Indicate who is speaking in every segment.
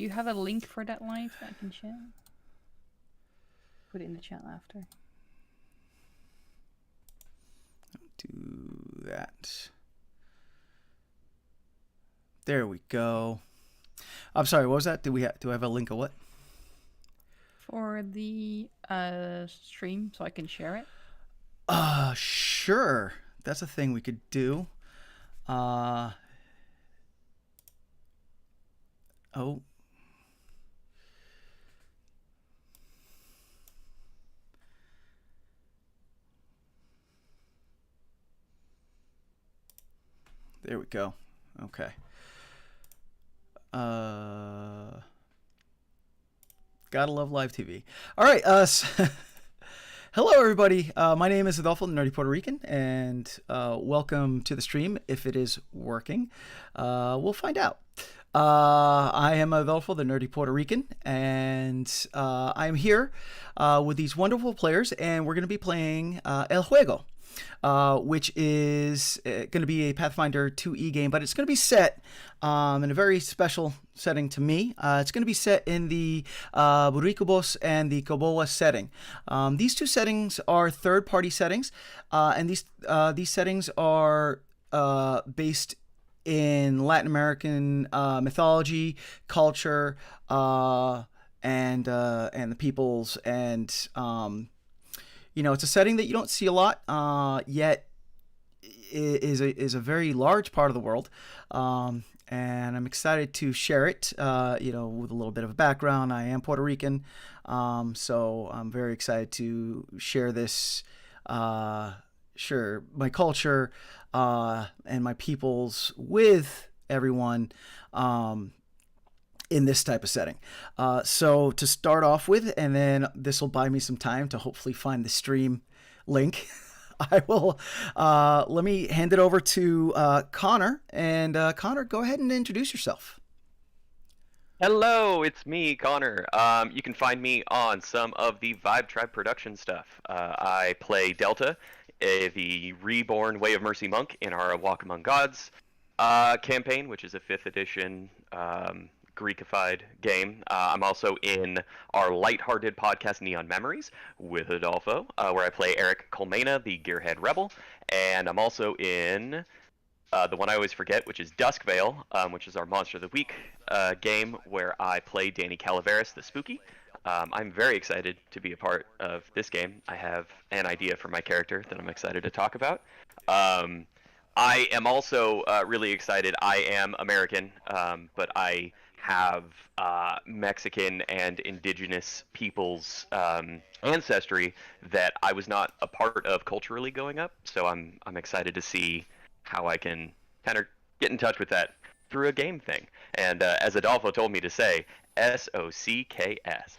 Speaker 1: Do you have a link for that live that I can share? Put it in the chat after.
Speaker 2: Do that. There we go. I'm sorry, what was that? Do I have a link of what?
Speaker 1: For the stream, so I can share it.
Speaker 2: Sure. That's a thing we could do. Oh. There we go. Okay. Gotta love live TV. All right. Hello, everybody. My name is Adolfo, the Nerdy Puerto Rican, and welcome to the stream. If it is working, we'll find out. I am Adolfo, the Nerdy Puerto Rican, and I'm here with these wonderful players, and we're going to be playing El Juego, which is going to be a Pathfinder 2E game, but it's going to be set in a very special setting to me. It's going to be set in the Boricubos and the Koboa setting. These two settings are third-party settings, and these settings are based in Latin American mythology, culture, and the peoples, and it's a setting that you don't see a lot, yet is a very large part of the world, and I'm excited to share it. With a little bit of a background, I am Puerto Rican, so I'm very excited to share this. My culture and my peoples with everyone in this type of setting. So to start off with, and then this will buy me some time to hopefully find the stream link, I will let me hand it over to Connor. And Connor, go ahead and introduce yourself.
Speaker 3: Hello, it's me, Connor. You can find me on some of the Vibe Tribe production stuff. I play Delta, the reborn Way of Mercy monk in our Walk Among Gods campaign, which is a 5th edition Greekified game. I'm also in our lighthearted podcast Neon Memories with Adolfo, where I play Eric Colmena, the Gearhead Rebel, and I'm also in the one I always forget, which is Duskvale, which is our Monster of the Week game, where I play Danny Calaveras, the Spooky. I'm very excited to be a part of this game. I have an idea for my character that I'm excited to talk about. I am also really excited. I am American, but I have Mexican and indigenous peoples' ancestry that I was not a part of culturally going up. So I'm excited to see how I can kind of get in touch with that through a game thing. And as Adolfo told me to say, SOCKS.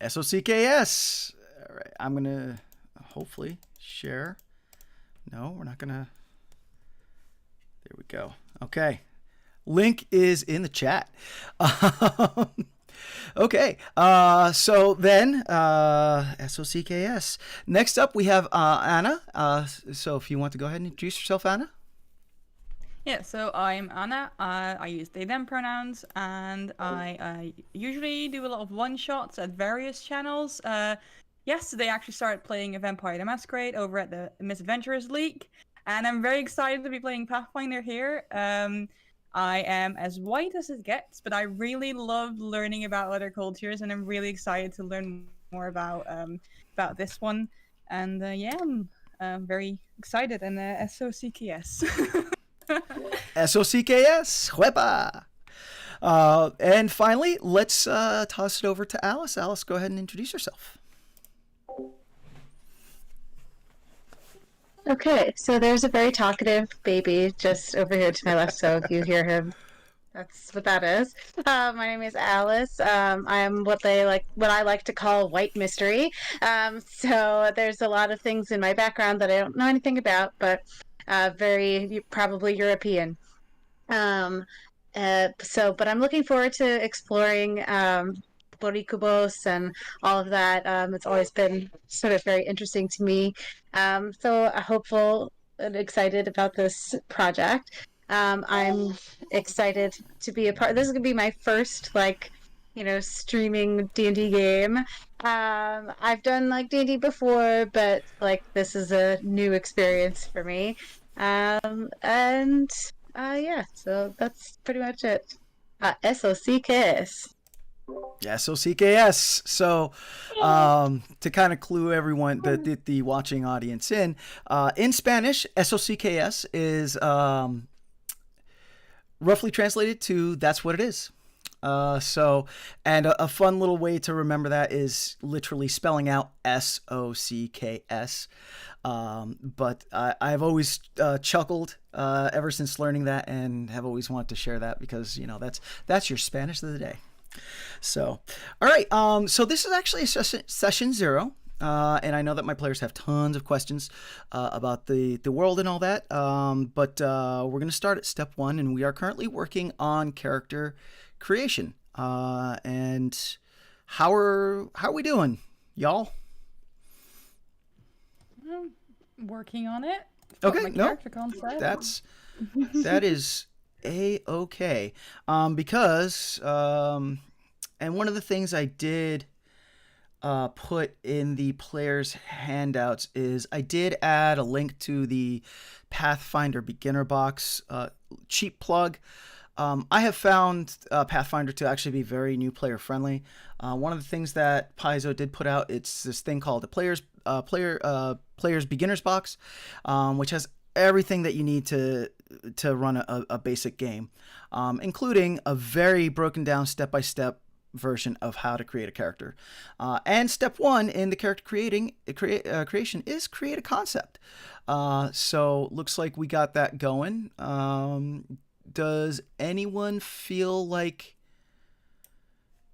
Speaker 2: SOCKS. All right, I'm going to hopefully share. No, we're not going to. There we go. Okay. Link is in the chat. Okay. So then, SOCKS. Next up, we have Anna. So if you want to go ahead and introduce yourself, Anna.
Speaker 1: Yeah, so I'm Anna. I use they them pronouns, and I usually do a lot of one-shots at various channels. Yesterday, I actually started playing a Vampire the Masquerade over at the Misadventurers League, and I'm very excited to be playing Pathfinder here. I am as white as it gets, but I really love learning about other cultures, and I'm really excited to learn more about this one. And yeah, I'm very excited, and SOCKS.
Speaker 2: SOCKS, Huepa. And finally, let's toss it over to Alice. Alice, go ahead and introduce yourself.
Speaker 4: Okay, so there's a very talkative baby just over here to my left, so if you hear him, that's what that is. My name is Alice. I'm what I like to call white mystery. So there's a lot of things in my background that I don't know anything about, but very probably European. But I'm looking forward to exploring Boricubos and all of that. It's always been sort of very interesting to me. So hopeful and excited about this project. I'm excited to be a part. This is gonna be my first streaming D&D game. I've done like D&D before, but like this is a new experience for me. And yeah, so that's pretty much it. SOCKS.
Speaker 2: Yeah, so CKS. So, to kind of clue everyone, the watching audience in Spanish, SOCKS is roughly translated to "that's what it is." And a fun little way to remember that is literally spelling out SOCKS. But I've always chuckled ever since learning that, and have always wanted to share that because that's your Spanish of the day. So, all right. So this is actually session 0. And I know that my players have tons of questions about the world and all that. But we're going to start at step 1, and we are currently working on character creation. And how are we doing, y'all?
Speaker 1: Working on it.
Speaker 2: Okay, no,
Speaker 1: concept.
Speaker 2: that is A-okay. Because and one of the things I did put in the players' handouts is I did add a link to the Pathfinder beginner box, cheap plug. I have found Pathfinder to actually be very new player friendly. One of the things that Paizo did put out, it's this thing called the players beginners box, which has everything that you need to run a basic game, including a very broken down step-by-step version of how to create a character. And step 1 in the character creation is create a concept. So looks like we got that going. Does anyone feel like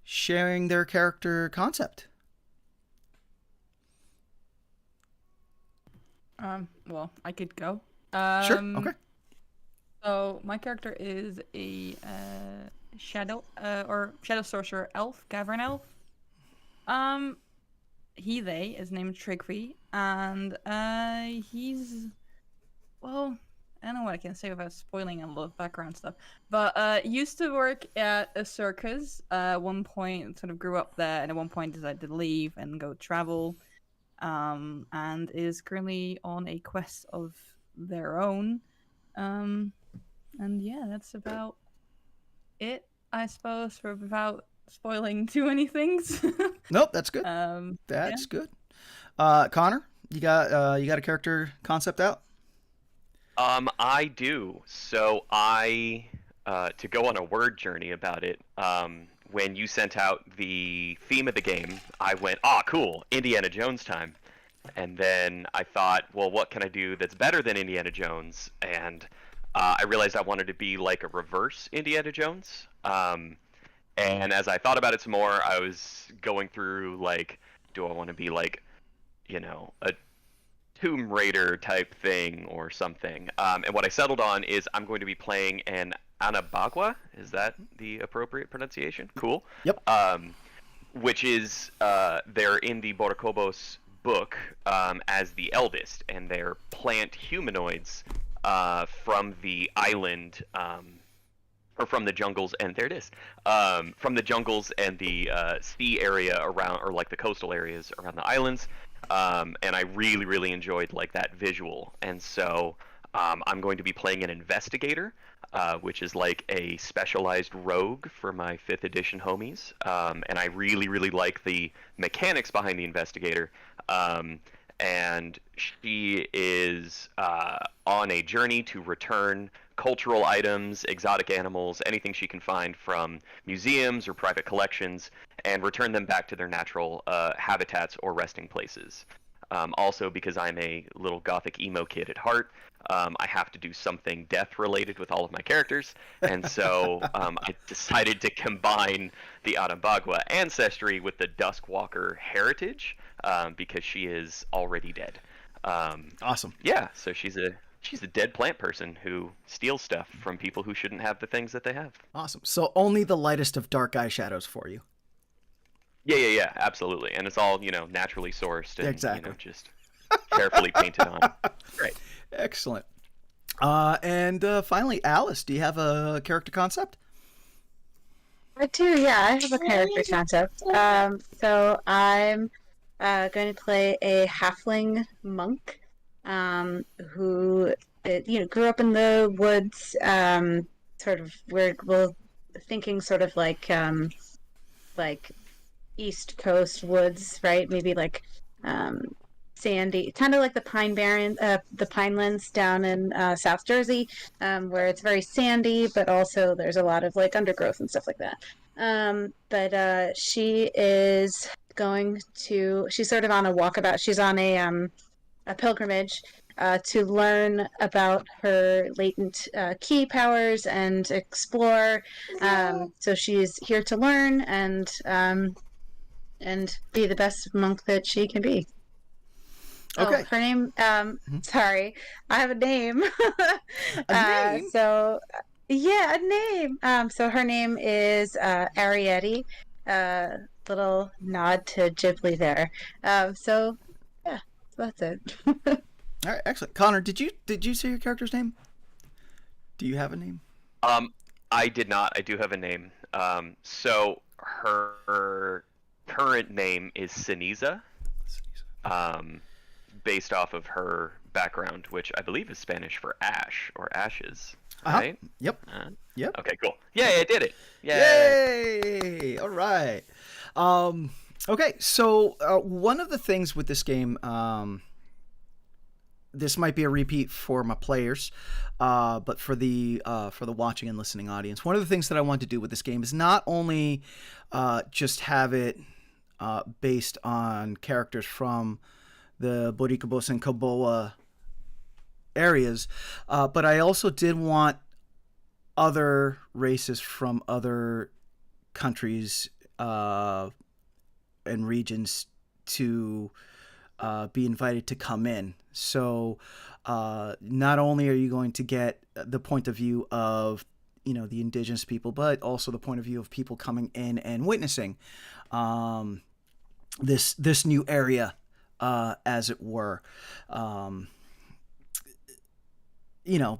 Speaker 2: sharing their character concept?
Speaker 1: Well, I could go.
Speaker 2: Sure. Okay.
Speaker 1: So my character is a shadow sorcerer elf, cavern elf. They is named Trigfree, and he's, well, I don't know what I can say without spoiling a lot of background stuff. But used to work at a circus. At one point, sort of grew up there, and at one point decided to leave and go travel. And is currently on a quest of their own. And yeah, that's about it, I suppose, without spoiling too many things.
Speaker 2: Nope, that's good. That's good. Connor, you got a character concept out?
Speaker 3: I do. So to go on a word journey about it, when you sent out the theme of the game, I went, cool, Indiana Jones time. And then I thought, well, what can I do that's better than Indiana Jones? And I realized I wanted to be like a reverse Indiana Jones. And as I thought about it some more, I was going through, like, do I want to be like, a Tomb Raider type thing or something? And what I settled on is I'm going to be playing an Anabagua. Is that the appropriate pronunciation? Cool.
Speaker 2: Yep.
Speaker 3: Which is they're in the Boricubos book as the eldest, and they're plant humanoids from the island, or from the jungles, and there it is, from the jungles and the sea area around, or like the coastal areas around the islands. And I really, really enjoyed like that visual, and so I'm going to be playing an investigator, which is like a specialized rogue for my 5th edition homies. And I really, really like the mechanics behind the investigator. And she is on a journey to return cultural items, exotic animals, anything she can find from museums or private collections, and return them back to their natural habitats or resting places. Also, because I'm a little gothic emo kid at heart, I have to do something death-related with all of my characters, and so I decided to combine the Anabagua ancestry with the Duskwalker heritage, because she is already dead.
Speaker 2: Awesome.
Speaker 3: Yeah, so she's a dead plant person who steals stuff from people who shouldn't have the things that they have.
Speaker 2: Awesome. So only the lightest of dark eyeshadows for you.
Speaker 3: Yeah, absolutely. And it's all, naturally sourced and,
Speaker 2: exactly.
Speaker 3: Just carefully painted on. Great.
Speaker 2: Excellent. And finally, Alice, do you have a character concept?
Speaker 4: I do, yeah. I have a character concept. So I'm going to play a halfling monk, who grew up in the woods. Sort of we're thinking sort of like East Coast woods, right? Maybe like um, sandy, kind of like the Pinelands down in South Jersey, where it's very sandy, but also there's a lot of like undergrowth and stuff like that. But she is she's sort of on a walkabout. She's on a pilgrimage to learn about her latent key powers and explore. So she's here to learn and be the best monk that she can be.
Speaker 2: Okay.
Speaker 4: Oh, her name. Sorry, I have a name.
Speaker 2: A name?
Speaker 4: So, yeah, a name. So her name is Arietti. Little nod to Ghibli there. So yeah, that's it.
Speaker 2: All right, excellent. Connor, did you say your character's name? Do you have a name?
Speaker 3: I did not. I do have a name. So her current name is Siniza. Based off of her background, which I believe is Spanish for ash or ashes. Right?
Speaker 2: Yep. Yep.
Speaker 3: Okay, cool. Yay, I did it. Yay!
Speaker 2: All right. Okay, so one of the things with this game, this might be a repeat for my players, but for the watching and listening audience, one of the things that I want to do with this game is not only just have it based on characters from the Boricubos and Koboa areas, but I also did want other races from other countries and regions to be invited to come in. So not only are you going to get the point of view of the indigenous people, but also the point of view of people coming in and witnessing this new area, as it were.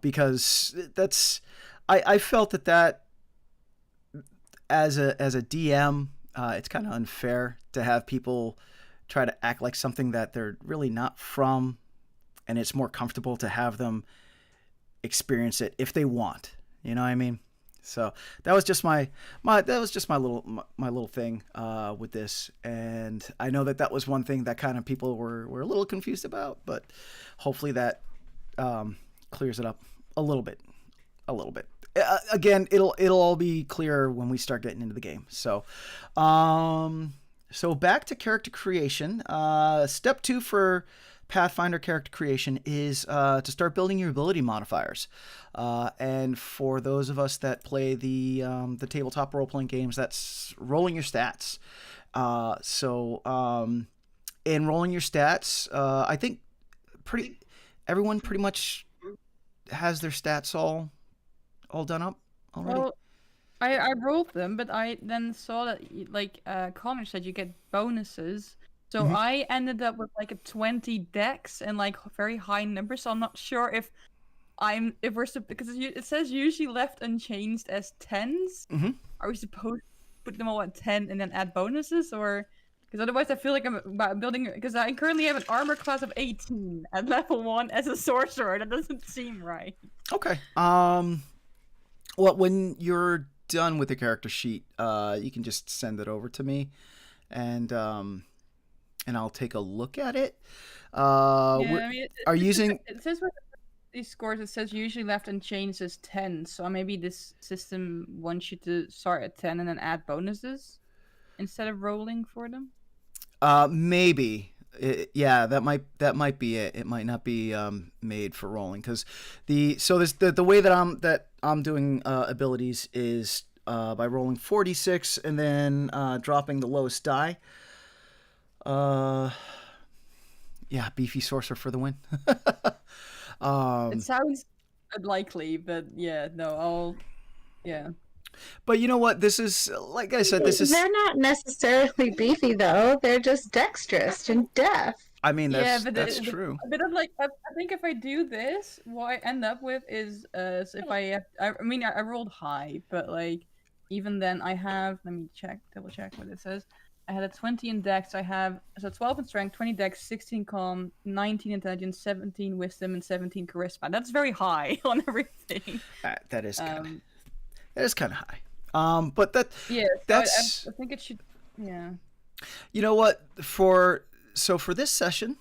Speaker 2: Because that's I felt that as a DM, it's kind of unfair to have people try to act like something that they're really not from, and it's more comfortable to have them experience it if they want. You know what I mean? So that was just my little thing with this, and I know that was one thing that kind of people were a little confused about, but hopefully that clears it up a little bit. Again, it'll all be clearer when we start getting into the game. So back to character creation. Step 2 for Pathfinder character creation is to start building your ability modifiers. And for those of us that play the tabletop role-playing games, that's rolling your stats. In rolling your stats, I think everyone pretty much has their stats all done up already.
Speaker 1: Well, I rolled them, but I then saw that Connor said you get bonuses. So I ended up with like a 20 dex and like very high numbers. So I'm not sure if because it says usually left unchanged as 10s. Are we supposed to put them all at 10 and then add bonuses, or because otherwise I feel like I'm about building, because I currently have an armor class of 18 at level 1 as a sorcerer. That doesn't seem right.
Speaker 2: Okay. Well, when you're done with the character sheet, you can just send it over to me, and I'll take a look at it.
Speaker 1: It says with these scores, it says usually left unchanged as 10. So maybe this system wants you to start at 10 and then add bonuses instead of rolling for them.
Speaker 2: Maybe. That might be it. It might not be made for rolling, because the way that I'm doing abilities is by rolling 4d6 and then dropping the lowest die. Beefy sorcerer for the win.
Speaker 1: It sounds unlikely, but
Speaker 2: But you know what? This is, like I said,
Speaker 4: They're not necessarily beefy, though. They're just dexterous and deft.
Speaker 2: I mean, that's true.
Speaker 1: A bit of I think if I do this, what I end up with is if I rolled high, but even then, I have. Let me double check what it says. I had a 20 in Dex. I have 12 in Strength, 20 Dex, 16 Calm, 19 Intelligence, 17 Wisdom, and 17 Charisma. That's very high on everything.
Speaker 2: That is kind of high. But
Speaker 1: yeah.
Speaker 2: That's.
Speaker 1: I think it should. Yeah.
Speaker 2: You know what? For this session,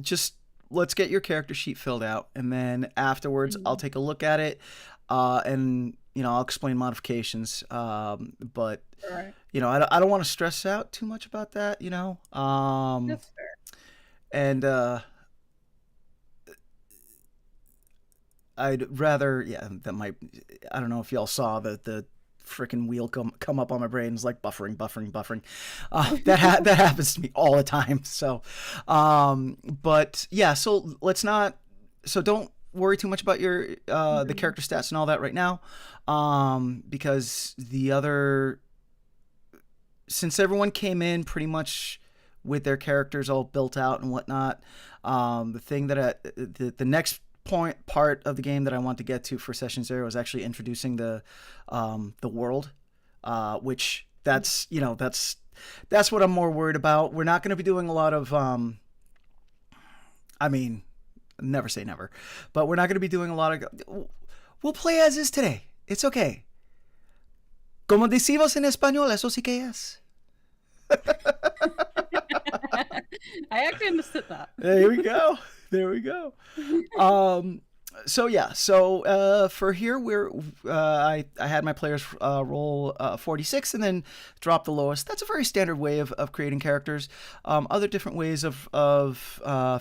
Speaker 2: just let's get your character sheet filled out, and then afterwards I'll take a look at it, and I'll explain modifications. But
Speaker 1: Right.
Speaker 2: I don't want to stress out too much about that.
Speaker 1: That's fair.
Speaker 2: And I'd rather, that might. I don't know if y'all saw the freaking wheel come up on my brain. It's like buffering. That happens to me all the time. So, but yeah. So let's not. So don't worry too much about your the character stats and all that right now, because since everyone came in pretty much with their characters all built out and whatnot, the thing that the next part of the game that I want to get to for session 0 is actually introducing the world, which that's what I'm more worried about. We're not going to be doing a lot of never say never, but we're not going to be doing a lot of. We'll play as is today. It's okay. Como decimos en español, eso sí que es.
Speaker 1: I actually understood that.
Speaker 2: There we go. So for here I had my players roll 46 and then drop the lowest. That's a very standard way of creating characters. Other different ways of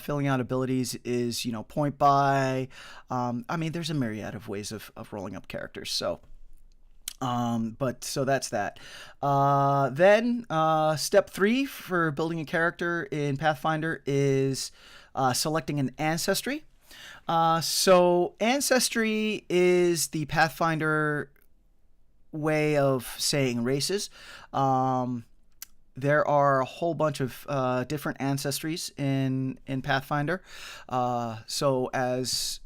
Speaker 2: filling out abilities is point buy. There's a myriad of ways of rolling up characters. So that's that. Then step 3 for building a character in Pathfinder is selecting an ancestry. So ancestry is the Pathfinder way of saying races. There are a whole bunch of different ancestries in Pathfinder. So as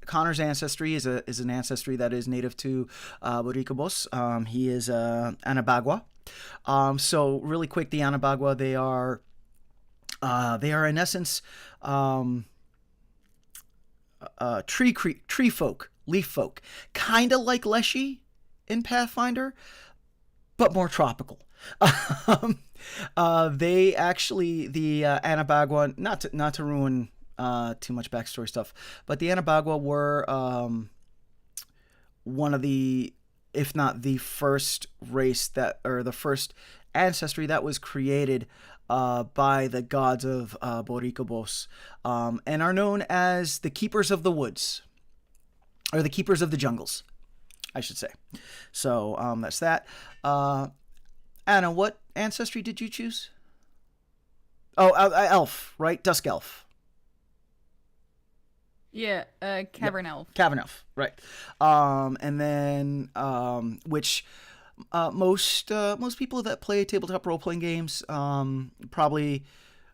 Speaker 2: Connor's ancestry is an ancestry that is native to Boricubos. He is Anabagua. So really quick, the Anabagua, they are in essence tree folk, leaf folk, kind of like Leshy in Pathfinder, but more tropical. They actually, the Anabagua, not to ruin too much backstory stuff, but the Anabagua were one of the, if not the first race the first ancestry that was created by the gods of Boricubos, and are known as the Keepers of the Woods, or the Keepers of the Jungles, I should say. So that's that. Anna, what ancestry did you choose? Oh, elf, right? Dusk elf.
Speaker 1: Yeah, Cavern Elf.
Speaker 2: Cavern Elf, right. And then, which most people that play tabletop role-playing games probably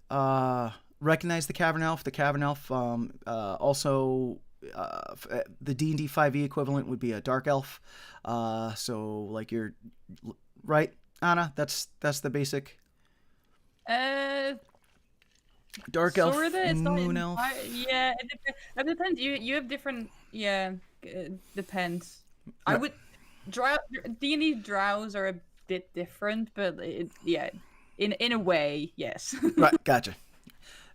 Speaker 2: recognize the Cavern Elf. The Cavern Elf, also, the D&D 5e equivalent would be a Dark Elf. So, like, you're... Right, Anna? That's the basic... Dark elf, moon elf.
Speaker 1: Yeah, it depends. You have different. Yeah, it depends. I would D&D drows are a bit different, but in a way, yes.
Speaker 2: Right, gotcha.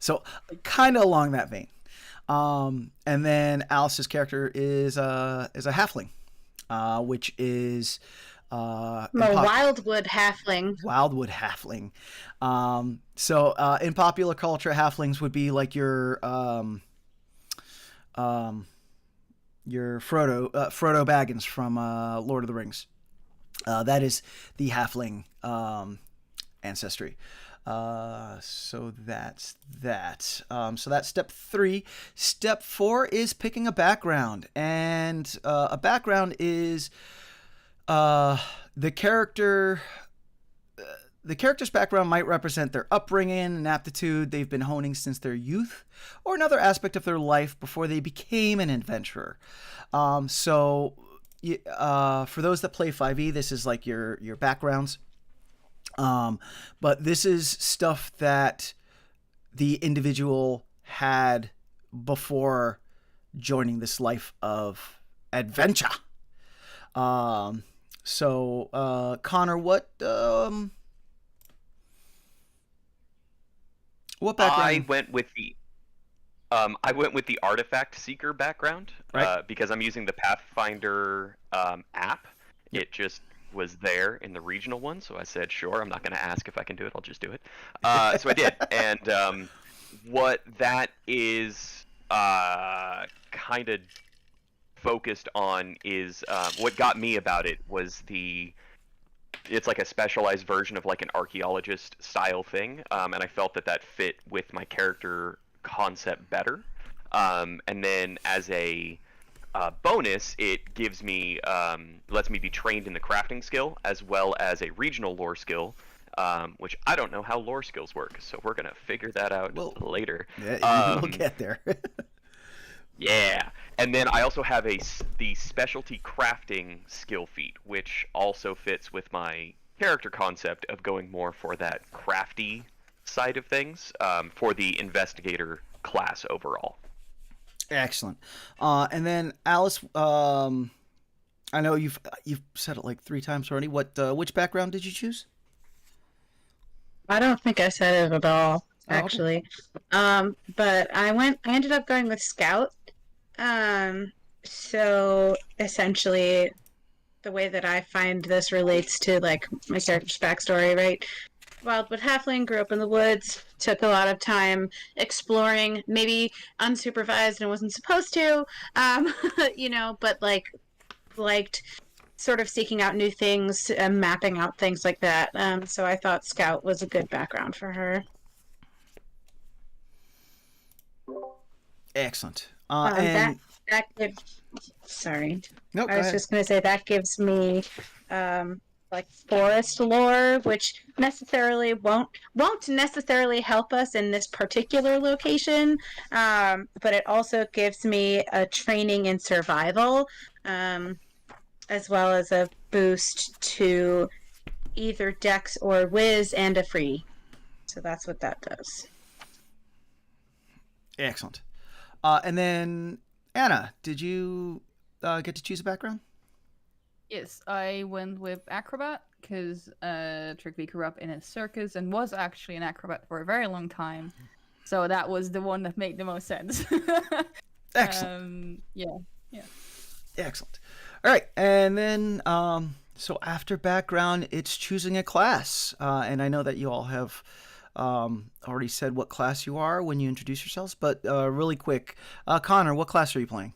Speaker 2: So kind of along that vein. And then Alice's character is a halfling, which is
Speaker 4: Wildwood halfling.
Speaker 2: Wildwood halfling. So in popular culture, halflings would be like your Frodo Baggins from Lord of the Rings. That is the halfling ancestry. So that's that. So that's step 3. Step 4 is picking a background, and a background is the character's background might represent their upbringing and aptitude they've been honing since their youth, or another aspect of their life before they became an adventurer. So for those that play 5e, this is like your backgrounds. But this is stuff that the individual had before joining this life of adventure. So Connor, what background?
Speaker 3: I went with the artifact seeker background,
Speaker 2: Right.
Speaker 3: because I'm using the Pathfinder app.
Speaker 2: Yep.
Speaker 3: It just was there in the regional one, so I said, sure, I'm not going to ask if I can do it, I'll just do it. So I did, and what that is kind of focused on is, what got me about it was it's like a specialized version of like an archaeologist style thing, and I felt that fit with my character concept better. And then as a bonus, it gives me lets me be trained in the crafting skill as well as a regional lore skill, which I don't know how lore skills work, so we're gonna figure that out later.
Speaker 2: Yeah, we'll get there.
Speaker 3: Yeah, and then I also have the specialty crafting skill feat, which also fits with my character concept of going more for that crafty side of things, for the investigator class overall.
Speaker 2: Excellent. And then Alice, I know you've said it like 3 times already. Which background did you choose?
Speaker 4: I don't think I said it at all,
Speaker 2: Oh, okay.
Speaker 4: actually. But I ended up going with Scout. So essentially, the way that I find this relates to like my character's backstory, right? Wildwood Halfling, grew up in the woods, took a lot of time exploring, maybe unsupervised and wasn't supposed to, but liked sort of seeking out new things and mapping out things like that. So I thought Scout was a good background for her.
Speaker 2: Excellent. And
Speaker 4: that gives. Sorry,
Speaker 2: no,
Speaker 4: I was just gonna say that gives me like forest lore, which won't necessarily help us in this particular location, but it also gives me a training in survival, as well as a boost to either Dex or Wiz and a free. So that's what that does.
Speaker 2: Excellent. And then Anna, did you get to choose a background?
Speaker 1: Yes, I went with acrobat because Trickby grew up in a circus and was actually an acrobat for a very long time. So that was the one that made the most sense.
Speaker 2: Excellent.
Speaker 1: Yeah.
Speaker 2: Excellent. All right, and then so after background, it's choosing a class, and I know that you all have already said what class you are when you introduce yourselves, but really quick, Connor, what class are you playing?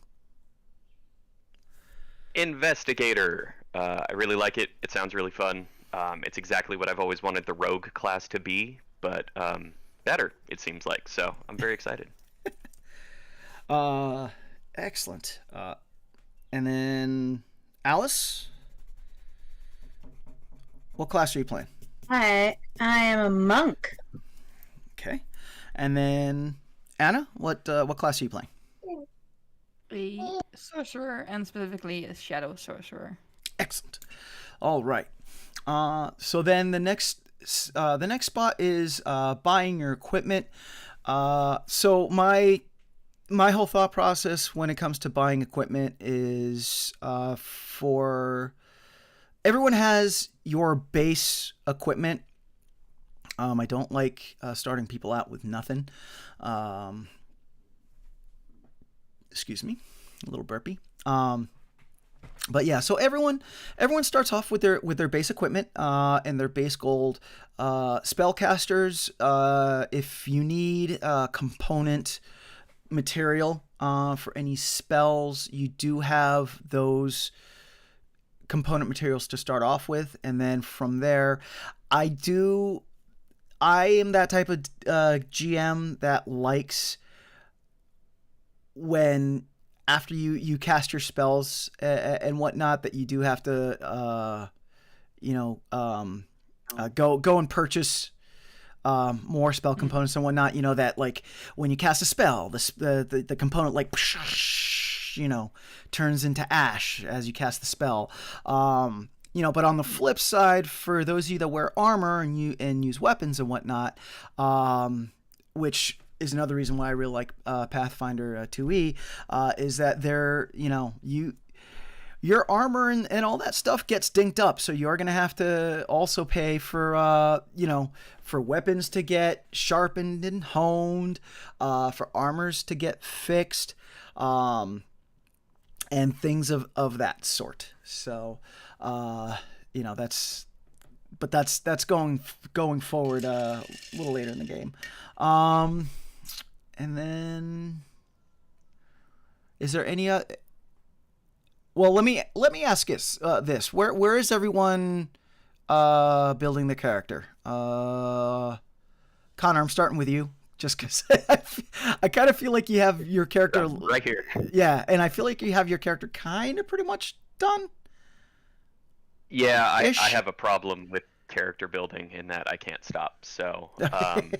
Speaker 3: Investigator. I really like it. It sounds really fun. It's exactly what I've always wanted the rogue class to be, but better, it seems like. So I'm very excited.
Speaker 2: Excellent. And then Alice, what class are you playing?
Speaker 4: I am a monk.
Speaker 2: Okay. And then Anna, what class are you playing?
Speaker 1: A sorcerer, and specifically a shadow sorcerer.
Speaker 2: Excellent. All right. So then the next spot is buying your equipment. So my whole thought process when it comes to buying equipment is for everyone has your base equipment. I don't like starting people out with nothing. Excuse me, a little burpee. But yeah, so everyone starts off with their base equipment and their base gold. Spellcasters, if you need component material for any spells, you do have those component materials to start off with, and then from there, I am that type of GM that likes when after you cast your spells and whatnot, that you do have to go and purchase more spell components and whatnot. You know that like when you cast a spell, the component like flesh, turns into ash as you cast the spell. But on the flip side, for those of you that wear armor and use weapons and whatnot, which is another reason why I really like Pathfinder 2E, is that your armor and all that stuff gets dinked up, so you're gonna have to also pay for for weapons to get sharpened and honed, for armors to get fixed, and things of that sort. So that's going forward a little later in the game. And then, is there any well, let me ask this. Where is everyone building the character? Connor, I'm starting with you, just because I kind of feel like you have your character
Speaker 3: right here.
Speaker 2: Yeah, and I feel like you have your character kind of pretty much done.
Speaker 3: Yeah, I have a problem with character building in that I can't stop. So I've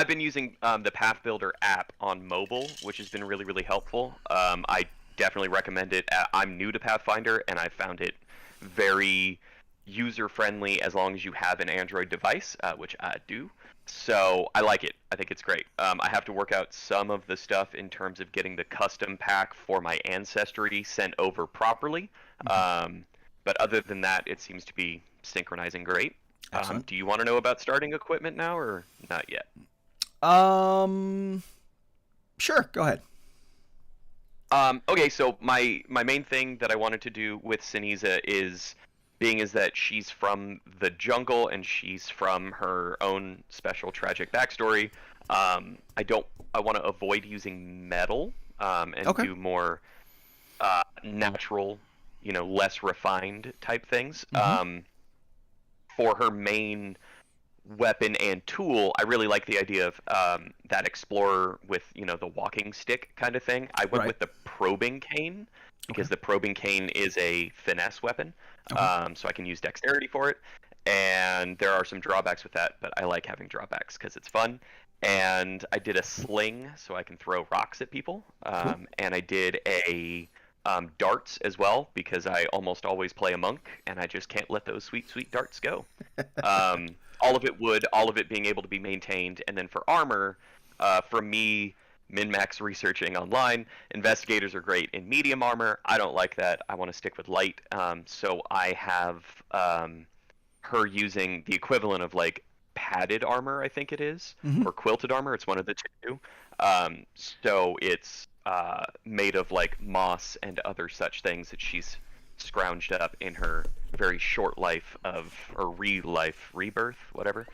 Speaker 3: been using the Path Builder app on mobile, which has been really, really helpful. I definitely recommend it. I'm new to Pathfinder, and I found it very user-friendly as long as you have an Android device, which I do. So I like it. I think it's great. I have to work out some of the stuff in terms of getting the custom pack for my ancestry sent over properly. But other than that, it seems to be synchronizing great. Do you want to know about starting equipment now, or not yet?
Speaker 2: Sure, go ahead.
Speaker 3: Okay, so my main thing that I wanted to do with Sinisa is that she's from the jungle and she's from her own special tragic backstory. I want to avoid using metal and do more natural, less refined type things. For her main weapon and tool, I really like the idea of that explorer with the walking stick kind of thing. I went with the probing cane because the probing cane is a finesse weapon, so I can use dexterity for it. And there are some drawbacks with that, but I like having drawbacks because it's fun. And I did a sling so I can throw rocks at people, and I did a darts as well because I almost always play a monk and I just can't let those sweet darts go. All of it being able to be maintained. And then for armor, for me, min-max researching online, investigators are great in medium armor. I don't like that. I want to stick with light. So I have her using the equivalent of like padded armor, I think it is, or quilted armor. It's one of the two. So it's made of like moss and other such things that she's scrounged up in her very short life rebirth, whatever,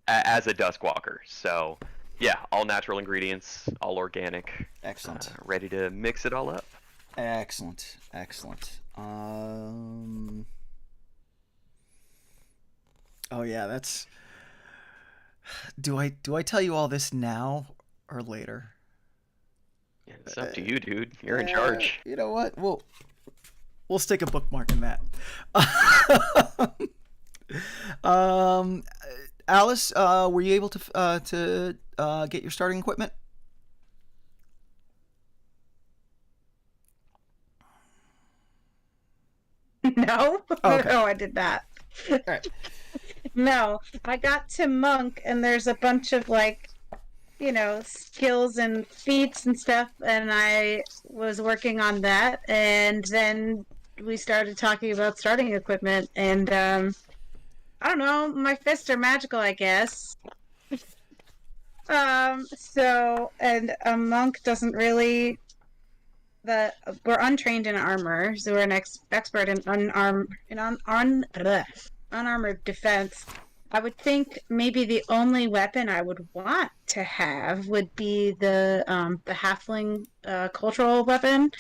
Speaker 3: as a Duskwalker. So yeah, all natural ingredients, all organic.
Speaker 2: Excellent.
Speaker 3: Ready to mix it all up.
Speaker 2: Excellent. Oh yeah, that's. Do I tell you all this now or later?
Speaker 3: It's up to you, dude. You're in charge.
Speaker 2: You know what? We'll stick a bookmark in that. Alice, were you able to get your starting equipment?
Speaker 4: No.
Speaker 2: Oh, okay.
Speaker 4: No, I did not.
Speaker 2: All right.
Speaker 4: No, I got to monk, and there's a bunch of skills and feats and stuff, and I was working on that, and then we started talking about starting equipment, and I don't know, my fists are magical, I guess. So, and a monk doesn't really. We're untrained in armor, so we're an expert in unarmored defense. I would think maybe the only weapon I would want to have would be the halfling cultural weapon,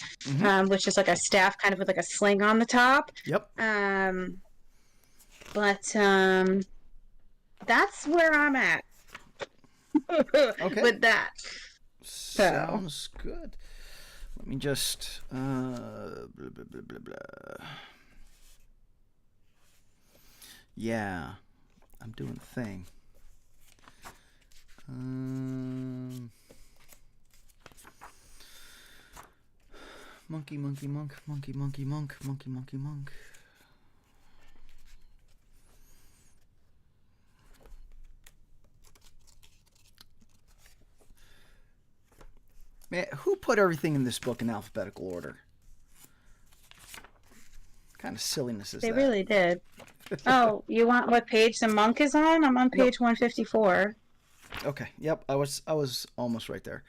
Speaker 4: which is like a staff kind of with like a sling on the top.
Speaker 2: Yep.
Speaker 4: But that's where I'm at.
Speaker 2: Okay.
Speaker 4: With that.
Speaker 2: Sounds good. Let me just blah, blah, blah, blah, blah. Yeah, I'm doing the thing. Monkey, monkey, monk, monkey, monkey, monk, monkey, monkey, monk. Man, who put everything in this book in alphabetical order? What kind of silliness is
Speaker 4: They
Speaker 2: that?
Speaker 4: really did. Oh, you want what page the monk is on? I'm on page 154.
Speaker 2: Okay. Yep. I was almost right there.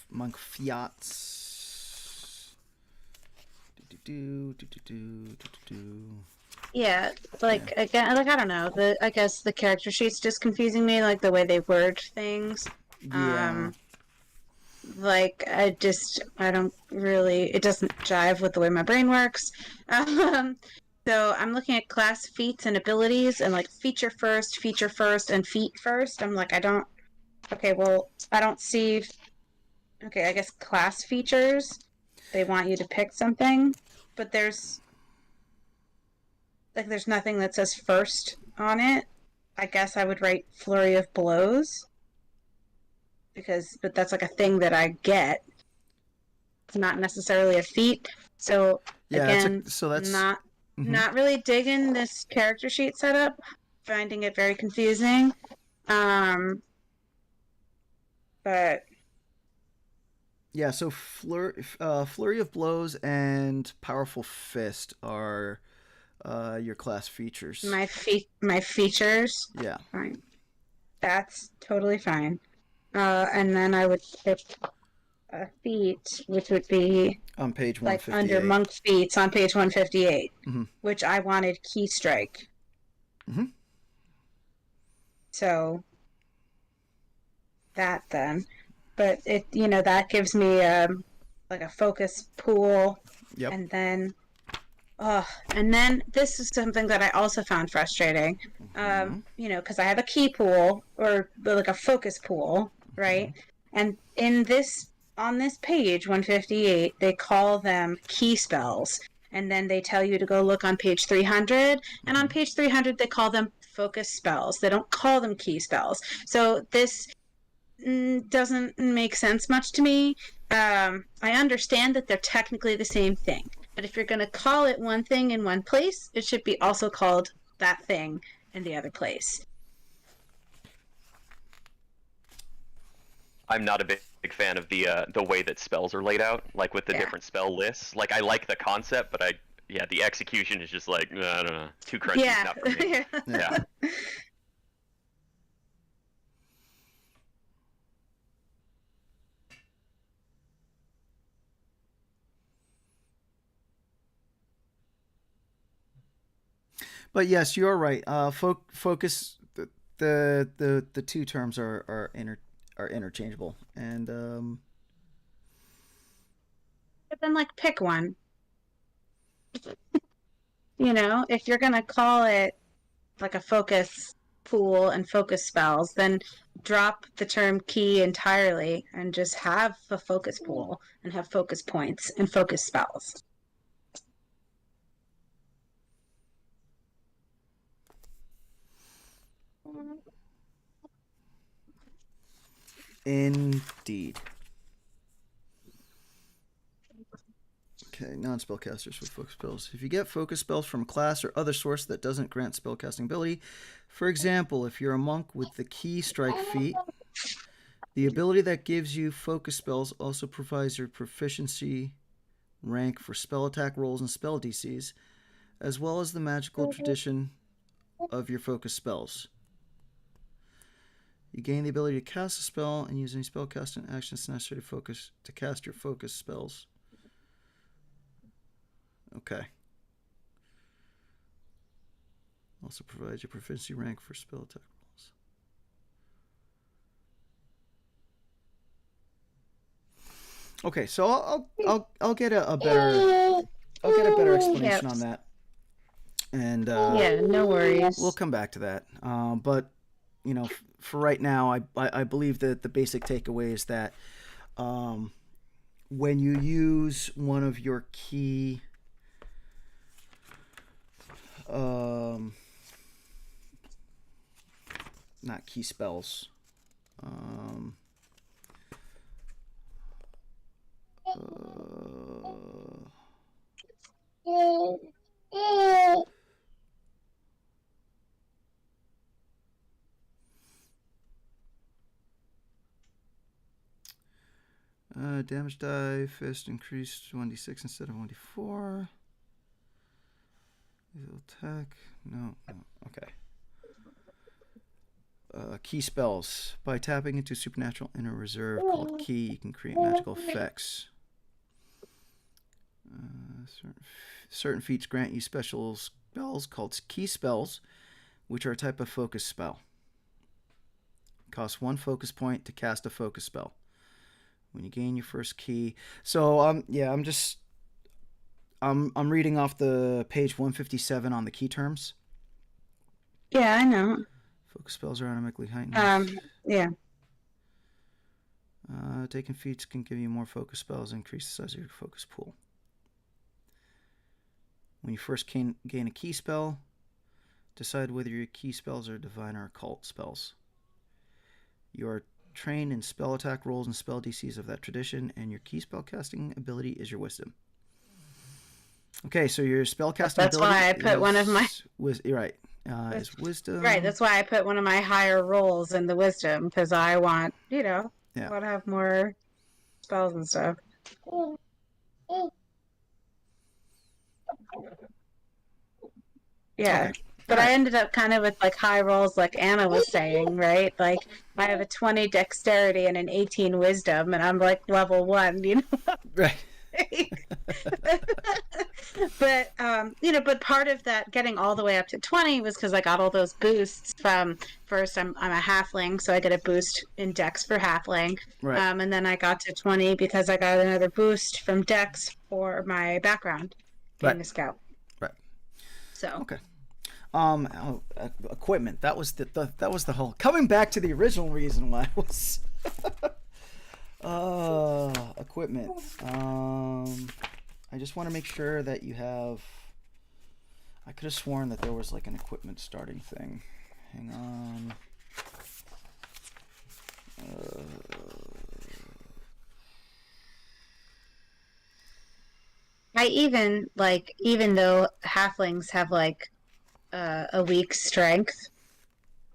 Speaker 2: Monk fiats.
Speaker 4: Yeah, like again, like I don't know. I guess the character sheet's just confusing me, like the way they word things.
Speaker 2: Yeah.
Speaker 4: Like I don't really. It doesn't jive with the way my brain works. So I'm looking at class feats and abilities, and like feature first, and feat first. I'm like, I don't. Okay, well, I don't see. Okay, I guess class features. They want you to pick something, but there's nothing that says first on it. I guess I would write flurry of blows but that's like a thing that I get. It's not necessarily a feat. So
Speaker 2: Yeah.
Speaker 4: again,
Speaker 2: That's
Speaker 4: not really digging this character sheet setup. Finding it very confusing. But
Speaker 2: yeah. So flurry of blows and powerful fist are your class features.
Speaker 4: my features.
Speaker 2: Yeah.
Speaker 4: Fine. That's totally fine. And then I would pick a feat, which would be
Speaker 2: On page
Speaker 4: like
Speaker 2: 158.
Speaker 4: under monk feats on page 158,
Speaker 2: Mm-hmm.
Speaker 4: which I wanted key strike.
Speaker 2: Mm-hmm.
Speaker 4: So that then, but it that gives me like a focus pool.
Speaker 2: Yep.
Speaker 4: And then this is something that I also found frustrating. Because I have a key pool or like a focus pool, right? And on this page 158, they call them key spells, and then they tell you to go look on page 300, and on page 300 they call them focus spells. They don't call them key spells. So this doesn't make sense much to me. I understand that they're technically the same thing, but if you're going to call it one thing in one place, it should be also called that thing in the other place.
Speaker 3: I'm not a big fan of the way that spells are laid out, like with the different spell lists. Like I like the concept, but the execution is just like I don't know, too crunchy. Not for me. Yeah.
Speaker 2: But yes, you're right. Focus. The two terms are interchangeable, and
Speaker 4: But then, like, pick one. If you're gonna call it like a focus pool and focus spells, then drop the term key entirely and just have a focus pool and have focus points and focus spells.
Speaker 2: indeed. Okay, non-spellcasters with focus spells. If you get focus spells from a class or other source that doesn't grant spellcasting ability, for example, if you're a monk with the key strike feat, the ability that gives you focus spells also provides your proficiency rank for spell attack rolls and spell DCs, as well as the magical tradition of your focus spells. You gain the ability to cast a spell and use any spellcasting actions necessary to cast your focus spells. Okay. Also provides your proficiency rank for spell attack rolls. Okay, so I'll get a better explanation on that, and
Speaker 4: no worries.
Speaker 2: We'll come back to that. But for right now, I believe that the basic takeaway is that when you use one of your key not key spells. Damage die, fist increased 1d6 instead of 1d4. Evil attack, no, okay. Key spells. By tapping into supernatural inner reserve called key, you can create magical effects. Certain feats grant you special spells called key spells, which are a type of focus spell. Costs 1 focus point to cast a focus spell. When you gain your first key. So yeah, I'm reading off the page 157 on the key terms.
Speaker 4: Yeah, I know.
Speaker 2: Focus spells are automatically heightened.
Speaker 4: Yeah.
Speaker 2: Taking feats can give you more focus spells and increase the size of your focus pool. When you first gain a key spell, decide whether your key spells are divine or occult spells. You are trained in spell attack rolls and spell DCs of that tradition, and your key spell casting ability is your wisdom. Okay, so your spell casting
Speaker 4: That's
Speaker 2: ability
Speaker 4: why I put one of my...
Speaker 2: You're right. Is wisdom.
Speaker 4: Right, that's why I put one of my higher rolls in the wisdom, because I want, I want to have more spells and stuff. Yeah.
Speaker 2: Okay.
Speaker 4: But I ended up kind of with like high rolls, like Anna was saying, right? Like I have a 20 dexterity and an 18 wisdom, and I'm like level 1,
Speaker 2: Right.
Speaker 4: But but part of that getting all the way up to 20 was because I got all those boosts from first. I'm a halfling, so I get a boost in dex for halfling,
Speaker 2: Right.
Speaker 4: And then I got to 20 because I got another boost from dex for my background being a scout.
Speaker 2: Right.
Speaker 4: So
Speaker 2: okay. Equipment. That was the whole coming back to the original reason why I was. Equipment. I just want to make sure that you have. I could have sworn that there was like an equipment starting thing. Hang on.
Speaker 4: even though halflings have like a weak strength,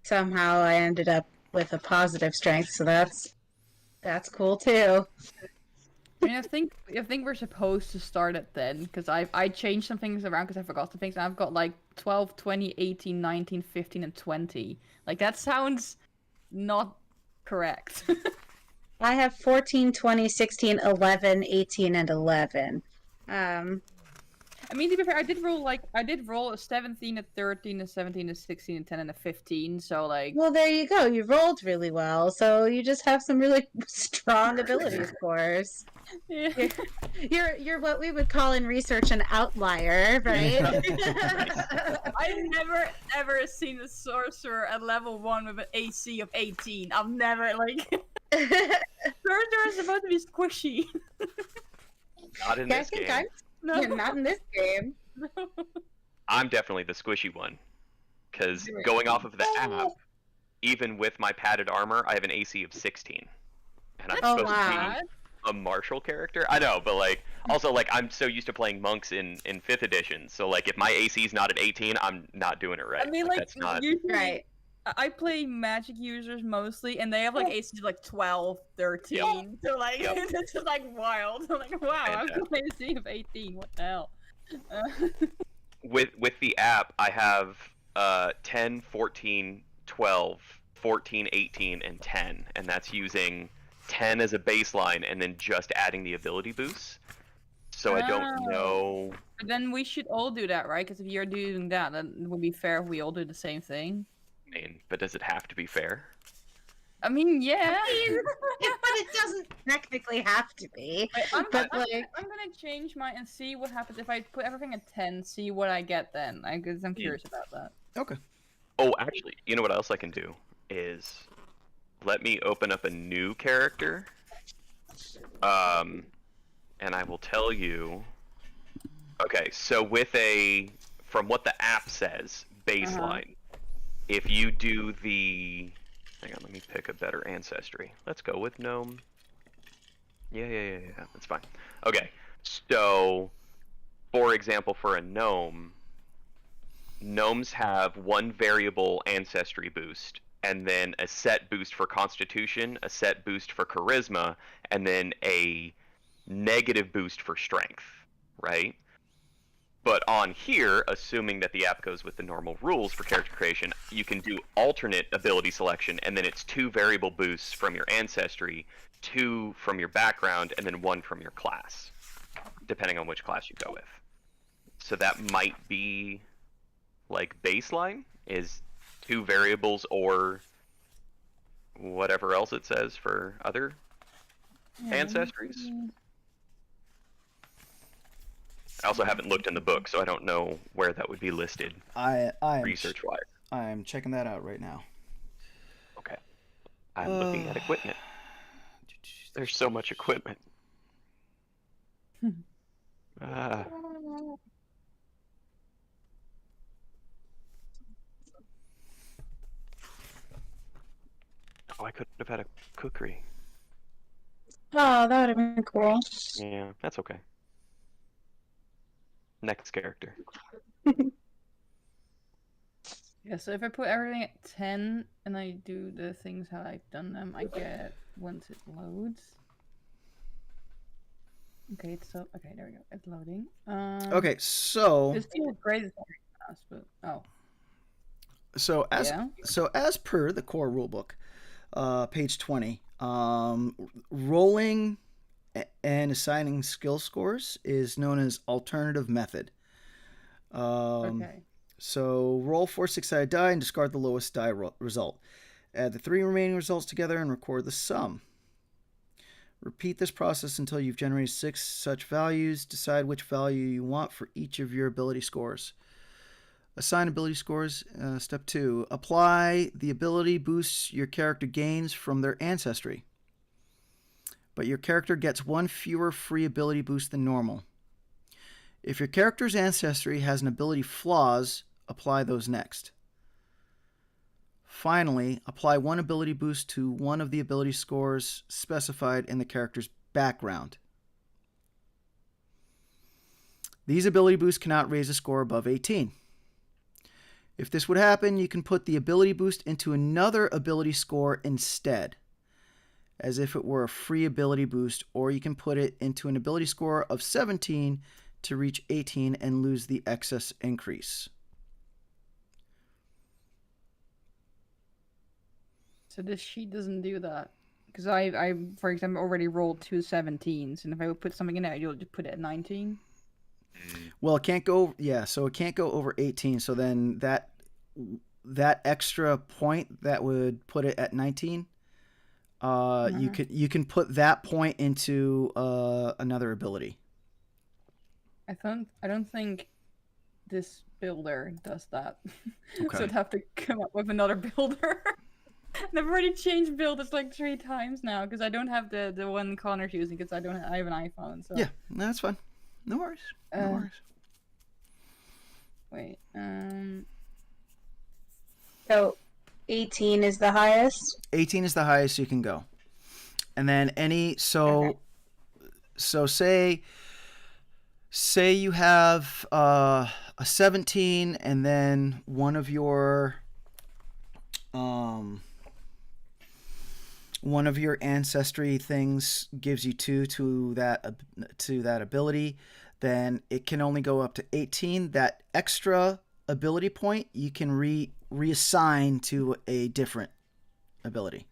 Speaker 4: somehow I ended up with a positive strength, so that's cool too.
Speaker 1: I mean, I think we're supposed to start at 10, because I changed some things around because I forgot some things, and I've got like 12, 20, 18, 19, 15, and 20. Like, that sounds not correct.
Speaker 4: I have 14, 20, 16, 11, 18, and 11.
Speaker 1: I mean, to be fair, I did roll a 17, a 13, a 17, a 16, a 10, and a 15. So like,
Speaker 4: well, there you go. You rolled really well, so you just have some really strong ability scores.
Speaker 1: yeah.
Speaker 4: You're what we would call in research an outlier, right?
Speaker 1: I've never ever seen a sorcerer at level 1 with an AC of 18. I've never like. Sorcerer is supposed to be squishy.
Speaker 3: Not in this game.
Speaker 1: No.
Speaker 4: Yeah, not in this game.
Speaker 3: I'm definitely the squishy one. Because going off of the app, even with my padded armor, I have an AC of 16. And I'm supposed to be a martial character? I know, but like, also like, I'm so used to playing monks in 5th edition, so like, if my AC is not at 18, I'm not doing it right.
Speaker 1: I mean, like
Speaker 3: that's not...
Speaker 1: usually,
Speaker 4: right.
Speaker 1: I play magic users mostly, and they have like ACs of like 12, 13. Yep. So like, it's just like wild. I'm like, wow, I've got an AC of 18. What the hell?
Speaker 3: With the app, I have 10, 14, 12, 14, 18, and 10, and that's using 10 as a baseline and then just adding the ability boosts. So I don't know.
Speaker 1: But then we should all do that, right? Because if you're doing that, then it would be fair if we all do the same thing.
Speaker 3: I mean, but does it have to be fair?
Speaker 1: I mean, yeah.
Speaker 4: But it doesn't technically have to be.
Speaker 1: I'm gonna change mine and see what happens if I put everything at 10. See what I get then. Because I'm curious about that.
Speaker 2: Okay.
Speaker 3: Oh, actually, you know what else I can do is let me open up a new character. And I will tell you. Okay, so with a from what the app says, baseline. If you do the... Hang on, let me pick a better ancestry. Let's go with gnome. Yeah, that's fine. Okay, so, for example, for a gnome, gnomes have one variable ancestry boost, and then a set boost for constitution, a set boost for charisma, and then a negative boost for strength, right? But on here, assuming that the app goes with the normal rules for character creation, you can do alternate ability selection, and then it's 2 variable boosts from your ancestry, 2 from your background, and then 1 from your class, depending on which class you go with. So that might be like baseline is 2 variables or whatever else it says for other ancestries. I also haven't looked in the book, so I don't know where that would be listed research-wise.
Speaker 2: I'm checking that out right now.
Speaker 3: Okay. I'm looking at equipment. There's so much equipment. Oh, I could have had a cookery.
Speaker 4: Oh, that would have been cool.
Speaker 3: Yeah, that's okay. Next character.
Speaker 1: Yeah, so if I put everything at 10 and I do the things how I've done them, I get once it loads. Okay, so okay, there we go. It's loading.
Speaker 2: Okay, so
Speaker 1: This feels great as fast, but
Speaker 2: so as per the core rulebook, page 20, rolling and assigning skill scores is known as alternative method.
Speaker 1: okay.
Speaker 2: So roll 4 6-sided die and discard the lowest die result. Add the 3 remaining results together and record the sum. Repeat this process until you've generated 6 such values. Decide which value you want for each of your ability scores. Assign ability scores. Step 2. Apply the ability boosts your character gains from their ancestry, but your character gets 1 fewer free ability boost than normal. If your character's ancestry has an ability flaws, apply those next. Finally, apply 1 ability boost to one of the ability scores specified in the character's background. These ability boosts cannot raise a score above 18. If this would happen, you can put the ability boost into another ability score instead, as if it were a free ability boost, or you can put it into an ability score of 17 to reach 18 and lose the excess increase.
Speaker 1: So this sheet doesn't do that. Because I, for example, already rolled 2 17s, and if I would put something in there, you'll just put it at 19.
Speaker 2: Well, it can't go, so it can't go over 18, so then that extra point that would put it at 19, you can put that point into another ability.
Speaker 1: I don't think this builder does that.
Speaker 2: Okay.
Speaker 1: So I'd have to come up with another builder. I've already changed builders like 3 times now because I don't have the one Connor's using because I have an iPhone. So
Speaker 2: Yeah, that's fine. No worries. No worries.
Speaker 1: Wait.
Speaker 4: So 18 is the highest?
Speaker 2: 18 is the highest you can go. And then so say you have a 17 and then one of your ancestry things gives you 2 to that ability, then it can only go up to 18. That extra ability point you can reassign to a different ability.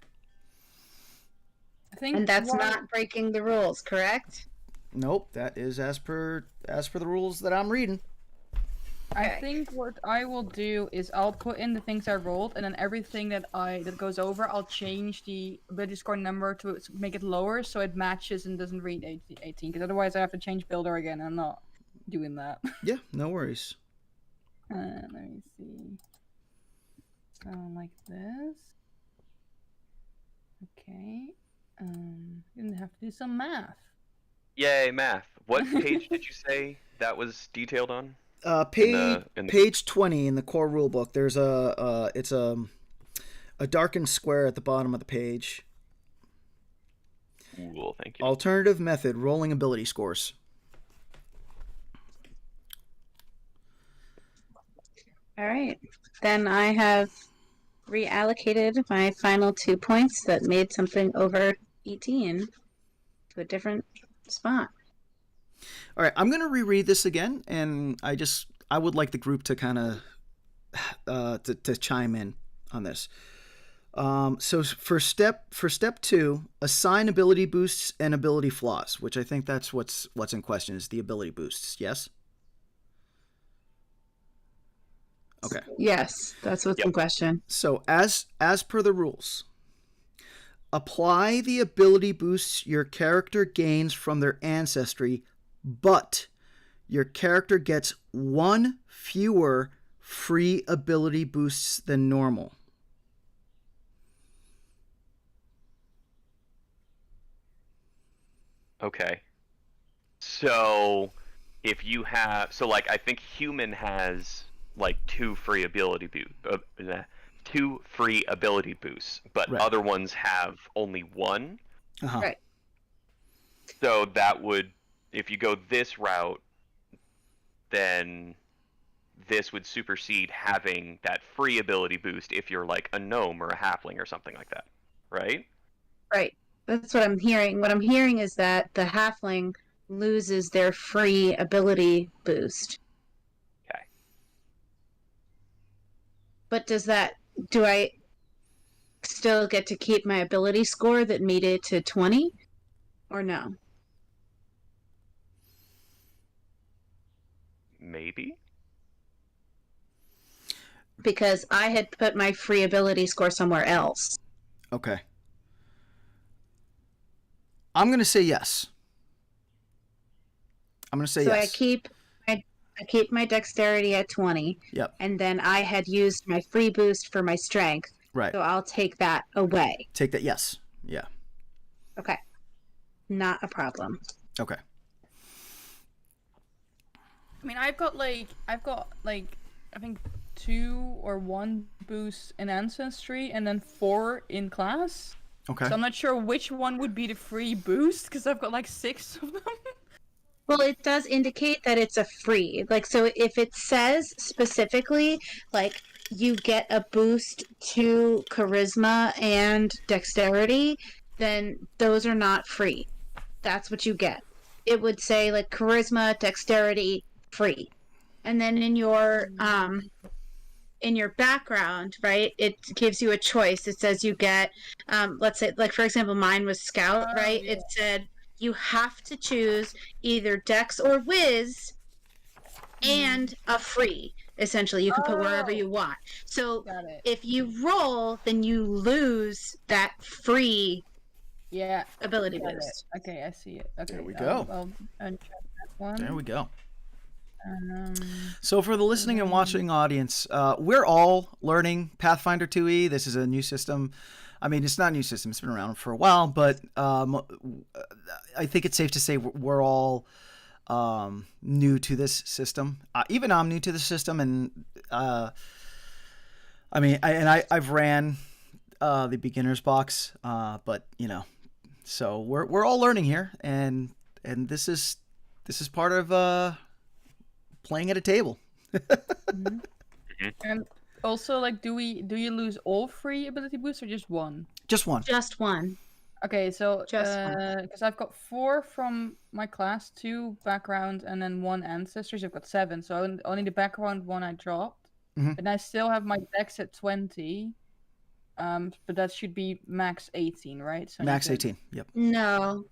Speaker 1: I think
Speaker 4: And that's not breaking the rules, correct?
Speaker 2: Nope, that is as per the rules that I'm reading.
Speaker 1: I think what I will do is I'll put in the things I rolled, and then everything that goes over, I'll change the ability score number to make it lower so it matches and doesn't read 18. Because otherwise, I have to change builder again. And I'm not doing that.
Speaker 2: Yeah, no worries.
Speaker 1: Let me see. So like this. Okay. Gonna have to do some math.
Speaker 3: Yay, math. What page did you say that was detailed on?
Speaker 2: Page 20 in the core rulebook. There's it's a darkened square at the bottom of the page.
Speaker 3: Cool, thank you.
Speaker 2: Alternative method, rolling ability scores.
Speaker 4: All right. Then I have reallocated my final 2 points that made something over 18 to a different spot.
Speaker 2: All right, I'm going to reread this again, and I would like the group to kind of to chime in on this. So for step 2, assign ability boosts and ability flaws, which I think that's what's in question, is the ability boosts. Yes. Okay.
Speaker 4: Yes, that's what's in question.
Speaker 2: So as per the rules, apply the ability boosts your character gains from their ancestry, but your character gets 1 fewer free ability boosts than normal.
Speaker 3: Okay. So if you have, I think human has like 2 free ability boosts, but
Speaker 2: Right.
Speaker 3: other ones have only 1.
Speaker 2: Uh-huh.
Speaker 4: Right.
Speaker 3: So that would, if you go this route, then this would supersede having that free ability boost if you're like a gnome or a halfling or something like that, right?
Speaker 4: Right. That's what I'm hearing. What I'm hearing is that the halfling loses their free ability boost.
Speaker 3: Okay.
Speaker 4: But do I still get to keep my ability score that made it to 20? Or no?
Speaker 3: Maybe.
Speaker 4: Because I had put my free ability score somewhere else.
Speaker 2: Okay. I'm going to say yes. I'm going to say
Speaker 4: So
Speaker 2: yes.
Speaker 4: I keep my dexterity at 20.
Speaker 2: Yep.
Speaker 4: And then I had used my free boost for my strength.
Speaker 2: Right.
Speaker 4: So I'll take that away.
Speaker 2: Take that. Yes. Yeah.
Speaker 4: Okay. Not a problem.
Speaker 2: Okay.
Speaker 1: I mean, I've got like I think 2 or 1 boost in ancestry and then 4 in class.
Speaker 2: Okay.
Speaker 1: So I'm not sure which one would be the free boost because I've got like 6 of them.
Speaker 4: Well, it does indicate that it's a free. Like, so if it says specifically, like, you get a boost to charisma and dexterity, then those are not free. That's what you get. It would say, like, charisma, dexterity, free. And then in your background, right, it gives you a choice. It says you get, let's say, like, for example, mine was scout, right?
Speaker 1: Yeah.
Speaker 4: It said you have to choose either dex or whiz and a free. Essentially, you can put wherever you want. So
Speaker 1: Got it.
Speaker 4: if you roll, then you lose that free ability
Speaker 1: Got
Speaker 4: boost.
Speaker 1: it. Okay, I see it. Okay,
Speaker 2: There we go.
Speaker 1: I'll uncheck that one.
Speaker 2: There we go.
Speaker 1: Um,
Speaker 2: So for the listening and watching audience, we're all learning Pathfinder 2E. This is a new system. I mean, it's not a new system. It's been around for a while, but I think it's safe to say we're all new to this system. Even I'm new to the system, and I've ran the beginner's box, but so we're all learning here, and this is part of playing at a table.
Speaker 1: and also, like, do you lose all free ability boosts or just 1?
Speaker 2: Just one.
Speaker 4: Just one.
Speaker 1: Okay, so
Speaker 4: Just one.
Speaker 1: because I've got 4 from my class, 2 background, and then 1 ancestry, so I've got 7. So only the background 1 I dropped,
Speaker 2: Mhm.
Speaker 1: and I still have my dex at 20. But that should be max 18, right? So
Speaker 2: Max 18. Yep.
Speaker 4: No.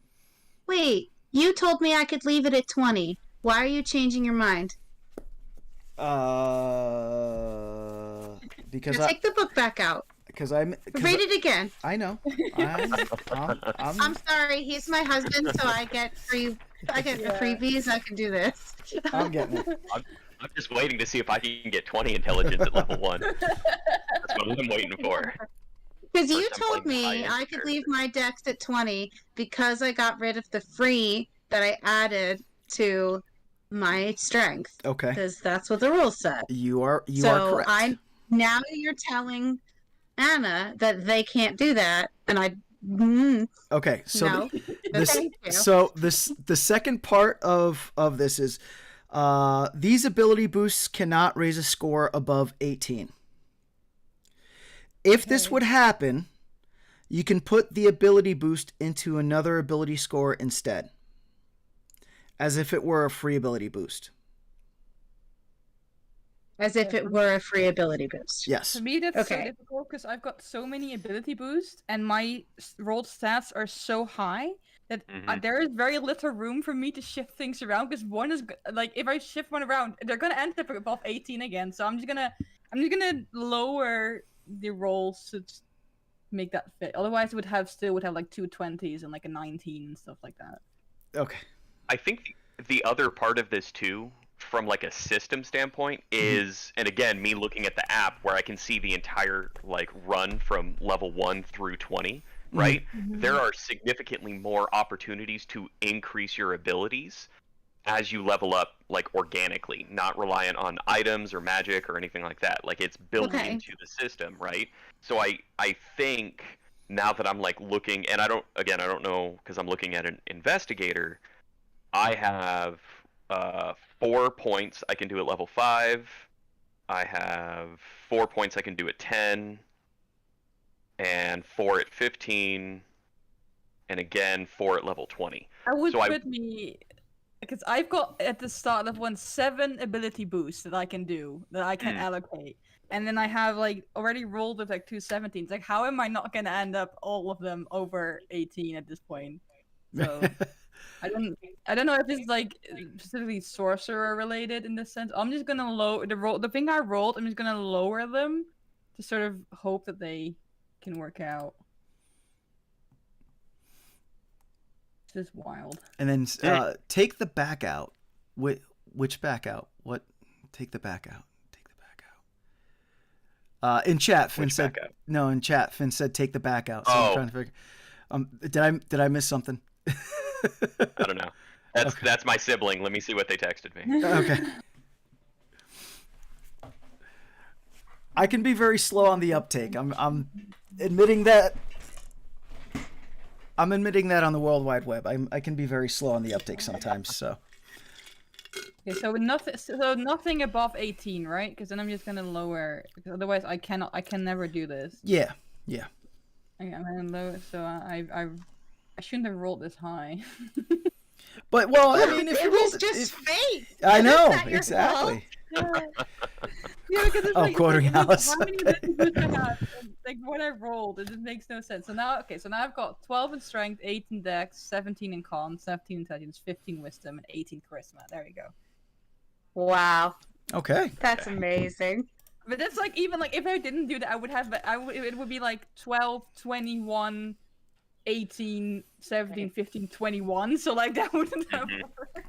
Speaker 4: Wait, you told me I could leave it at 20. Why are you changing your mind?
Speaker 2: Because
Speaker 4: Now take the book back out. Read it again.
Speaker 2: I know.
Speaker 4: I'm sorry, he's my husband, so I get freebies. I can do this.
Speaker 2: I'm getting it.
Speaker 3: I'm just waiting to see if I can get 20 intelligence at level 1. That's what I'm waiting for.
Speaker 4: Because you
Speaker 3: First I'm
Speaker 4: told
Speaker 3: playing
Speaker 4: me
Speaker 3: high-end
Speaker 4: I could
Speaker 3: character.
Speaker 4: leave my dex at 20 because I got rid of the free that I added to my strength.
Speaker 2: Okay.
Speaker 4: Because that's what the rules said.
Speaker 2: You are
Speaker 4: So
Speaker 2: correct.
Speaker 4: now you're telling Anna that they can't do that, and
Speaker 2: Okay, so
Speaker 4: no.
Speaker 2: this
Speaker 4: Thank you.
Speaker 2: so this the second part of this is these ability boosts cannot raise a score above 18. If this
Speaker 1: Okay.
Speaker 2: would happen, you can put the ability boost into another ability score instead, as if it were a free ability boost.
Speaker 4: As if it were a free ability boost.
Speaker 2: Yes.
Speaker 1: For me, that's so
Speaker 4: Okay.
Speaker 1: difficult because I've got so many ability boosts, and my rolled stats are so high that there is very little room for me to shift things around. Because one is like, if I shift one around, they're gonna end up above 18 again. So I'm just gonna lower the rolls to make that fit. Otherwise, it would have like 220s and like a 19 and stuff like that.
Speaker 2: Okay.
Speaker 3: I think the other part of this too, from like a system standpoint, is, and again, me looking at the app where I can see the entire like run from level 1 through 20, right? There are significantly more opportunities to increase your abilities as you level up, like organically, not reliant on items or magic or anything like that. Like it's built
Speaker 4: Okay.
Speaker 3: into the system, right? So I think now that I'm like looking, and I don't know because I'm looking at an investigator. I have 4 points I can do at level 5. I have 4 points I can do at 10, and 4 at 15, and again 4 at level 20.
Speaker 1: I would
Speaker 3: So
Speaker 1: put me, because I've got at the start of 7 ability boosts that I can do, that I can allocate. And then I have like already rolled with like 2 17s. Like, how am I not gonna end up all of them over 18 at this point? So I don't know if it's like specifically sorcerer related in this sense. I'm just gonna lower the thing I rolled. I'm just gonna lower them to sort of hope that they can work out. This is wild.
Speaker 2: And then take the back out. Which back out? What? Take the back out. Take the back out. In chat, Finn
Speaker 3: Which
Speaker 2: said
Speaker 3: back out?
Speaker 2: no. In chat, Finn said take the back out. So I'm trying to figure. Did I miss something?
Speaker 3: I don't know. That's my sibling. Let me see what they texted me.
Speaker 2: Okay. I can be very slow on the uptake. I'm admitting that. I'm admitting that on the World Wide Web. I can be very slow on the uptake sometimes. So.
Speaker 1: Okay, so nothing above 18, right? Because then I'm just gonna lower. Because otherwise, I can never do this.
Speaker 2: Yeah.
Speaker 1: I'm gonna lower. So I shouldn't have rolled this high.
Speaker 2: But well, I mean, if
Speaker 4: it
Speaker 2: you
Speaker 4: was
Speaker 2: rolled,
Speaker 4: just fate.
Speaker 2: I know
Speaker 4: Isn't that your
Speaker 2: exactly.
Speaker 1: Yeah, because it's like,
Speaker 2: quoting
Speaker 1: it's like,
Speaker 2: Alice.
Speaker 1: how many ability boosts I have? Like what I rolled, it just makes no sense. So now I've got 12 in strength, 8 in dex, 17 in con, 17 intelligence, 15 wisdom, and 18 charisma. There we go.
Speaker 4: Wow,
Speaker 2: Okay.
Speaker 4: that's amazing.
Speaker 1: But that's like, even like if I didn't do that, it would be like 12, 21, 18, 17, 15, 21. So like that wouldn't have worked.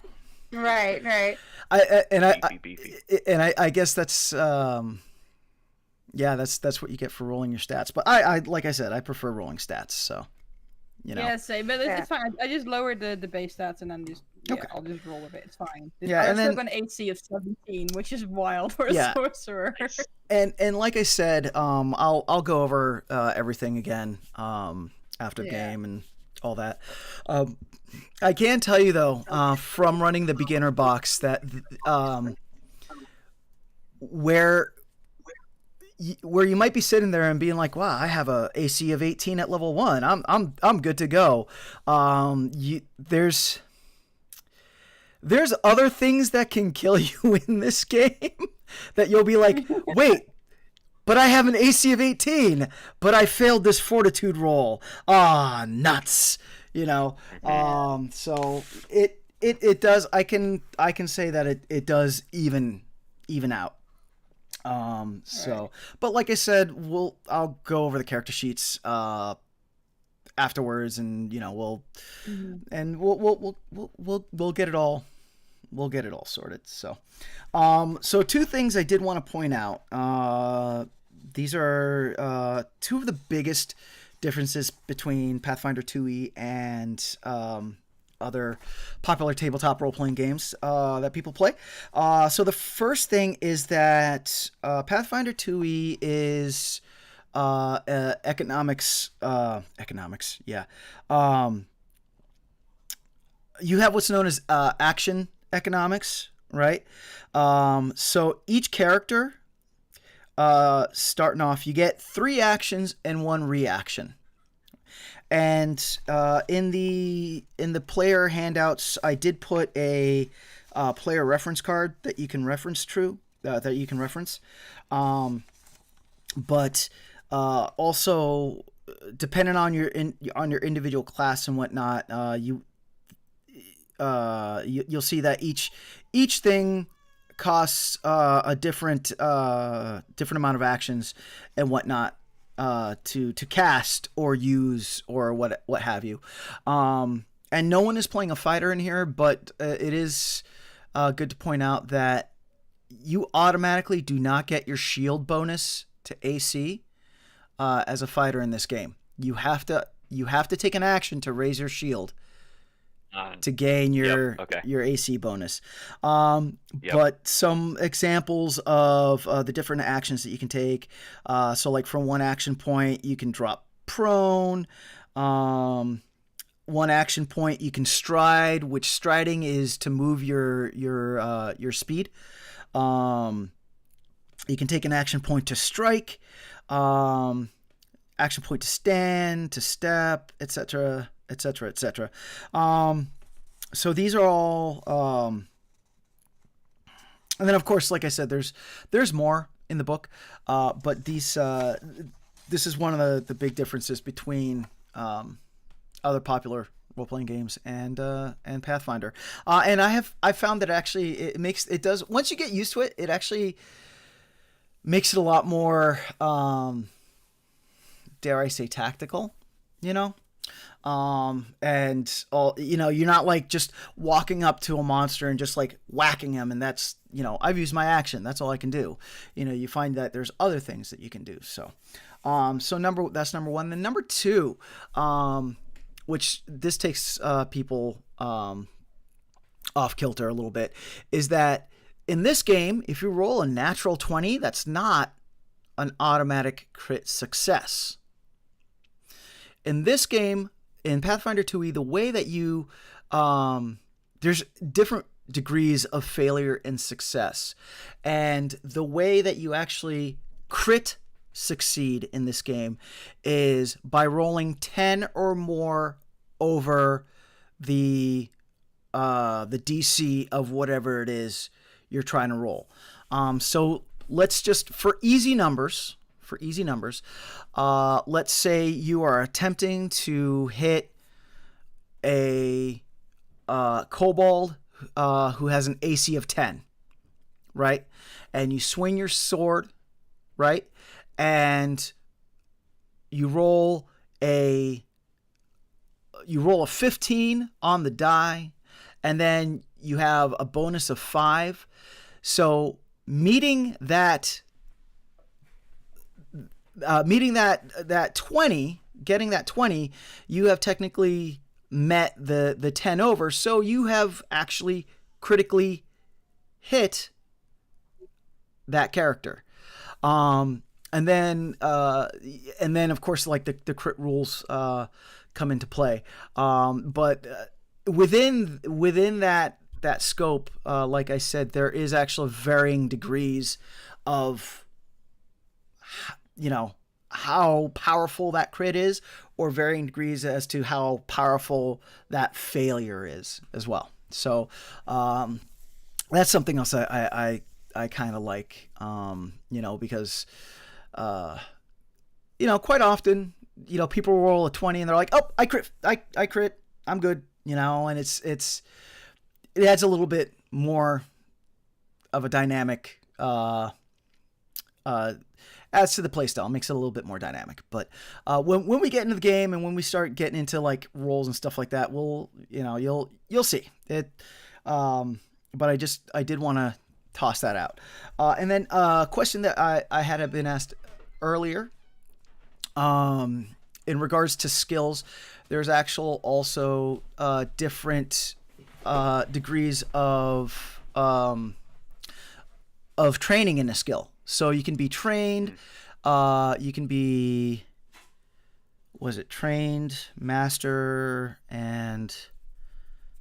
Speaker 4: Right.
Speaker 3: Beefy.
Speaker 2: I guess that's that's what you get for rolling your stats. But I like I said, I prefer rolling stats. So, you know.
Speaker 1: Yeah, same. But it's fine. I just lowered the base stats and then just I'll just roll with it. It's fine.
Speaker 2: Yeah,
Speaker 1: I've still got an AC of 17, which is wild for a sorcerer.
Speaker 2: And like I said, I'll go over everything again after the game and all that. I can tell you though, from running the beginner box, that where you might be sitting there and being like, "Wow, I have a AC of 18 at level 1. I'm good to go." There's other things that can kill you in this game that you'll be like, "Wait, but I have an AC of 18, but I failed this fortitude roll. Ah, nuts." You know, so it does. I can say that it does even out. But like I said, I'll go over the character sheets afterwards, and you know we'll get it all. We'll get it all sorted. So, so 2 things I did want to point out. These are 2 of the biggest differences between Pathfinder 2E and other popular tabletop role-playing games that people play. So the first thing is that Pathfinder 2E is economics. Yeah. You have what's known as action economics, right? So each character, starting off, you get 3 actions and 1 reaction. And in the player handouts, I did put a player reference card that you can reference. But also, depending on your individual class and whatnot, you'll see that each thing costs a different amount of actions and whatnot to cast or use or what have you. And no one is playing a fighter in here, but it is good to point out that you automatically do not get your shield bonus to AC as a fighter in this game. You have to take an action to raise your shield to gain your AC bonus. But some examples of the different actions that you can take. So like from 1 action point, you can drop prone. 1 action point, you can stride, which striding is to move your speed. You can take an action point to strike, action point to stand, to step, etc., etc., etc. So these are all, and then of course, like I said, there's more in the book, but this is one of the big differences between other popular role-playing games and Pathfinder. And I found that actually it does, once you get used to it, it actually makes it a lot more, dare I say, tactical, you know? And all, you know, you're not like just walking up to a monster and just like whacking him, and that's, you know, I've used my action, that's all I can do. You know, you find that there's other things that you can do. So that's number 1. Then number 2, which this takes people off kilter a little bit, is that in this game, if you roll a natural 20, that's not an automatic crit success. In this game, in Pathfinder 2E, the way that you there's different degrees of failure and success, and the way that you actually crit succeed in this game is by rolling 10 or more over the DC of whatever it is you're trying to roll. So let's just, for easy numbers, let's say you are attempting to hit a kobold who has an AC of 10, right? And you swing your sword, right? And you roll a 15 on the die, and then you have a bonus of 5. So meeting that 20, getting that 20, you have technically met the 10 over, so you have actually critically hit that character. And then of course, like the crit rules come into play. But within that scope, like I said, there is actually varying degrees of, you know, how powerful that crit is, or varying degrees as to how powerful that failure is as well. So that's something else I kind of like, you know, because you know, quite often, you know, people roll a 20 and they're like, oh, I crit, I'm good, you know, and it adds a little bit more of a dynamic, adds to the playstyle, makes it a little bit more dynamic. But when we get into the game and when we start getting into like roles and stuff like that, you'll see it. But I did want to toss that out. And then a question that I had been asked earlier in regards to skills, there's also different degrees of training in a skill. So you can be trained, you can be, was it trained, master, and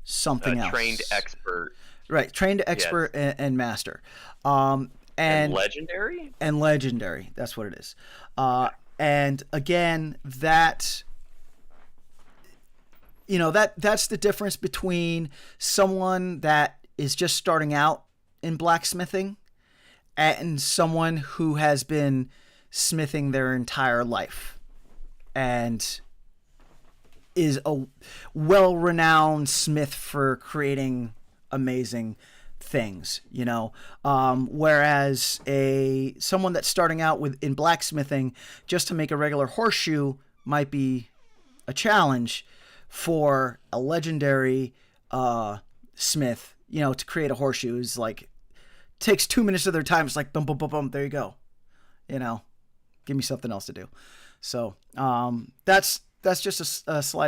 Speaker 2: something else?
Speaker 3: Trained expert.
Speaker 2: Right, trained expert and master. And
Speaker 3: legendary?
Speaker 2: And legendary, that's what it is. And again, that, that's the difference between someone that is just starting out in blacksmithing and someone who has been smithing their entire life and is a well-renowned smith for creating amazing things, whereas someone that's starting out in blacksmithing just to make a regular horseshoe might be a challenge for a legendary smith, to create a horseshoe is like takes 2 minutes of their time. It's like boom, boom, boom, boom. There you go. Give me something else to do. So that's just a small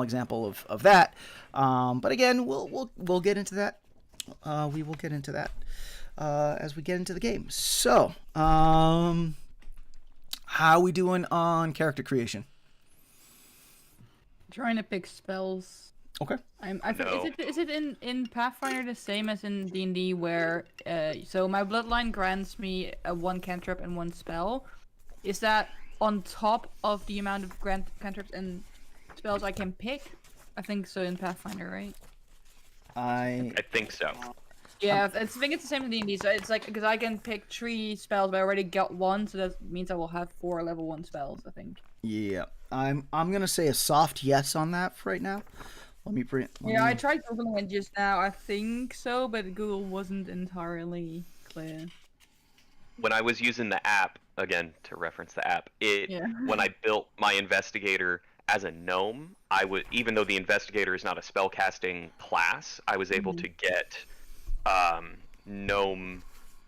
Speaker 2: example of that. But again, we'll get into that. We will get into that as we get into the game. So, how are we doing on character creation?
Speaker 1: Trying to pick spells.
Speaker 2: Okay.
Speaker 1: Is it in Pathfinder the same as in D&D where so my bloodline grants me a 1 cantrip and 1 spell? Is that on top of the amount of cantrips and spells I can pick? I think so in Pathfinder, right?
Speaker 3: I think so.
Speaker 1: Yeah, I think it's the same in D&D. So it's like, because I can pick 3 spells, but I already got 1, so that means I will have 4 level 1 spells, I think.
Speaker 2: Yeah, I'm gonna say a soft yes on that for right now.
Speaker 1: I tried googling it just now. I think so, but Google wasn't entirely clear.
Speaker 3: When I was using the app, again to reference the app, when I built my investigator as a gnome, even though the investigator is not a spellcasting class, I was able to get gnome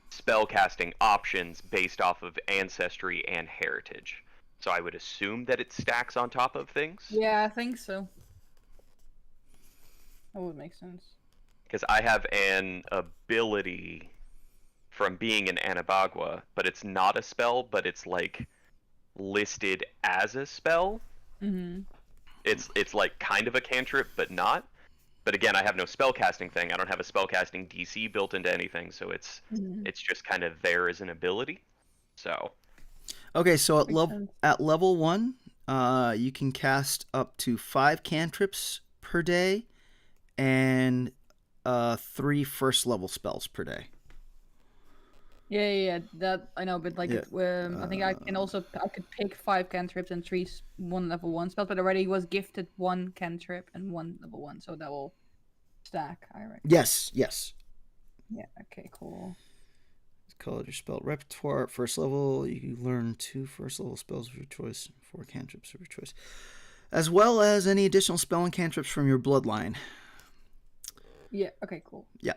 Speaker 3: spellcasting options based off of ancestry and heritage. So I would assume that it stacks on top of things.
Speaker 1: Yeah, I think so. That would make sense.
Speaker 3: Because I have an ability from being an Anabagua, but it's not a spell, but it's like listed as a spell.
Speaker 1: Mm-hmm.
Speaker 3: It's like kind of a cantrip, but not. But again, I have no spellcasting thing. I don't have a spellcasting DC built into anything, so it's just kind of there as an ability. So.
Speaker 2: Okay, so at level 1, you can cast up to 5 cantrips per day, and 3 first level spells per day.
Speaker 1: Yeah, that I know, but like, I think I could pick 5 cantrips and 3 1 level 1 spells, but already was gifted 1 cantrip and 1 level 1, so that will stack, I reckon.
Speaker 2: Yes.
Speaker 1: Yeah, okay, cool.
Speaker 2: Call it your spell repertoire. At first level, you learn 2 first level spells of your choice, 4 cantrips of your choice, as well as any additional spell and cantrips from your bloodline.
Speaker 1: Yeah, okay, cool.
Speaker 2: Yeah.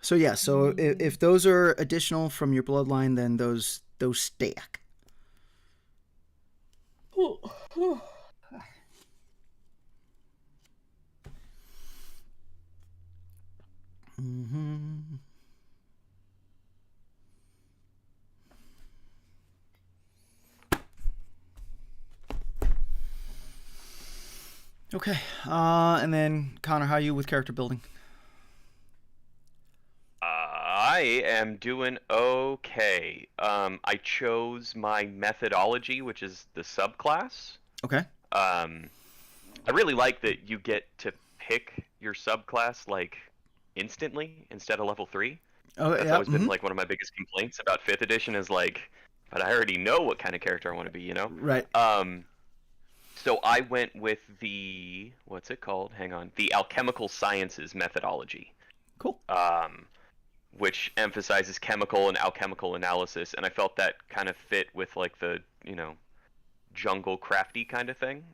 Speaker 2: So if those are additional from your bloodline, then those stack. Mm-hmm. Okay. And then Connor, how are you with character building?
Speaker 3: I am doing okay. I chose my methodology, which is the subclass.
Speaker 2: Okay.
Speaker 3: I really like that you get to pick your subclass like instantly instead of level 3. That's always been like one of my biggest complaints about 5th edition is like, but I already know what kind of character I want to be,
Speaker 2: Right.
Speaker 3: So I went with the, what's it called? Hang on. The alchemical sciences methodology.
Speaker 2: Cool.
Speaker 3: Which emphasizes chemical and alchemical analysis, and I felt that kind of fit with like the, jungle crafty kind of thing.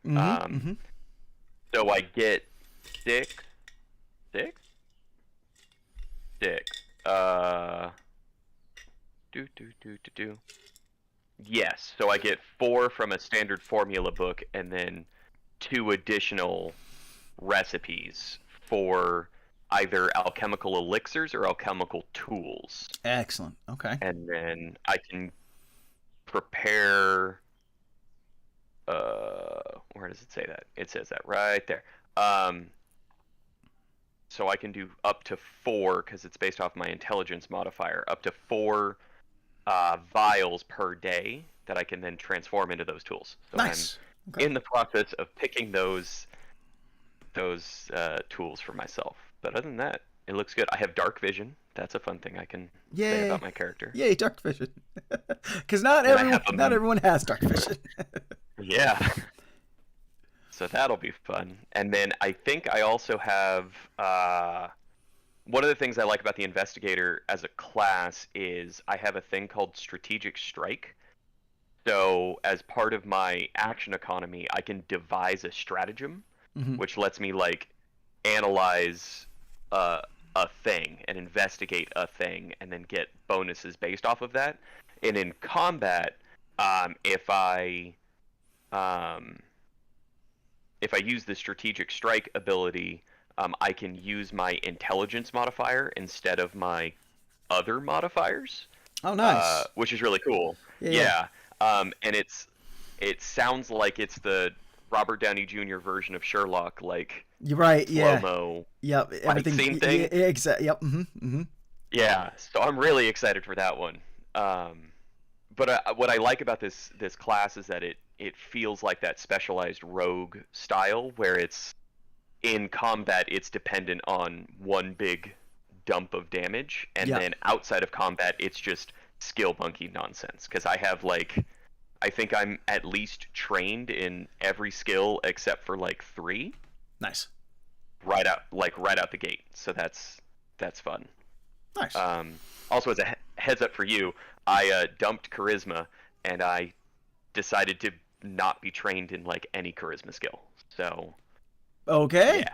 Speaker 3: So I get six. Yes, so I get 4 from a standard formula book, and then 2 additional recipes for either alchemical elixirs or alchemical tools.
Speaker 2: Excellent. Okay.
Speaker 3: And then I can prepare. Where does it say that? It says that right there. So I can do up to 4, because it's based off my intelligence modifier, up to 4 vials per day that I can then transform into those tools. So
Speaker 2: Nice.
Speaker 3: I'm in the process of picking those tools for myself. But other than that, it looks good. I have dark vision. That's a fun thing I can say
Speaker 2: Yay.
Speaker 3: about my character.
Speaker 2: Yay, dark vision. Because not
Speaker 3: And I have
Speaker 2: everyone has dark vision.
Speaker 3: Yeah. So that'll be fun. And then I think I also have one of the things I like about the investigator as a class is I have a thing called strategic strike. So as part of my action economy, I can devise a stratagem, which lets me like analyze a thing and investigate a thing, and then get bonuses based off of that. And in combat, if I use the strategic strike ability, I can use my intelligence modifier instead of my other modifiers.
Speaker 2: Oh, nice.
Speaker 3: Which is really cool. Yeah. And it sounds like it's the Robert Downey Jr. version of Sherlock, like
Speaker 2: You're right. Yeah.
Speaker 3: slow-mo.
Speaker 2: Yep. Everything.
Speaker 3: scene thing.
Speaker 2: Yeah, exactly. Yep.
Speaker 3: Yeah. So I'm really excited for that one. But what I like about this class is that it feels like that specialized rogue style, where it's in combat it's dependent on one big dump of damage, and then outside of combat it's just skill monkey nonsense. Because I think I'm at least trained in every skill except for like 3.
Speaker 2: Nice.
Speaker 3: Right out the gate. So that's fun.
Speaker 2: Nice.
Speaker 3: Also, as a heads up for you, I dumped charisma, and I decided to not be trained in like any charisma skill. So
Speaker 2: Okay.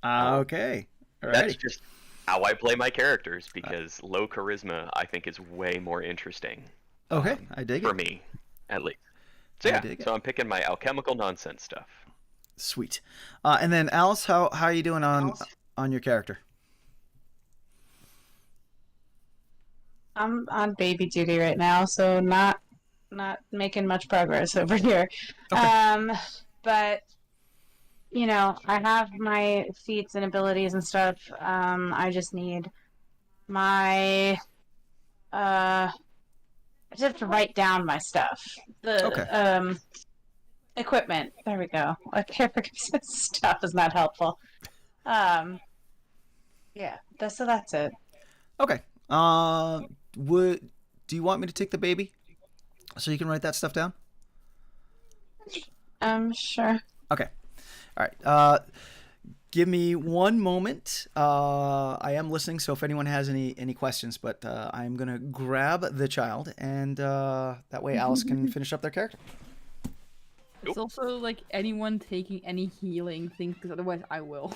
Speaker 3: yeah.
Speaker 2: Okay. Alrighty.
Speaker 3: That's just how I play my characters, because low charisma I think is way more interesting.
Speaker 2: Okay, I dig it.
Speaker 3: For me, at least. So
Speaker 2: I
Speaker 3: yeah,
Speaker 2: dig it.
Speaker 3: so I'm picking my alchemical nonsense stuff.
Speaker 2: Sweet. And then Alice, how are you doing on your character?
Speaker 4: I'm on baby duty right now, so not making much progress over here.
Speaker 2: Okay.
Speaker 4: But you know, I have my feats and abilities and stuff. I just need my I just have to write down my stuff. The equipment. There we go. Like stuff is not helpful. Yeah. So that's it.
Speaker 2: Okay. Do you want me to take the baby so you can write that stuff down?
Speaker 4: Sure.
Speaker 2: Okay. All right. Give me one moment. I am listening, so if anyone has any questions, but I'm gonna grab the child, and that way Alice can finish up their character.
Speaker 1: It's also like anyone taking any healing things, because otherwise I will.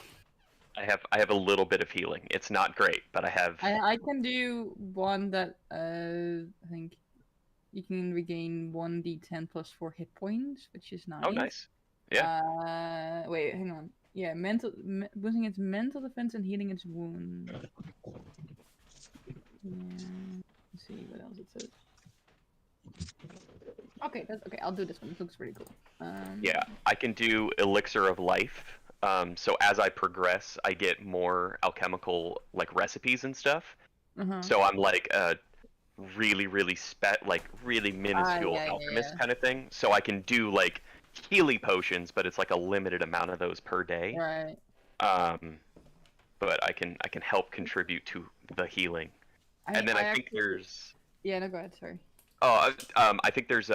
Speaker 3: I have a little bit of healing. It's not great, but I have.
Speaker 1: I can do one that I think you can regain 1d10 plus 4 hit points, which is nice.
Speaker 3: Oh, nice. Yeah.
Speaker 1: Wait, hang on. Yeah, boosting its mental defense and healing its wound. Yeah. Let's see what else it says. Okay, okay. I'll do this one. It looks pretty cool.
Speaker 3: Yeah, I can do Elixir of Life. So as I progress, I get more alchemical like recipes and stuff. So I'm like a really minuscule alchemist kind of thing. So I can do like healy potions, but it's like a limited amount of those per day.
Speaker 1: Right.
Speaker 3: But I can help contribute to the healing. And then I think there's.
Speaker 1: Yeah, no, go ahead. Sorry.
Speaker 3: Oh, I think there's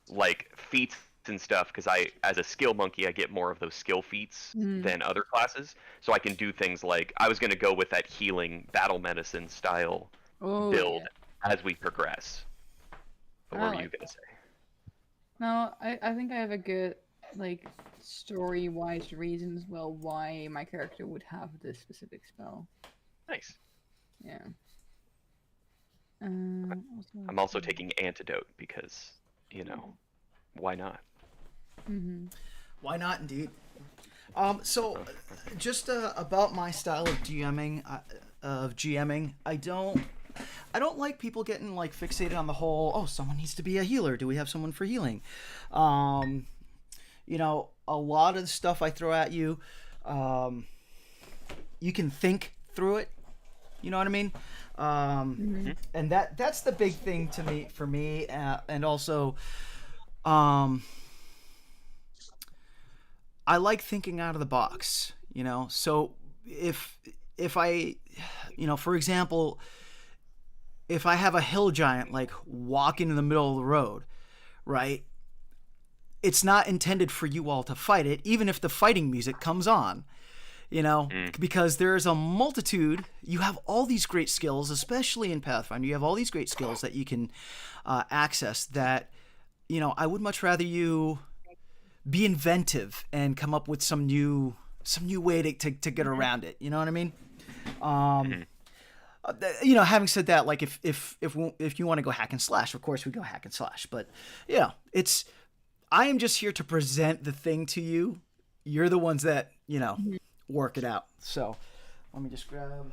Speaker 3: like feats and stuff, because as a skill monkey I get more of those skill feats than other classes, so I can do things like I was going to go with that healing battle medicine style build as we progress. But what were you going to say?
Speaker 1: No, I think I have a good like story-wise reason as well why my character would have this specific spell.
Speaker 3: Nice.
Speaker 1: Yeah.
Speaker 3: I'm also taking antidote because, why not?
Speaker 2: Why not, indeed. So, just about my style of GMing, I don't like people getting like fixated on the whole. Oh, someone needs to be a healer. Do we have someone for healing? A lot of the stuff I throw at you, you can think through it. You know what I mean? And that's the big thing for me, and also, I like thinking out of the box. So if I, for example, if I have a hill giant like walk into the middle of the road, right? It's not intended for you all to fight it, even if the fighting music comes on. Because there's a multitude. You have all these great skills, especially in Pathfinder. You have all these great skills that you can access that, I would much rather you be inventive and come up with some new way to get around it. You know what I mean? Having said that, like if you want to go hack and slash, of course we go hack and slash. But I am just here to present the thing to you. You're the ones that work it out. So let me just grab.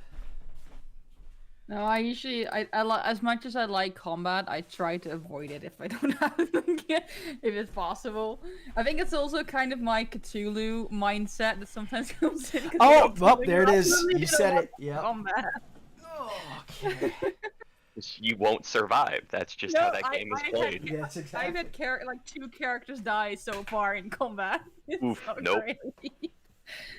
Speaker 1: No, I usually as much as I like combat, I try to avoid it if I don't have if it's possible. I think it's also kind of my Cthulhu mindset that sometimes comes in.
Speaker 2: Oh, well, there it is. You said it. Yeah.
Speaker 1: Combat.
Speaker 2: Oh, okay.
Speaker 3: You won't survive. That's just how that game is played.
Speaker 2: Yes, exactly.
Speaker 1: I've had 2 characters die so far in combat.
Speaker 3: Oof,
Speaker 1: so
Speaker 3: nope.
Speaker 1: crazy.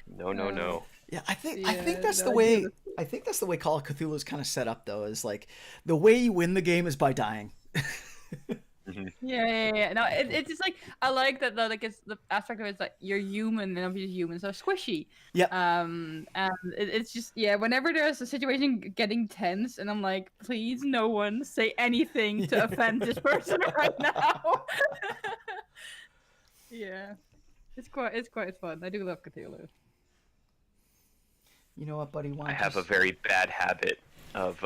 Speaker 3: No.
Speaker 2: Yeah, I think that's the way. I think that's the way Call of Cthulhu is kind of set up, though. Is like the way you win the game is by dying.
Speaker 1: Yeah. No, it's just like I like that. It's the aspect of it's like you're human, and obviously humans are squishy.
Speaker 2: Yeah.
Speaker 1: And it's just whenever there's a situation getting tense, and I'm like, please, no one say anything to offend this person right now. Yeah, it's quite fun. I do love Cthulhu.
Speaker 2: You know what, buddy?
Speaker 3: I have a very bad habit of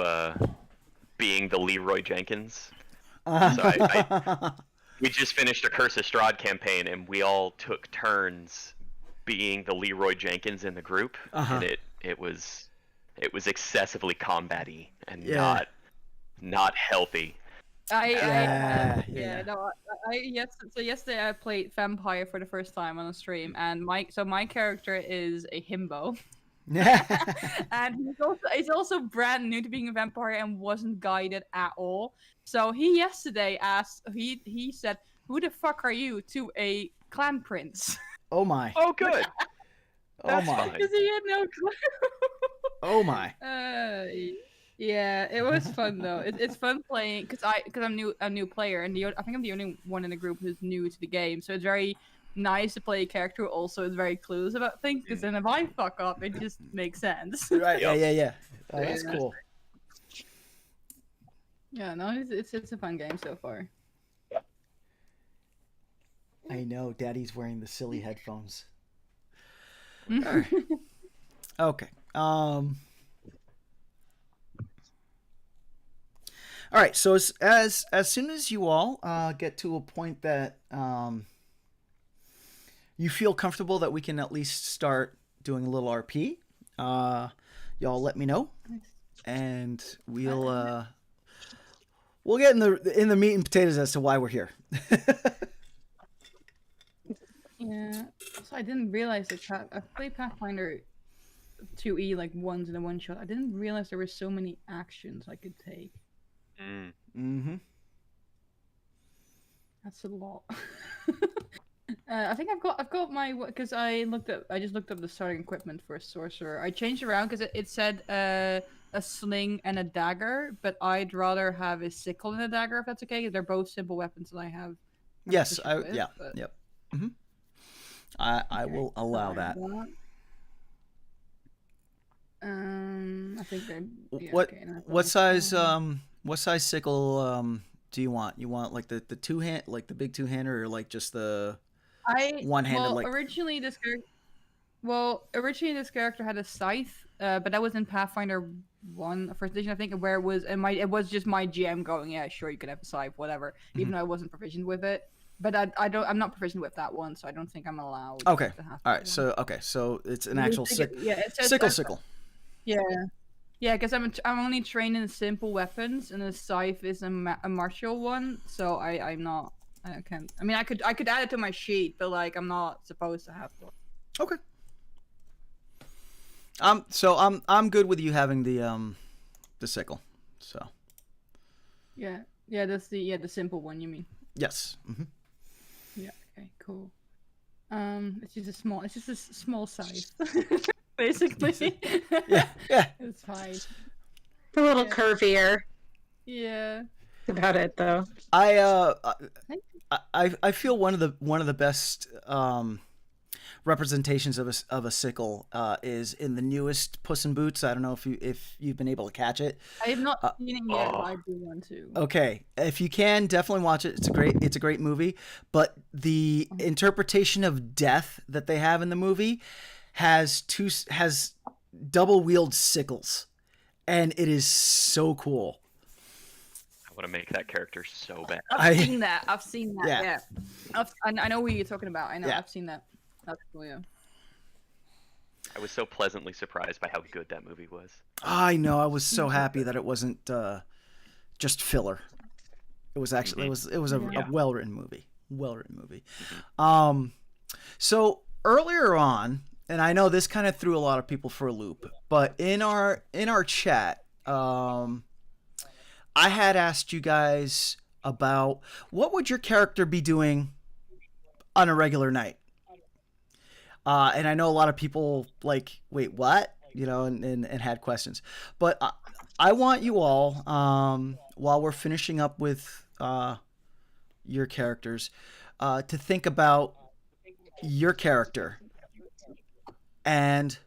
Speaker 3: being the Leroy Jenkins. So we just finished a Curse of Strahd campaign, and we all took turns being the Leroy Jenkins in the group, and it was excessively combat-y and not healthy.
Speaker 1: So yesterday I played Vampire for the first time on a stream, and my character is a himbo. And he's also brand new to being a vampire and wasn't guided at all. So he yesterday he said, "Who the fuck are you?" to a clan prince.
Speaker 2: Oh my.
Speaker 3: Oh good.
Speaker 2: Oh my.
Speaker 1: Because he had no clue.
Speaker 2: Oh my.
Speaker 1: Yeah, it was fun though. It's fun playing because I'm a new player, and I think I'm the only one in the group who's new to the game. So it's very nice to play a character who also is very clueless about things, because then if I fuck up, it just makes sense.
Speaker 2: Right. Yeah. Oh, that's cool.
Speaker 1: Yeah, no, it's a fun game so far.
Speaker 2: I know, Daddy's wearing the silly headphones.
Speaker 1: Right.
Speaker 2: Okay. All right. So as soon as you all get to a point that you feel comfortable that we can at least start doing a little RP, y'all let me know, and we'll get in the meat and potatoes as to why we're here.
Speaker 1: Yeah. So I didn't realize that I played Pathfinder 2E like once in a one shot. I didn't realize there were so many actions I could take.
Speaker 2: Mm-hmm.
Speaker 1: That's a lot. I think I've got my, because I just looked up the starting equipment for a sorcerer. I changed around because it said a sling and a dagger, but I'd rather have a sickle and a dagger if that's okay, because they're both simple weapons that I have.
Speaker 2: Yes, yep. Mm-hmm. I will allow that.
Speaker 1: I think they're. Yeah,
Speaker 2: what size sickle do you want? You want like the two hand, like the big two hander, or like just the one handed?
Speaker 1: Well, originally this character had a scythe, but that was in Pathfinder one first edition, I think, where it was just my GM going, yeah, sure, you could have a scythe, whatever, even though I wasn't proficient with it. But I'm not proficient with that one, so I don't think I'm allowed.
Speaker 2: Okay.
Speaker 1: To have
Speaker 2: All right.
Speaker 1: that
Speaker 2: So it's an actual
Speaker 1: it says
Speaker 2: sickle.
Speaker 1: Yeah. Yeah, because I'm only trained in simple weapons, and the scythe is a martial one, so I'm not. I can't. I mean, I could add it to my sheet, but like I'm not supposed to have one.
Speaker 2: Okay. So I'm good with you having the sickle. So.
Speaker 1: Yeah. That's the simple one. You mean?
Speaker 2: Yes. Mm-hmm.
Speaker 1: Yeah. Okay. Cool. It's just a small scythe, basically.
Speaker 2: Yeah.
Speaker 1: It's fine.
Speaker 4: A little curvier.
Speaker 1: Yeah.
Speaker 4: That's about it, though.
Speaker 2: I feel one of the best representations of a sickle is in the newest Puss in Boots. I don't know if you've been able to catch it.
Speaker 1: I have not seen it yet, but I do want to.
Speaker 2: Okay, if you can, definitely watch it. It's a great movie. But the interpretation of death that they have in the movie has double wield sickles, and it is so cool.
Speaker 3: I want to make that character so bad.
Speaker 1: I've seen that.
Speaker 2: Yeah.
Speaker 1: I know what you're talking about. I know.
Speaker 2: Yeah.
Speaker 1: I've seen that. That's cool. Yeah.
Speaker 3: I was so pleasantly surprised by how good that movie was.
Speaker 2: I know. I was so happy that it wasn't just filler. It was actually it was a well written movie. So earlier on, and I know this kind of threw a lot of people for a loop, but in our chat, I had asked you guys about what would your character be doing on a regular night. And I know a lot of people like, wait, what? You know, and had questions. But I want you all, while we're finishing up with your characters, to think about your character and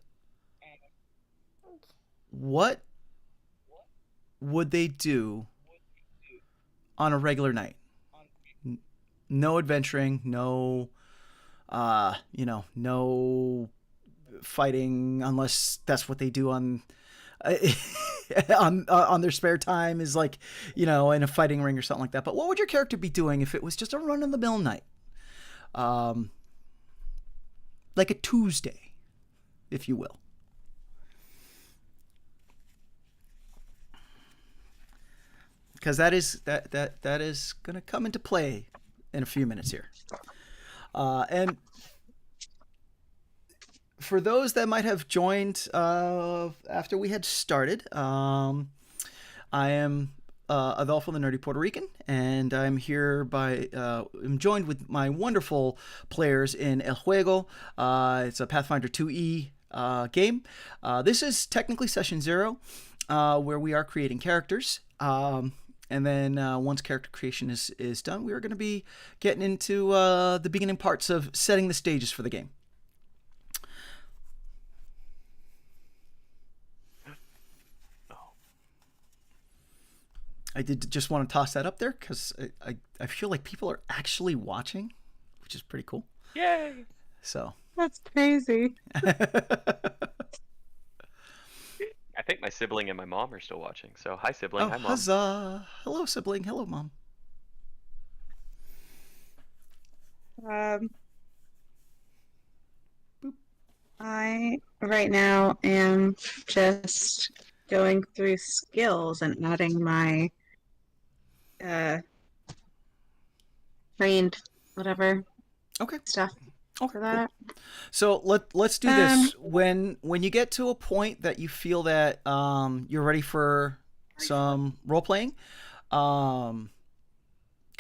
Speaker 2: what would they do on a regular night? No adventuring, no no fighting unless that's what they do on their spare time, is like, in a fighting ring or something like that. But what would your character be doing if it was just a run-of-the-mill night? Like a Tuesday, if you will. Because that is going to come into play in a few minutes here. And for those that might have joined after we had started, I am Adolfo the Nerdy Puerto Rican, and I'm here I'm joined with my wonderful players in El Juego. It's a Pathfinder 2E game. This is technically session 0, where we are creating characters. And then once character creation is done, we are going to be getting into the beginning parts of setting the stages for the game. I did just want to toss that up there because I feel like people are actually watching, which is pretty cool.
Speaker 3: Yay!
Speaker 2: So
Speaker 4: That's crazy.
Speaker 3: I think my sibling and my mom are still watching. So hi, sibling.
Speaker 2: Oh,
Speaker 3: hi, mom.
Speaker 2: huzzah! Hello, sibling. Hello, mom.
Speaker 4: I right now am just going through skills and adding my trained whatever stuff for that.
Speaker 2: So let's do this. When you get to a point that you feel that you're ready for some role playing, go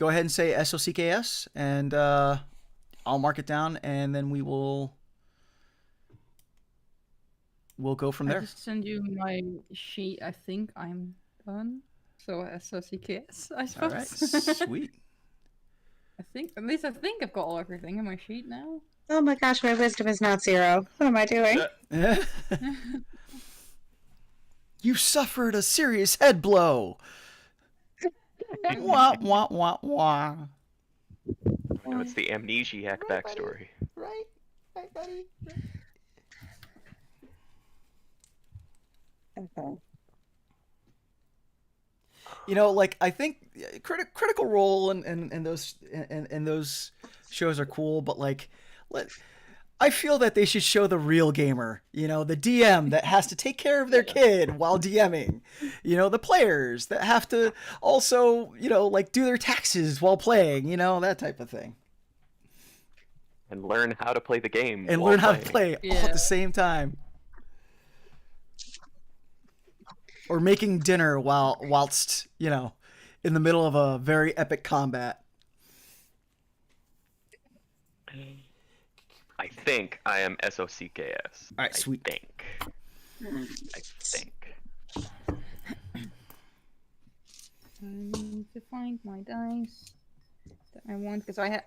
Speaker 2: ahead and say SOCKS, and I'll mark it down, and then we'll go from there.
Speaker 1: I just send you my sheet. I think I'm done. So SOCKS, I suppose.
Speaker 2: All right, sweet.
Speaker 1: I think I've got everything in my sheet now.
Speaker 4: Oh my gosh, my wisdom is not 0. What am I doing?
Speaker 2: You suffered a serious head blow. Wah, wah, wah, wah.
Speaker 3: I know it's the amnesiac backstory.
Speaker 2: Right, buddy.
Speaker 4: Okay.
Speaker 2: you know, like I think Critical Role and those shows are cool, but like, I feel that they should show the real gamer, you know, the DM that has to take care of their kid while DMing, you know, the players that have to also, you know, like do their taxes while playing, you know, that type of thing.
Speaker 3: And learn how to play the game.
Speaker 2: And
Speaker 3: while
Speaker 2: learn how to
Speaker 3: playing.
Speaker 2: play all at the same time. Or making dinner whilst, you know, in the middle of a very epic combat.
Speaker 3: I think I am SOCKS.
Speaker 2: All right, sweet.
Speaker 3: I think.
Speaker 1: I need to find my dice that I want because I've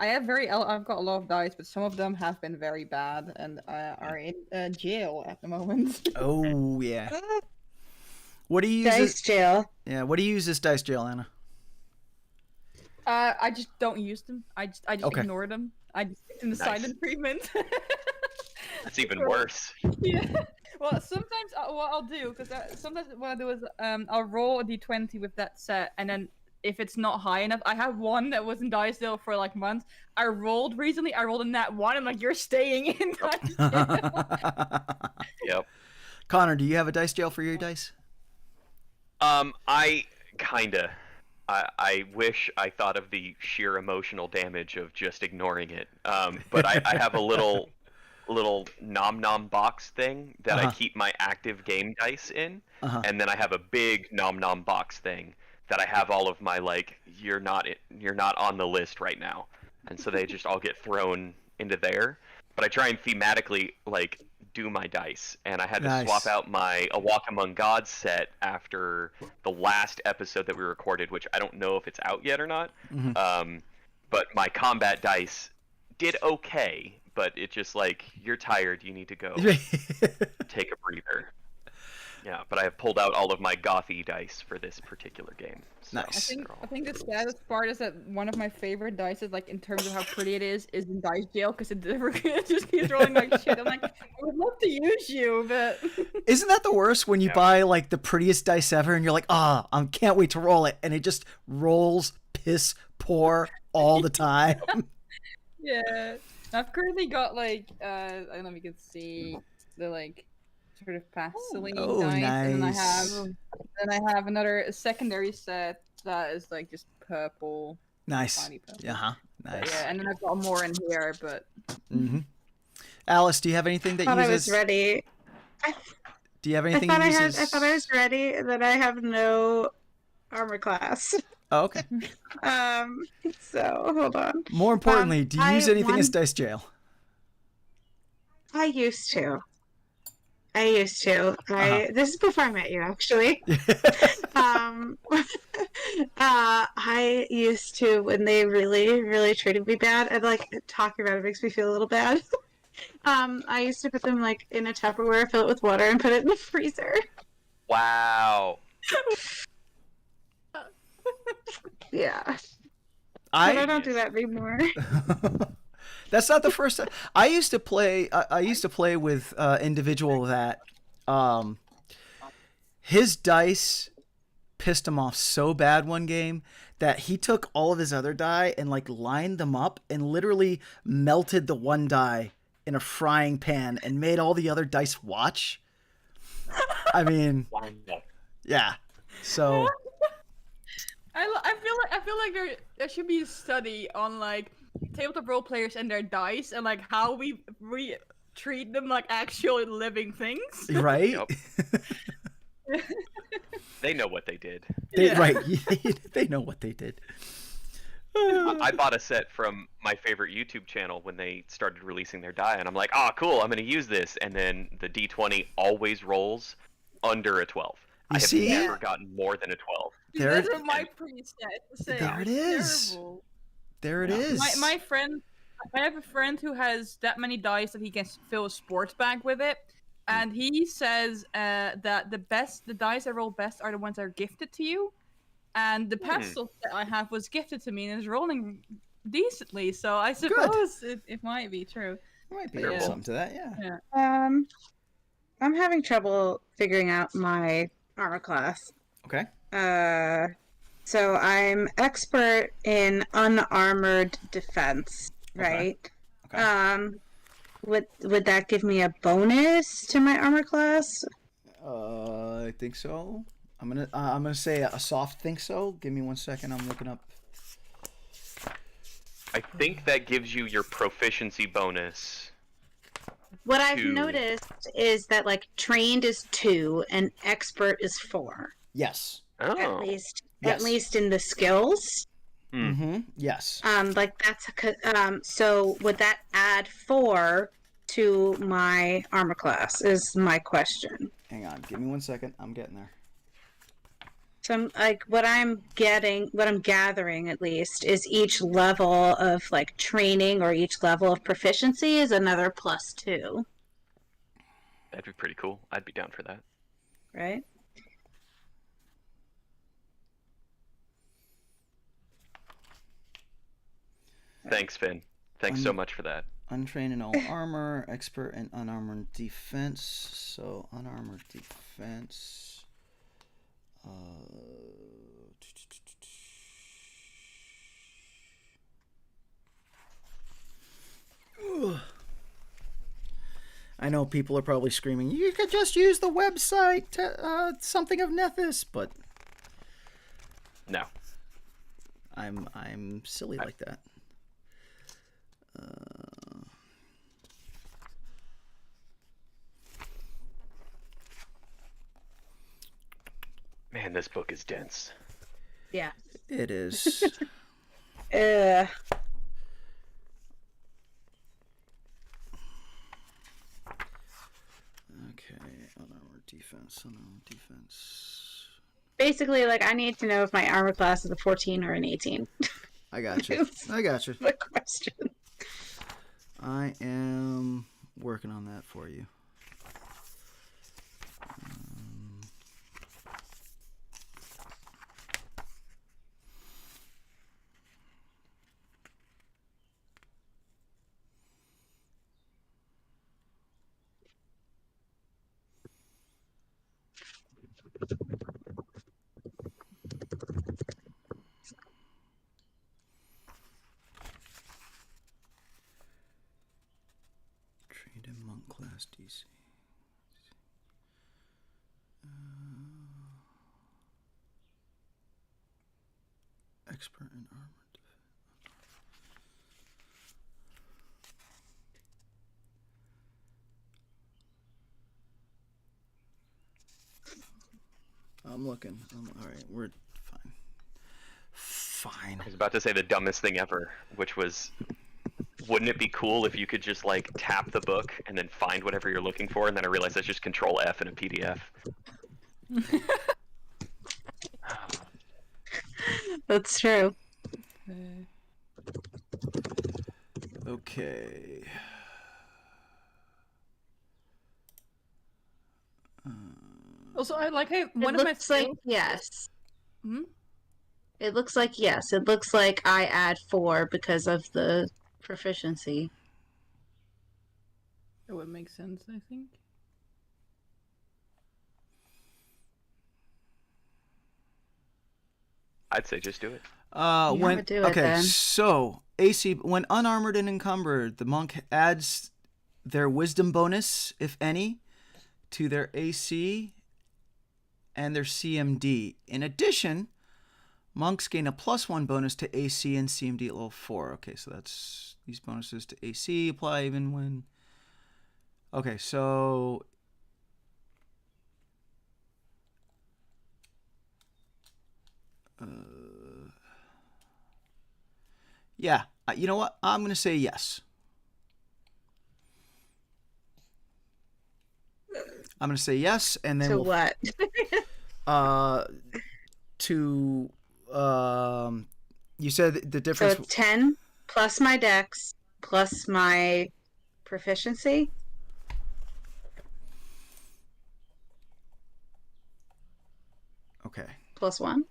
Speaker 1: got a lot of dice, but some of them have been very bad and are in jail at the moment.
Speaker 2: Oh yeah. What do you use?
Speaker 4: Dice jail.
Speaker 2: Yeah. What do you use this dice jail, Anna?
Speaker 1: I just don't use them. I just
Speaker 2: Okay.
Speaker 1: ignore them. I just stick in the
Speaker 3: Nice.
Speaker 1: silent treatment.
Speaker 3: That's even worse.
Speaker 1: Yeah. Well, sometimes what I'll do, because sometimes what I do is I'll roll a d20 with that set, and then if it's not high enough, I have one that was in dice jail for like months. I rolled a nat 1. I'm like, you're staying in dice jail.
Speaker 3: Yep.
Speaker 2: Connor, do you have a dice jail for your dice?
Speaker 3: I kinda. I wish I thought of the sheer emotional damage of just ignoring it. But I have a little nom nom box thing that I keep my active game dice in, and then I have a big nom nom box thing that I have all of my like you're not on the list right now, and so they just all get thrown into there. But I try and thematically like do my dice, and I had to swap out my A Walk Among Gods set after the last episode that we recorded, which I don't know if it's out yet or not. But my combat dice did okay, but it just like, you're tired, you need to go take a breather. Yeah, but I have pulled out all of my gothy dice for this particular game. So
Speaker 2: Nice.
Speaker 1: I think the saddest part is that one of my favorite dice is like in terms of how pretty it is in dice jail because it just keeps rolling like shit. I'm like, I would love to use you, but
Speaker 2: Isn't that the worst when you buy like the prettiest dice ever and you're like, I can't wait to roll it, and it just rolls piss poor all the time?
Speaker 1: Yeah. I've currently got like I don't know if you can see the like sort of pasteling dice, and then I have another secondary set that is like just purple.
Speaker 2: Nice.
Speaker 1: Body purple.
Speaker 2: Yeah. Nice.
Speaker 1: Yeah, and then I've got more in here, but
Speaker 2: Alice, do you have anything that
Speaker 4: I thought
Speaker 2: uses?
Speaker 4: I was ready.
Speaker 2: Do you have
Speaker 4: I
Speaker 2: anything
Speaker 4: thought
Speaker 2: that uses?
Speaker 4: I thought I was ready, and then I have no armor class.
Speaker 2: Oh, okay.
Speaker 4: So hold on.
Speaker 2: More importantly, do you use anything as dice jail?
Speaker 4: I used to. This is before I met you, actually. I used to, when they really, really treated me bad, and like talking about it makes me feel a little bad. I used to put them like in a Tupperware, fill it with water, and put it in the freezer.
Speaker 3: Wow.
Speaker 4: Yeah. But I don't do that anymore.
Speaker 2: That's not the first time. I used to play with individual that his dice pissed him off so bad one game that he took all of his other die and like lined them up and literally melted the one die in a frying pan and made all the other dice watch. I mean, yeah. So
Speaker 1: I feel like there should be a study on like tabletop role players and their dice and like how we treat them like actual living things.
Speaker 2: Right?
Speaker 3: They know what they did.
Speaker 2: Right. They know what they did.
Speaker 3: I bought a set from my favorite YouTube channel when they started releasing their die, and I'm like, cool, I'm going to use this. And then the D20 always rolls under a 12. I have never gotten more than a 12.
Speaker 1: Those are my preset.
Speaker 2: There it is.
Speaker 1: Terrible.
Speaker 2: There it is.
Speaker 1: My friend, I have a friend who has that many dice that he can fill a sports bag with it, and he says that the dice that roll best are the ones that are gifted to you, and the pestle that I have was gifted to me and is rolling decently, so I suppose it might be true.
Speaker 2: Might be something to that, yeah.
Speaker 4: I'm having trouble figuring out my armor class.
Speaker 2: Okay.
Speaker 4: So I'm expert in unarmored defense, right?
Speaker 2: Okay.
Speaker 4: Would that give me a bonus to my armor class?
Speaker 2: I think so. I'm gonna say a soft think so. Give me 1 second. I'm looking up.
Speaker 3: I think that gives you your proficiency bonus.
Speaker 4: What I've
Speaker 3: 2.
Speaker 4: noticed is that like trained is 2 and expert is 4.
Speaker 2: Yes.
Speaker 3: Oh.
Speaker 4: At least
Speaker 2: Yes.
Speaker 4: in the skills.
Speaker 2: Yes.
Speaker 4: Like that's so would that add 4 to my armor class is my question.
Speaker 2: Hang on. Give me 1 second. I'm getting there.
Speaker 4: So I'm like what I'm gathering at least is each level of like training or each level of proficiency is another +2.
Speaker 3: That'd be pretty cool. I'd be down for that.
Speaker 4: Right?
Speaker 3: Thanks, Finn. Thanks so much for that.
Speaker 2: Untrained in all armor, expert in unarmored defense. So unarmored defense. I know people are probably screaming, you could just use the website, something of Nethys, but
Speaker 3: No.
Speaker 2: I'm silly like that.
Speaker 3: Man, this book is dense.
Speaker 4: Yeah.
Speaker 2: It is. Okay, unarmored defense, unarmored defense.
Speaker 4: Basically, like I need to know if my armor class is a 14 or an 18.
Speaker 2: I got you. I got you.
Speaker 4: The question.
Speaker 2: I am working on that for you. Trained in monk class DC. Expert in armor defense. I'm looking. All right, we're fine. Fine.
Speaker 3: I was about to say the dumbest thing ever, which was, wouldn't it be cool if you could just like tap the book and then find whatever you're looking for, and then I realized that's just Control F in a PDF.
Speaker 4: That's true.
Speaker 2: Okay.
Speaker 1: Also, I like how one
Speaker 4: It
Speaker 1: of my
Speaker 4: looks like
Speaker 1: skills.
Speaker 4: yes.
Speaker 1: Hmm?
Speaker 4: It looks like yes. It looks like I add 4 because of the proficiency.
Speaker 1: It would make sense, I think.
Speaker 3: I'd say just do it.
Speaker 2: When
Speaker 4: do it,
Speaker 2: okay,
Speaker 4: then.
Speaker 2: so AC when unarmored and encumbered, the monk adds their wisdom bonus, if any, to their AC and their CMD. In addition, monks gain a +1 bonus to AC and CMD at level 4. Okay, so that's these bonuses to AC apply even when. Okay, so. Yeah, you know what? I'm going to say yes. I'm going to say yes, and then
Speaker 4: To
Speaker 2: we'll.
Speaker 4: what?
Speaker 2: To you said the difference.
Speaker 4: So 10 plus my dex plus my proficiency.
Speaker 2: Okay.
Speaker 4: +1.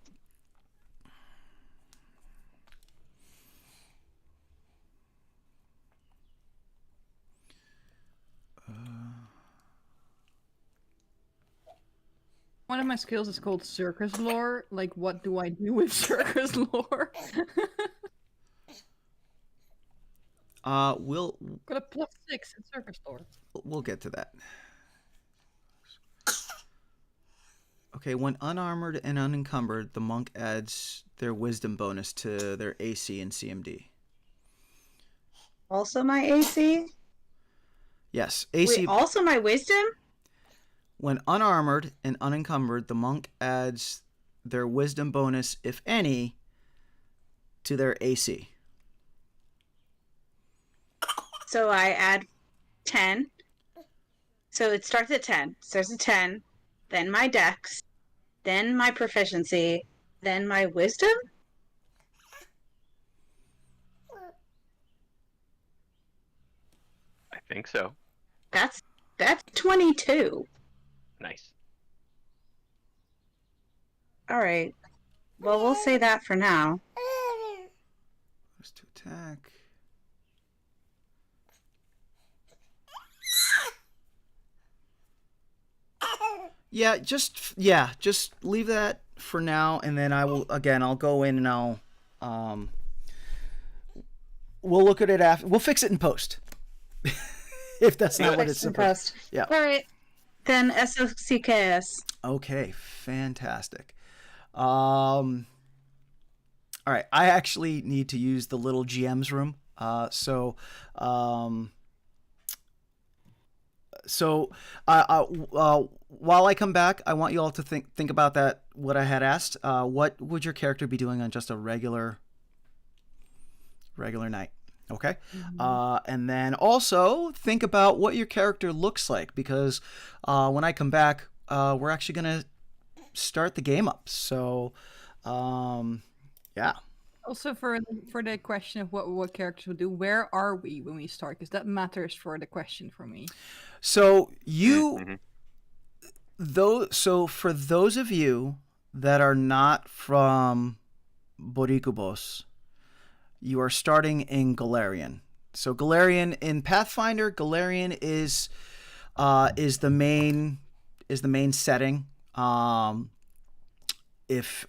Speaker 1: One of my skills is called circus lore. Like, what do I do with circus lore?
Speaker 2: We'll
Speaker 1: Got a +6 in circus lore.
Speaker 2: we'll get to that. Okay, when unarmored and unencumbered, the monk adds their wisdom bonus to their AC and CMD.
Speaker 4: Also my AC?
Speaker 2: Yes, AC.
Speaker 4: Wait, also my wisdom?
Speaker 2: When unarmored and unencumbered, the monk adds their wisdom bonus, if any, to their AC.
Speaker 4: So I add 10. So it starts at 10. Starts at 10. Then my dex. Then my proficiency. Then my wisdom?
Speaker 3: I think so.
Speaker 4: That's 22.
Speaker 3: Nice.
Speaker 4: All right. Well, we'll say that for now.
Speaker 2: Plus 2 attack. Yeah, just leave that for now, and then I'll go in and we'll look at it after. We'll fix it in post. If that's not what it's supposed to. Yeah.
Speaker 4: All right. Then SOCKS.
Speaker 2: Okay, fantastic. All right, I actually need to use the little GM's room. While I come back, I want you all to think about that. What I had asked. What would your character be doing on just a regular night? Okay. And then also think about what your character looks like, because when I come back, we're actually gonna start the game up. So, yeah.
Speaker 1: Also, for the question of what characters would do, where are we when we start? Because that matters for the question for me.
Speaker 2: So for those of you that are not from Boricubos, you are starting in Galarian. So Galarian in Pathfinder, Galarian is the main setting. If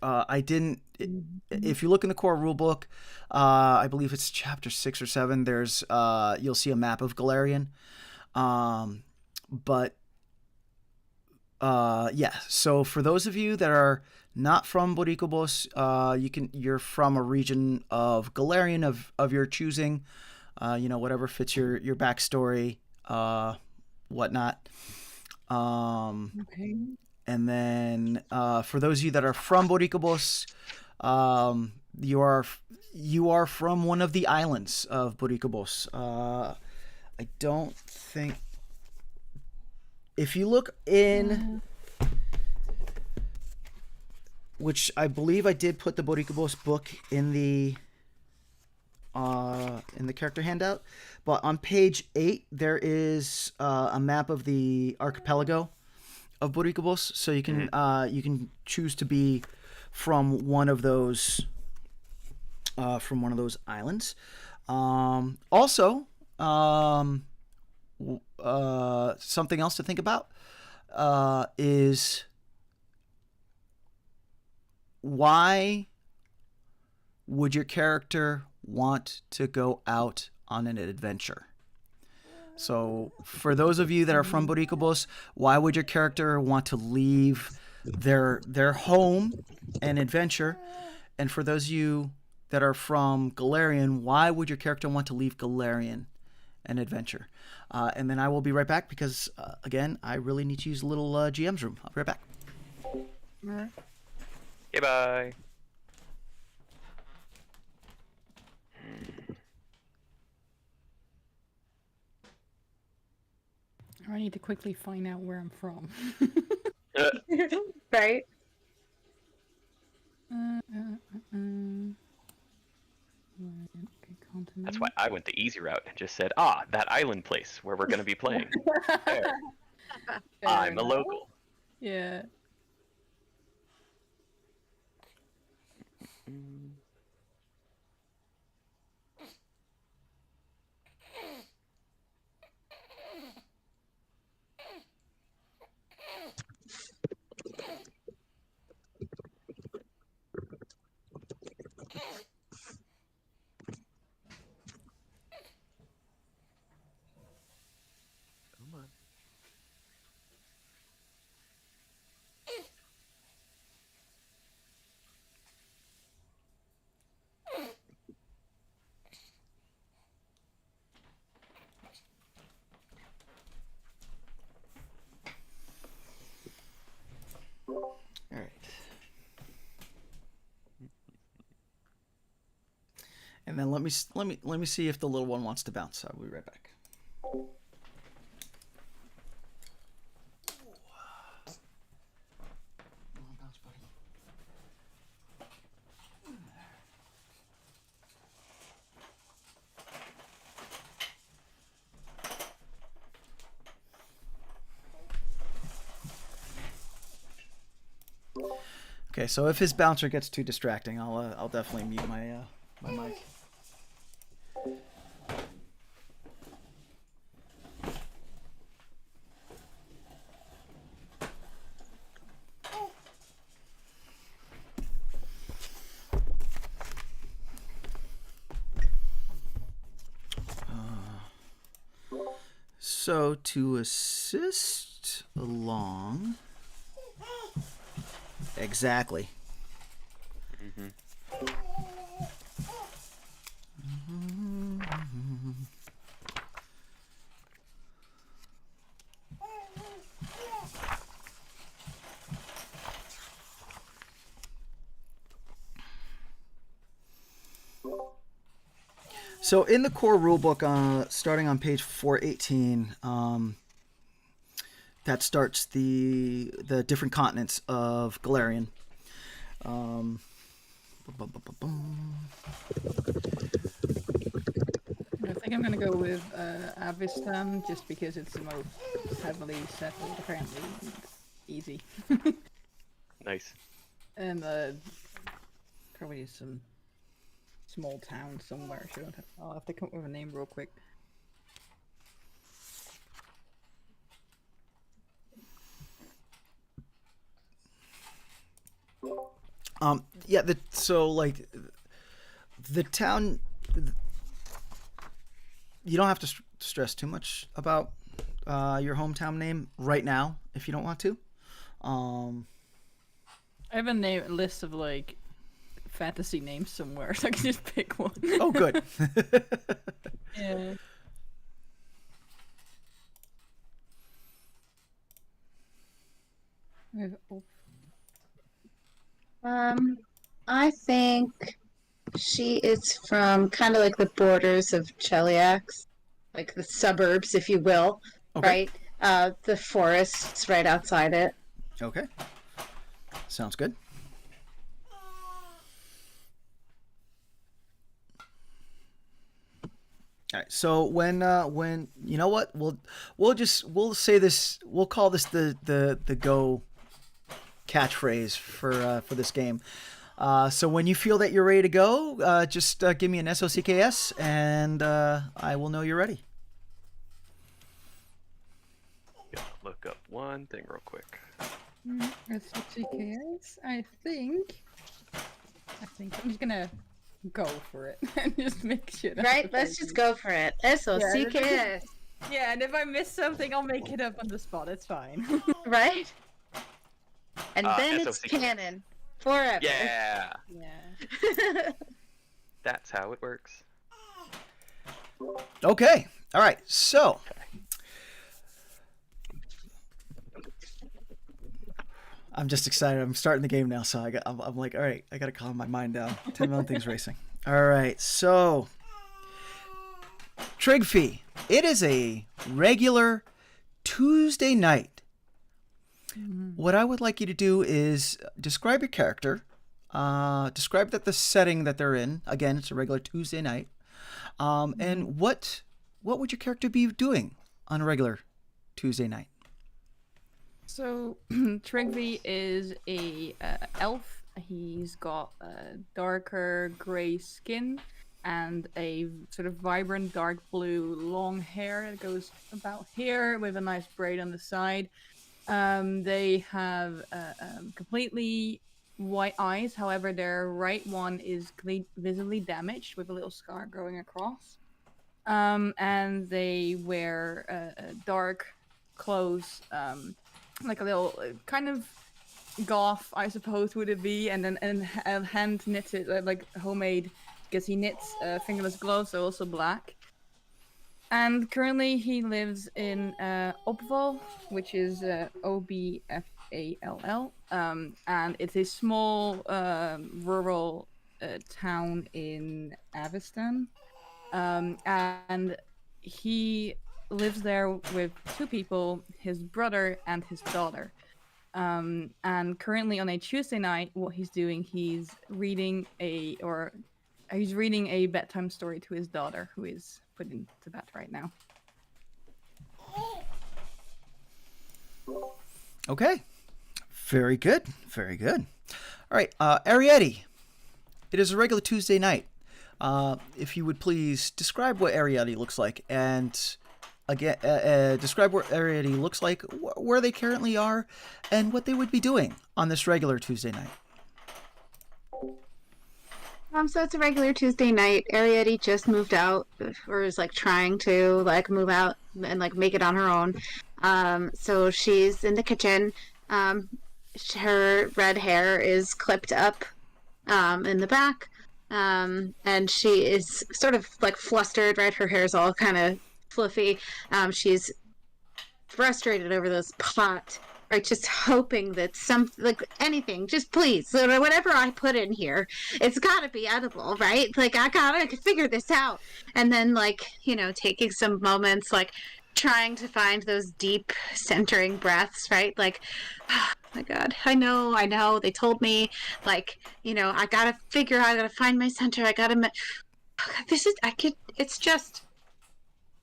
Speaker 2: you look in the core rulebook, I believe it's chapter 6 or 7. There's you'll see a map of Galarian. Yeah. So for those of you that are not from Boricubos, you're from a region of Galarian of your choosing, whatever fits your backstory, whatnot.
Speaker 1: Okay.
Speaker 2: And then for those of you that are from Boricubos, you are from one of the islands of Boricubos. I don't think. If you look in, which I believe I did put the Boricubos book in the character handout, but on page 8 there is a map of the archipelago of Boricubos, so you can choose to be from one of those islands. Also, something else to think about is why would your character want to go out on an adventure? So for those of you that are from Boricubos, why would your character want to leave their home and adventure? And for those of you that are from Galarian, why would your character want to leave Galarian and adventure? And then I will be right back because, again, I really need to use a little GM's room. I'll be right back.
Speaker 1: All right.
Speaker 3: Okay, bye.
Speaker 1: I need to quickly find out where I'm from.
Speaker 4: Right?
Speaker 1: Okay, continent.
Speaker 3: That's why I went the easy route and just said, that island place where we're going to be playing. There. I'm a local.
Speaker 1: Yeah.
Speaker 2: and let me see if the little one wants to bounce. I'll be right back. Okay, so if his bouncer gets too distracting, I'll definitely mute my my mic. So to assist along. Exactly. So in the core rulebook, starting on page 418, that starts the different continents of Galarian. I
Speaker 1: think I'm gonna go with Avistan just because it's the most heavily settled. Apparently, it's easy.
Speaker 3: Nice.
Speaker 1: And probably some small town somewhere. So I'll have to come up with a name real quick.
Speaker 2: Yeah, so like the town, you don't have to stress too much about your hometown name right now if you don't want to.
Speaker 1: I have a list of like fantasy names somewhere, so I can just pick one.
Speaker 2: Oh, good.
Speaker 1: Yeah.
Speaker 4: I think she is from kind of like the borders of Cheliax, like the suburbs, if you will,
Speaker 2: Okay.
Speaker 4: right? The forests right outside it.
Speaker 2: Okay. Sounds good. All right. So when you know what, we'll say this. We'll call this the go catchphrase for this game. So when you feel that you're ready to go, just give me an SOCKS and I will know you're ready.
Speaker 3: Yeah, look up one thing real quick.
Speaker 1: SOCKS. I think I'm just gonna go for it and just make sure.
Speaker 4: Right? Let's just go for it. SOCKS.
Speaker 1: Yeah, and if I miss something, I'll make it up on the spot. It's fine.
Speaker 4: Right? And then it's
Speaker 3: SOCKS.
Speaker 4: canon. Forever.
Speaker 3: Yeah,
Speaker 1: Yeah.
Speaker 3: that's how it works.
Speaker 2: Okay. All right. So. I'm just excited. I'm starting the game now, so I'm like, all right, I got to calm my mind down. 10 million things racing. All right, so Trigfee. It is a regular Tuesday night. What I would like you to do is describe your character, describe the setting that they're in. Again, it's a regular Tuesday night. And what would your character be doing on a regular Tuesday night?
Speaker 1: So Trigfee is a elf. He's got darker gray skin and a sort of vibrant dark blue long hair that goes about here with a nice braid on the side. They have completely white eyes. However, their right one is visibly damaged with a little scar going across. And they wear dark clothes, like a little kind of goth, I suppose, would it be, and then hand knitted, like homemade, because he knits fingerless gloves, so also black. And currently he lives in Opval, which is Obfall, and it's a small rural town in Avistan, and he lives there with two people, his brother and his daughter. And currently on a Tuesday night, what he's doing, he's reading a bedtime story to his daughter, who is put into bed right now.
Speaker 2: Okay. Very good. Very good. All right, Arietti. It is a regular Tuesday night. If you would please describe what Arietti looks like, and again, describe what Arietti looks like, where they currently are, and what they would be doing on this regular Tuesday night.
Speaker 4: So it's a regular Tuesday night. Arietti just moved out, or is like trying to like move out and like make it on her own. So she's in the kitchen. Her red hair is clipped up in the back, and she is sort of like flustered, right? Her hair is all kind of fluffy. She's frustrated over this pot, right? Just hoping that anything, just please, whatever I put in here, it's gotta be edible, right? Like I gotta figure this out. And then taking some moments, like trying to find those deep centering breaths, right? Like, oh my God, I know. They told me, I gotta figure out, I gotta find my center.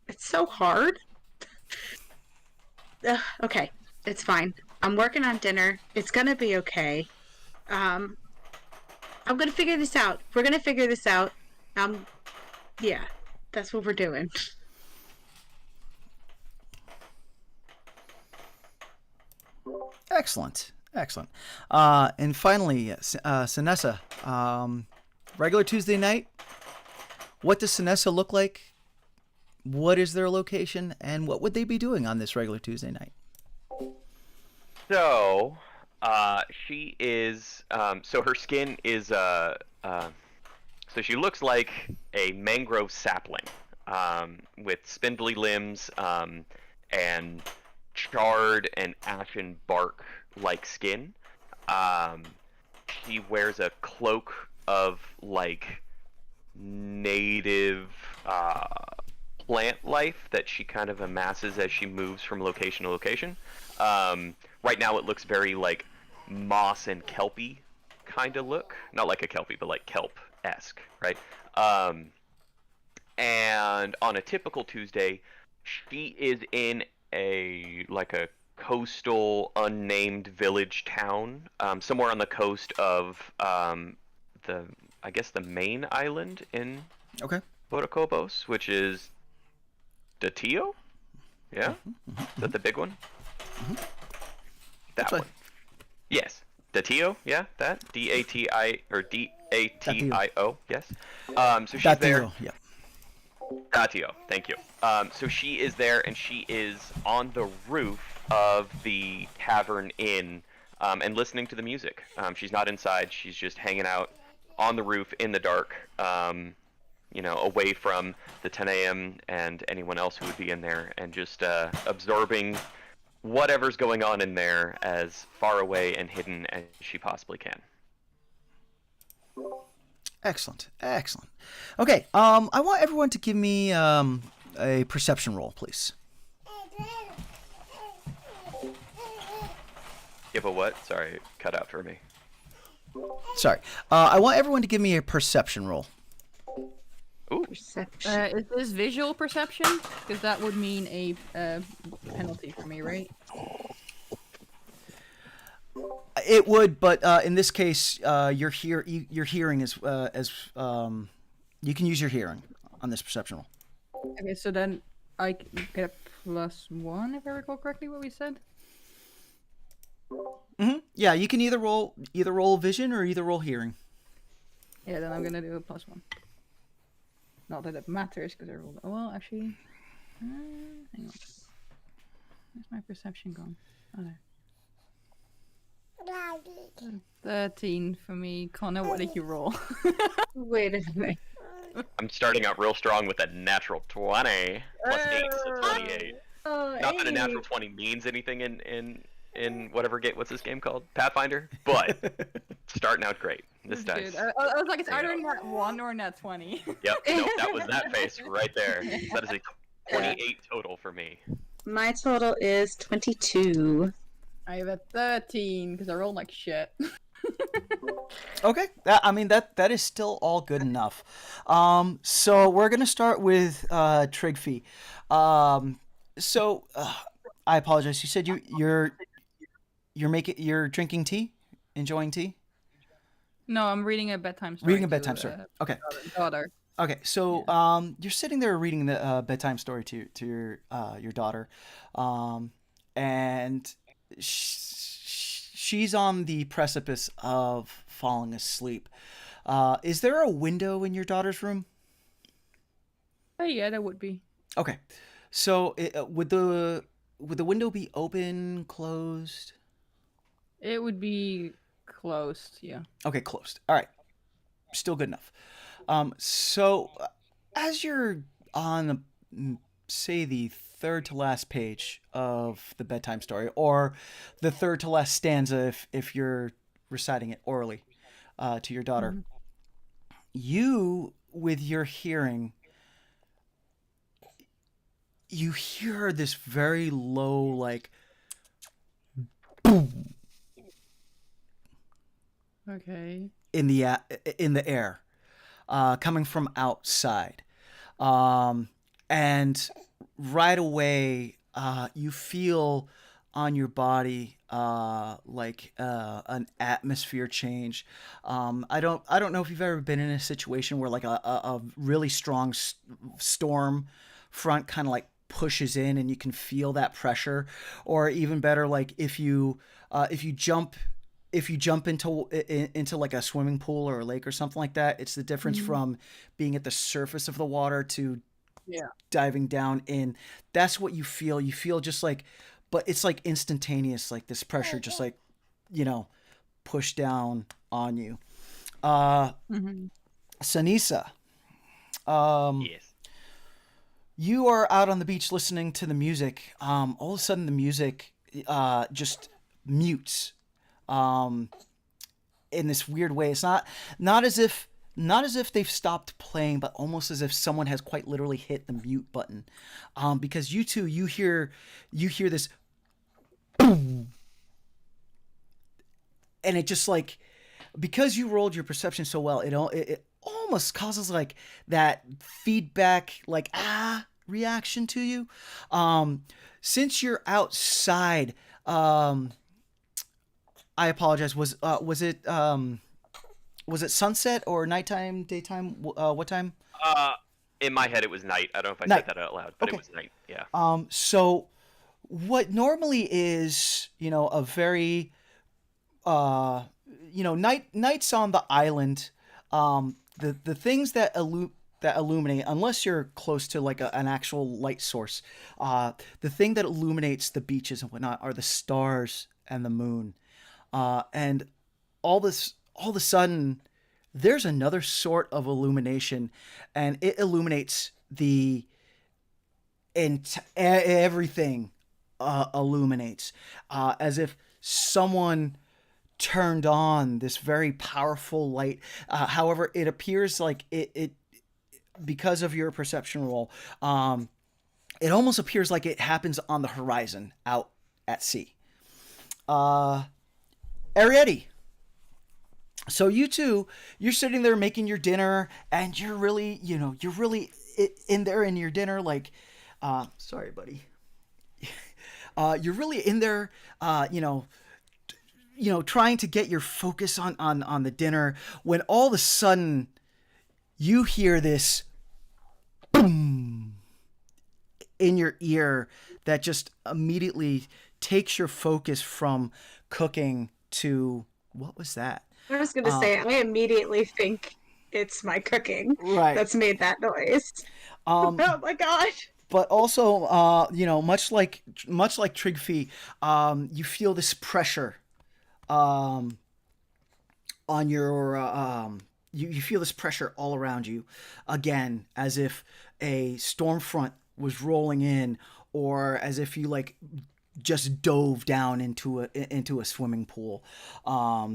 Speaker 4: It's so hard. Okay, it's fine. I'm working on dinner. It's gonna be okay. I'm gonna figure this out. We're gonna figure this out. Yeah, that's what we're doing.
Speaker 2: Excellent. And finally, Sinessa. Regular Tuesday night. What does Sinessa look like? What is their location? And what would they be doing on this regular Tuesday night?
Speaker 3: So, she is, so her skin is, so she looks like a mangrove sapling, with spindly limbs, and charred and ashen bark-like skin. She wears a cloak of, native, plant life that she kind of amasses as she moves from location to location. Right now it looks very moss and kelpy kind of look. Not like a kelpie, but like kelp-esque, right? And on a typical Tuesday, she is in a coastal unnamed village town, somewhere on the coast of the main island in Boricubos, which is Datio? Yeah? Is that the big one? That one. Yes. Datio? Yeah, that. D-A-T-I, or D-A-T-I-O, yes. So she's there.
Speaker 2: Yeah.
Speaker 3: Datio, thank you. So she is there, and she is on the roof of the tavern inn, and listening to the music. She's not inside, she's just hanging out on the roof in the dark, away from the 10 a.m. and anyone else who would be in there, and just absorbing whatever's going on in there as far away and hidden as she possibly can.
Speaker 2: Excellent. Okay, I want everyone to give me a perception roll, please.
Speaker 3: Give a what? Sorry, it cut out for me.
Speaker 2: Sorry. I want everyone to give me a perception roll.
Speaker 3: Ooh.
Speaker 4: Perception.
Speaker 1: Is this visual perception? Because that would mean a penalty for me, right?
Speaker 2: It would, but in this case, your hearing is you can use your hearing on this perception roll.
Speaker 1: Okay, so then I get a +1 if I recall correctly what we said.
Speaker 2: Mm-hmm. Yeah, you can either roll vision or either roll hearing.
Speaker 1: Yeah, then I'm gonna do a +1. Not that it matters because I rolled. Well, actually, hang on. Where's my perception gone? Oh, there. 13 for me. Connor, what did you roll?
Speaker 4: Wait a minute.
Speaker 3: I'm starting out real strong with a natural 20 plus 8, so 28.
Speaker 4: Oh,
Speaker 3: Not that a natural 20 means anything in in whatever game. What's this game called? Pathfinder. But starting out great. This
Speaker 1: That's
Speaker 3: dice.
Speaker 1: good. I was like, it's
Speaker 3: Yeah.
Speaker 1: either net 1 or net 20.
Speaker 3: Yep. Nope. That was that face right there. That is a 28 total for me.
Speaker 4: My total is 22.
Speaker 1: I have a 13 because I rolled like shit.
Speaker 2: Okay, that is still all good enough. So we're gonna start with Trigfie. I apologize. You said you're drinking tea, enjoying tea.
Speaker 1: No, I'm reading a bedtime story.
Speaker 2: Reading a bedtime story. Okay.
Speaker 1: Daughter.
Speaker 2: Okay. So you're sitting there reading the bedtime story to your daughter, and she's on the precipice of falling asleep. Is there a window in your daughter's room?
Speaker 1: Oh yeah, that would be.
Speaker 2: Okay. So would the window be open, closed?
Speaker 1: It would be closed, yeah.
Speaker 2: Okay, closed. All right. Still good enough. So as you're on say the third to last page of the bedtime story, or the third to last stanza if you're reciting it orally to your daughter, you, with your hearing, you hear this very low, like, boom.
Speaker 1: Okay.
Speaker 2: In the air, coming from outside, and right away, you feel on your body like an atmosphere change. I don't know if you've ever been in a situation where like a really strong storm front kind of like pushes in and you can feel that pressure, or even better, like if you jump into like a swimming pool or a lake or something like that. It's the difference from being at the surface of the water to diving down in. That's what you feel. You feel just like, but it's like instantaneous, like this pressure just like, push down on you. Sanisa,
Speaker 3: Yes.
Speaker 2: you are out on the beach listening to the music. All of a sudden the music just mutes in this weird way. It's not as if they've stopped playing, but almost as if someone has quite literally hit the mute button. Because you hear this boom, and it just like, because you rolled your perception so well, it almost causes like that feedback, like reaction to you. Since you're outside, I apologize. Was it sunset or nighttime, daytime? What time?
Speaker 3: In my head, it was night. I don't know if I
Speaker 2: Night.
Speaker 3: said that out loud, but
Speaker 2: Okay.
Speaker 3: it was night. Yeah.
Speaker 2: So what normally is, a very, nights on the island, the things that illuminate, unless you're close to like an actual light source, the thing that illuminates the beaches and whatnot are the stars and the moon. And all of a sudden, there's another sort of illumination, and it illuminates everything. Illuminates, as if someone turned on this very powerful light. However, it appears like it because of your perception roll, it almost appears like it happens on the horizon out at sea. Arietti. So you two, you're sitting there making your dinner, and you're really in there in your dinner, like, sorry, buddy. You're really in there, trying to get your focus on the dinner, when all of a sudden you hear this boom in your ear that just immediately takes your focus from cooking to, what was that?
Speaker 4: I was going to say, I immediately think it's my cooking that's made that noise. Oh my gosh.
Speaker 2: But also, much like Trigfie, you feel this pressure on your you feel this pressure all around you, again, as if a storm front was rolling in, or as if you like just dove down into a swimming pool.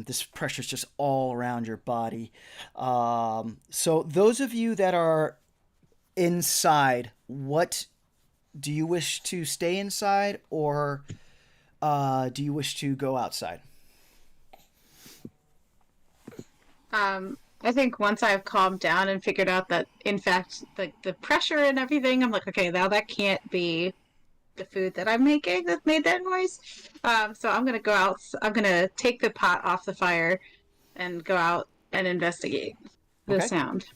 Speaker 2: This pressure's just all around your body. So those of you that are inside, what do you wish to stay inside, or do you wish to go outside?
Speaker 4: I think once I've calmed down and figured out that, in fact, the pressure and everything, I'm like, okay, now that can't be the food that I'm making that made that noise. So I'm gonna go out. I'm gonna take the pot off the fire and go out and investigate the
Speaker 2: Okay.
Speaker 4: sound.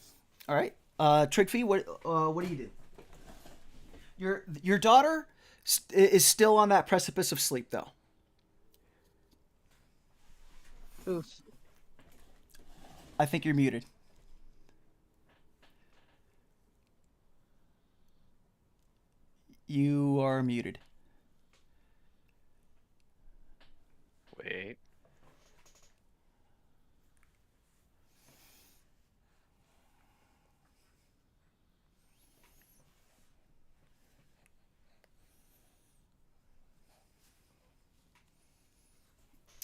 Speaker 2: All right. Trigfee, what do you do? Your daughter is still on that precipice of sleep, though.
Speaker 4: Oof.
Speaker 2: I think you're muted. You are muted.
Speaker 3: Wait.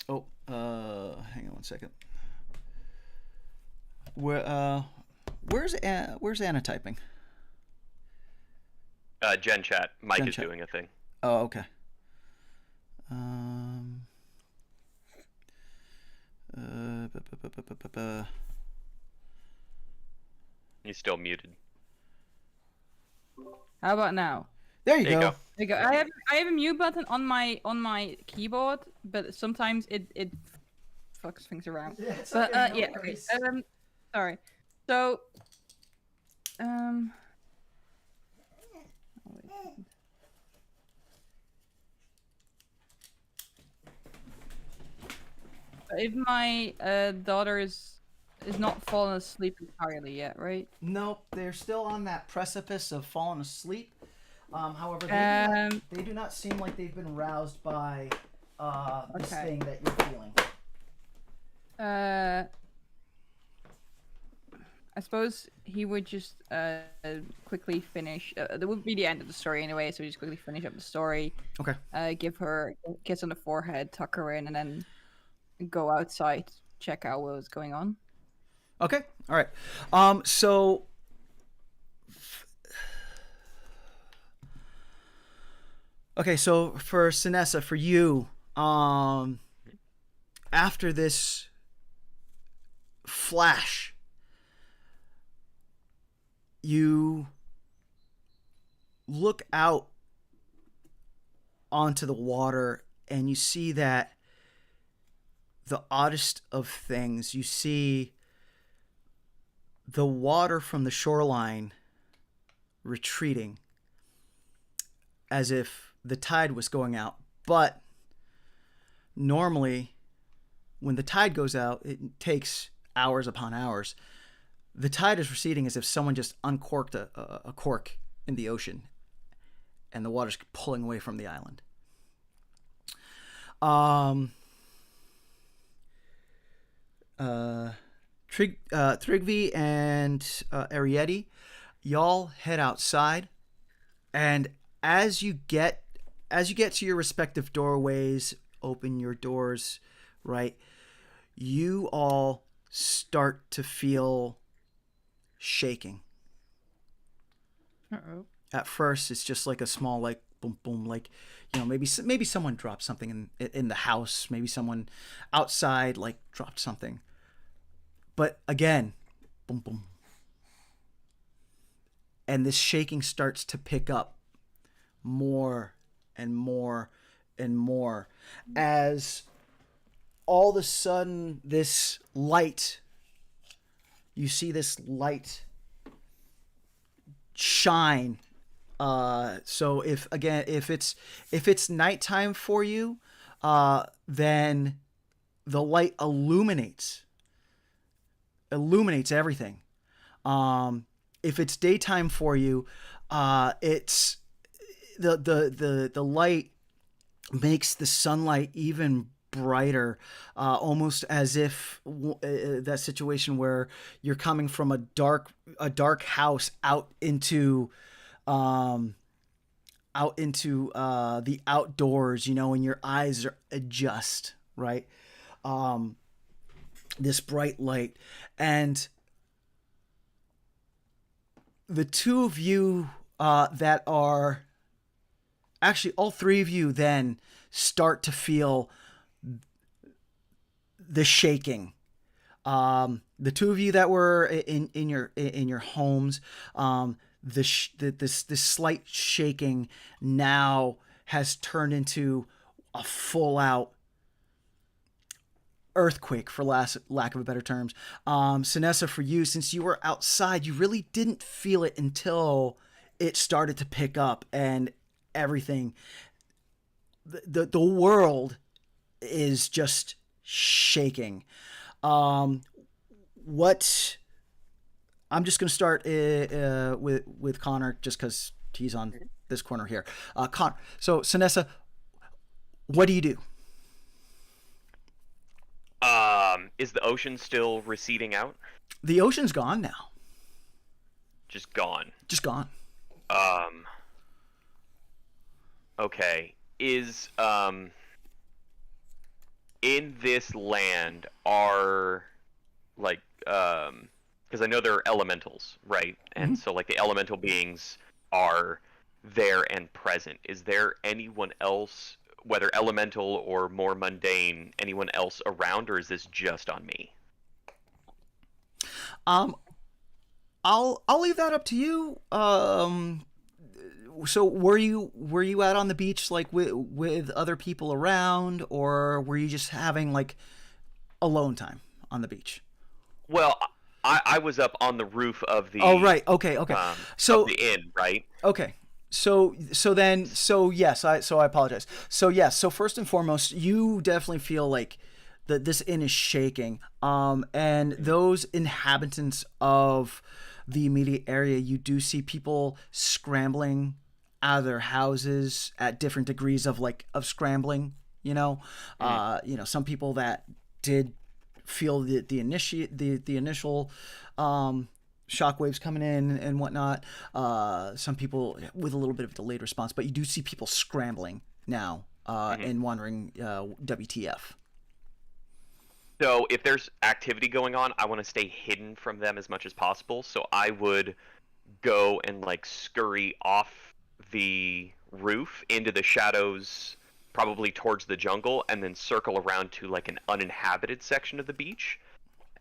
Speaker 2: Oh, hang on one second. Where's Anna typing?
Speaker 3: Gen chat. Mike
Speaker 2: Gen
Speaker 3: is
Speaker 2: chat.
Speaker 3: doing a thing.
Speaker 2: Oh, okay.
Speaker 3: He's still muted.
Speaker 1: How about now?
Speaker 2: There you
Speaker 3: There you
Speaker 2: go.
Speaker 3: go.
Speaker 1: There you go. I have a mute button on my keyboard, but sometimes it fucks things around.
Speaker 2: Yeah, it's
Speaker 1: But
Speaker 2: okay, no
Speaker 1: yeah,
Speaker 2: worries.
Speaker 1: okay. Sorry. So oh, wait a second. If my daughter is not fallen asleep entirely yet, right?
Speaker 2: Nope, they're still on that precipice of falling asleep. However, they do not seem like they've been roused by this
Speaker 1: Okay.
Speaker 2: thing that you're feeling.
Speaker 1: I suppose he would just quickly finish. That would be the end of the story anyway. So just quickly finish up the story.
Speaker 2: Okay.
Speaker 1: Give her a kiss on the forehead, tuck her in, and then go outside, check out what was going on.
Speaker 2: Okay. All right. So. Okay, so for Sinessa, for you, after this flash, you look out onto the water and you see that the oddest of things, you see the water from the shoreline retreating as if the tide was going out. But normally when the tide goes out, it takes hours upon hours. The tide is receding as if someone just uncorked a cork in the ocean and the water's pulling away from the island. Trigvi and Arietti, y'all head outside, and as you get to your respective doorways, open your doors, right? You all start to feel shaking.
Speaker 1: Uh-oh.
Speaker 2: At first, it's just like a small, like, boom, boom, like, you know, maybe someone dropped something in the house. Maybe someone outside, like, dropped something. But again, boom, boom. And this shaking starts to pick up more and more and more as all of a sudden this light, you see this light shine. So if it's nighttime for you, then the light illuminates everything. If it's daytime for you, it's the light makes the sunlight even brighter, almost as if that situation where you're coming from a dark house out into out into the outdoors, you know, and your eyes are adjust, right? This bright light, and the two of you that are actually all three of you then start to feel the shaking. The two of you that were in your homes, this slight shaking now has turned into a full out earthquake, for lack of a better terms. Sinessa, for you, since you were outside, you really didn't feel it until it started to pick up, and everything, the world is just shaking. What I'm just going to start with Connor, just because he's on this corner here. Connor, so Sinessa, what do you do?
Speaker 3: Is the ocean still receding out?
Speaker 2: The ocean's gone now.
Speaker 3: Just gone.
Speaker 2: Just gone.
Speaker 3: Okay. Is in this land are like because I know there are elementals, right? And so like the elemental beings are there and present. Is there anyone else, whether elemental or more mundane, anyone else around, or is this just on me?
Speaker 2: I'll leave that up to you. So were you out on the beach like with other people around, or were you just having like alone time on the beach?
Speaker 3: Well, I was up on the roof of the.
Speaker 2: Oh right, okay. So
Speaker 3: of the inn, right?
Speaker 2: Okay. So yes, I apologize. So yes, so first and foremost, you definitely feel like that this inn is shaking. And those inhabitants of the immediate area, you do see people scrambling out of their houses at different degrees of scrambling. You know, some people that did feel the initial shockwaves coming in and whatnot. Some people with a little bit of a delayed response, but you do see people scrambling now and wondering WTF.
Speaker 3: So if there's activity going on, I want to stay hidden from them as much as possible. So I would go and like scurry off the roof into the shadows, probably towards the jungle, and then circle around to like an uninhabited section of the beach,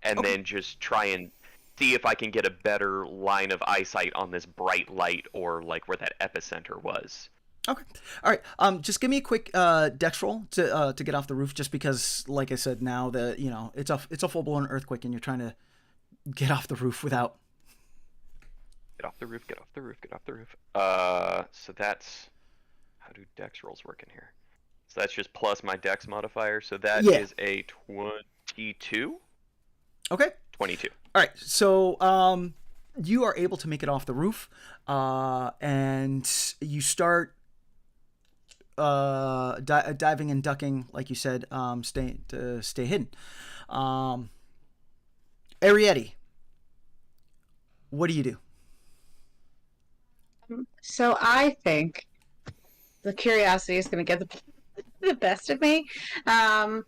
Speaker 3: and then just try and see if I can get a better line of eyesight on this bright light or like where that epicenter was.
Speaker 2: Okay. All right. Just give me a quick dex roll to get off the roof, just because, like I said, now that it's a full blown earthquake and you're trying to get off the roof without.
Speaker 3: Get off the roof. Get off the roof. Get off the roof. So that's how do dex rolls work in here? So that's just plus my dex modifier. So that is a 22.
Speaker 2: Okay.
Speaker 3: 22.
Speaker 2: All right. So you are able to make it off the roof, and you start diving and ducking, like you said, stay hidden. Arietti, what do you do?
Speaker 4: So I think the curiosity is going to get the best of me. I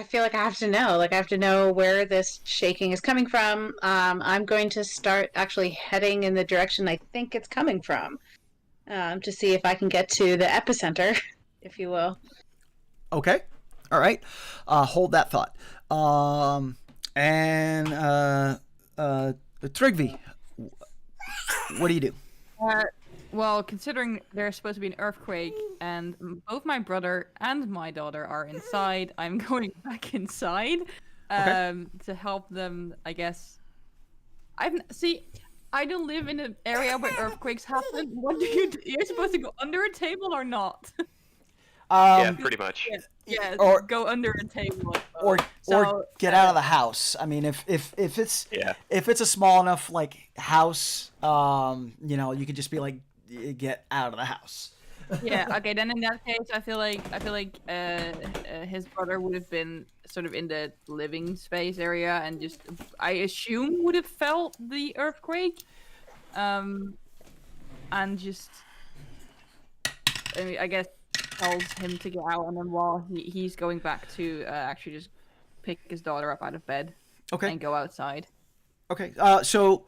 Speaker 4: feel like I have to know. Like I have to know where this shaking is coming from. I'm going to start actually heading in the direction I think it's coming from, to see if I can get to the epicenter, if you will.
Speaker 2: Okay. All right. Hold that thought. And Trygve, what do you do?
Speaker 1: Well, considering there's supposed to be an earthquake and both my brother and my daughter are inside, I'm going back inside to help them, I guess. I don't live in an area where earthquakes happen. What do you do? You're supposed to go under a table or not?
Speaker 3: Yeah, pretty much.
Speaker 1: Yeah,
Speaker 2: or
Speaker 1: go under a table.
Speaker 2: Or get out of the house. I mean, if it's a small enough like house, you could just be like, get out of the house.
Speaker 1: Yeah. Okay. Then in that case, I feel like his brother would have been sort of in the living space area and just, I assume, would have felt the earthquake, and just I mean, I guess tells him to get out, and then while he's going back to actually just pick his daughter up out of bed
Speaker 2: Okay.
Speaker 1: and go outside.
Speaker 2: Okay. So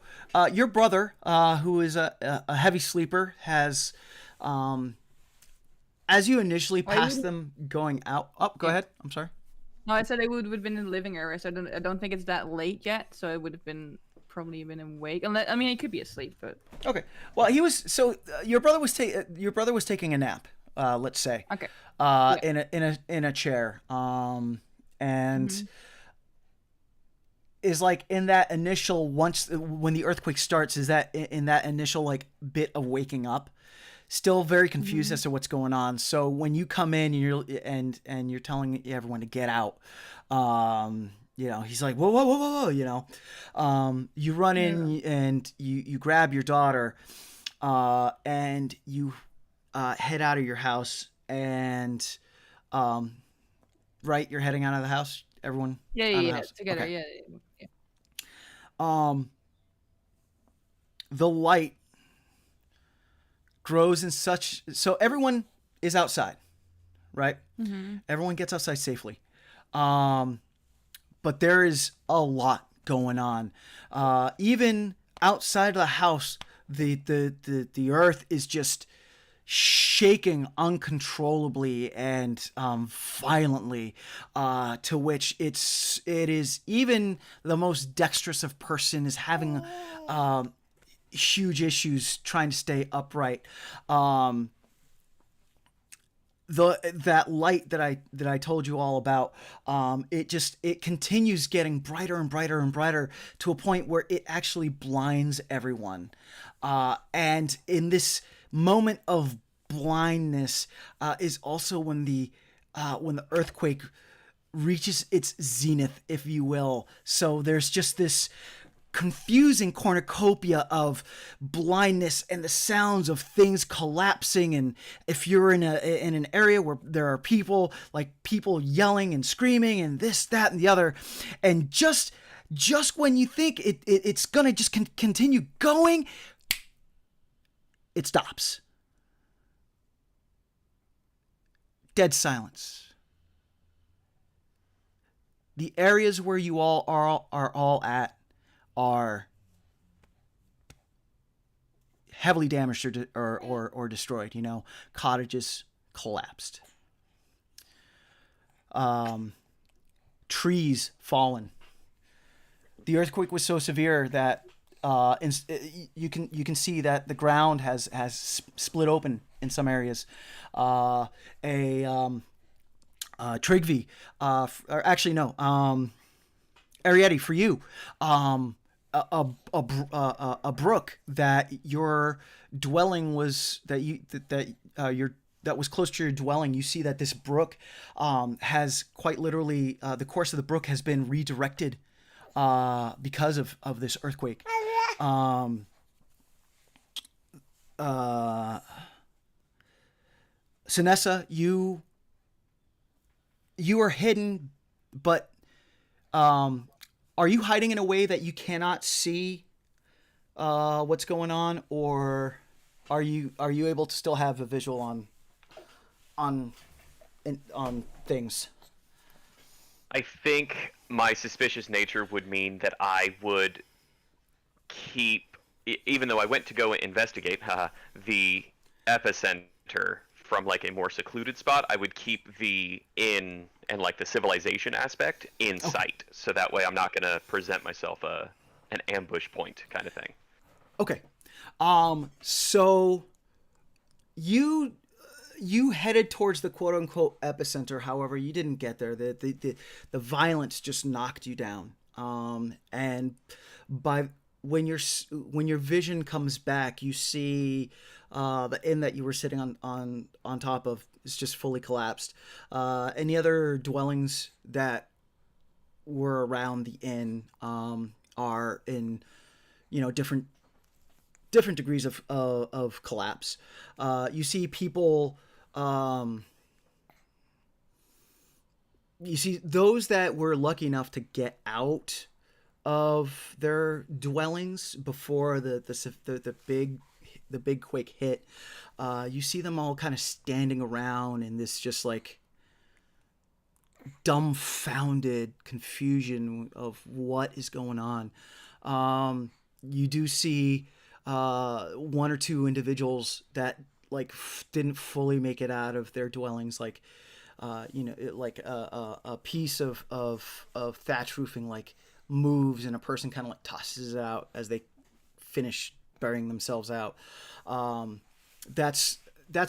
Speaker 2: your brother, who is a heavy sleeper, has, as you initially passed them going out. Oh, go ahead. I'm sorry.
Speaker 1: No, I said it would have been in the living area, so I don't think it's that late yet. So it would have been probably been awake. Unless, I mean, he could be asleep, but
Speaker 2: Okay. Well, he was. So your brother was taking a nap. Let's say.
Speaker 1: okay.
Speaker 2: In a chair. And is like in that initial when the earthquake starts. Is that in that initial like bit of waking up? Still very confused as to what's going on. So when you come in and you're telling everyone to get out, you know, he's like, whoa, whoa, whoa, whoa, whoa, you know, you run in and you grab your daughter, and you head out of your house and, right, you're heading out of the house. Everyone, out of the house.
Speaker 1: Together,
Speaker 2: Okay.
Speaker 1: yeah.
Speaker 2: The light grows in so everyone is outside, right? Everyone gets outside safely, but there is a lot going on. Even outside of the house, the earth is just shaking uncontrollably and violently, to which it is even the most dexterous of person is having huge issues trying to stay upright. That light that I told you all about, it continues getting brighter and brighter and brighter to a point where it actually blinds everyone. And in this moment of blindness is also when the earthquake reaches its zenith, if you will. So there's just this confusing cornucopia of blindness and the sounds of things collapsing. And if you're in an area where there are people yelling and screaming and this, that, and the other, and just when you think it's gonna just continue going, it stops. Dead silence. The areas where you all are all at are heavily damaged or destroyed. You know, cottages collapsed, trees fallen. The earthquake was so severe that you can see that the ground has split open in some areas. Trigvi, or actually no, Arietti, for you, a brook that your dwelling was that was close to your dwelling. You see that this brook has quite literally the course of the brook has been redirected because of this earthquake. Sinessa, you are hidden, but are you hiding in a way that you cannot see what's going on, or are you able to still have a visual on things?
Speaker 3: I think my suspicious nature would mean that I would keep, even though I went to go investigate the epicenter from like a more secluded spot, I would keep the inn and like the civilization aspect in sight, so that way I'm not going to present myself an ambush point kind of thing.
Speaker 2: Okay. So you headed towards the quote unquote epicenter. However, you didn't get there. The violence just knocked you down. And when your vision comes back, you see the inn that you were sitting on top of is just fully collapsed. Any other dwellings that were around the inn are in, different degrees of collapse. You see people. You see those that were lucky enough to get out of their dwellings before the the big quake hit, you see them all kind of standing around in this just like dumbfounded confusion of what is going on. You do see one or two individuals that like didn't fully make it out of their dwellings, like like a piece of thatch roofing like moves and a person kind of like tosses it out as they finish burying themselves out. That's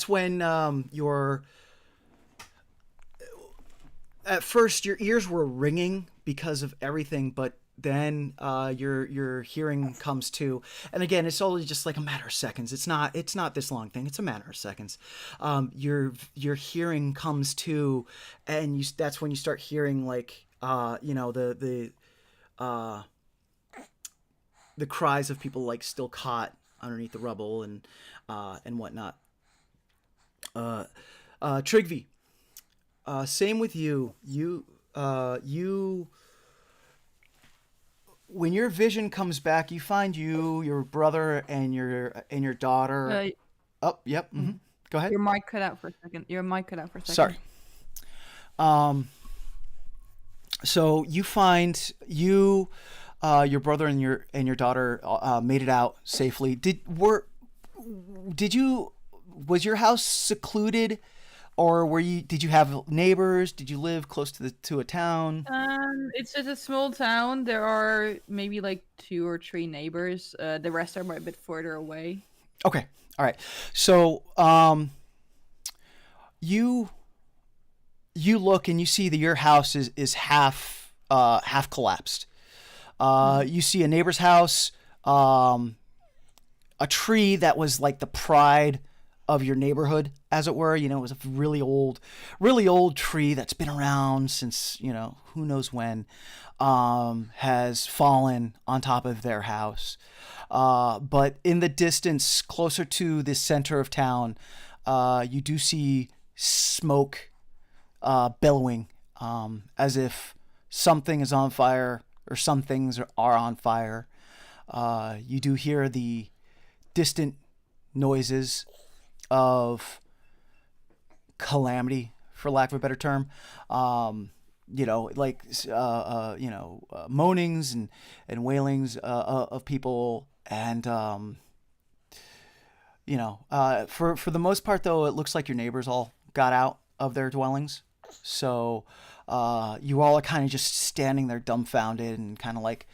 Speaker 2: when your at first your ears were ringing because of everything, but then your hearing comes to, and again, it's only just like a matter of seconds. It's not this long thing. It's a matter of seconds. Your hearing comes to, and that's when you start hearing like the cries of people like still caught underneath the rubble and whatnot. Trigvi, same with you. You when your vision comes back, you find your brother and your daughter. Oh, yep. Mm-hmm. Go ahead.
Speaker 1: Your mic cut out for a second.
Speaker 2: Sorry. So you find your brother and your daughter made it out safely. Was your house secluded, or did you have neighbors? Did you live close to a town?
Speaker 1: It's just a small town. There are maybe like 2 or 3 neighbors. The rest are a bit further away.
Speaker 2: Okay. All right. So you look and you see that your house is half collapsed. You see a neighbor's house, a tree that was like the pride of your neighborhood, as it were. It was a really old tree that's been around since, who knows when, has fallen on top of their house. But in the distance, closer to the center of town, you do see smoke billowing, as if something is on fire or some things are on fire. You do hear the distant noises of calamity, for lack of a better term. Moanings and wailings of people, and for the most part, though, it looks like your neighbors all got out of their dwellings. So you all are kind of just standing there dumbfounded and kind of like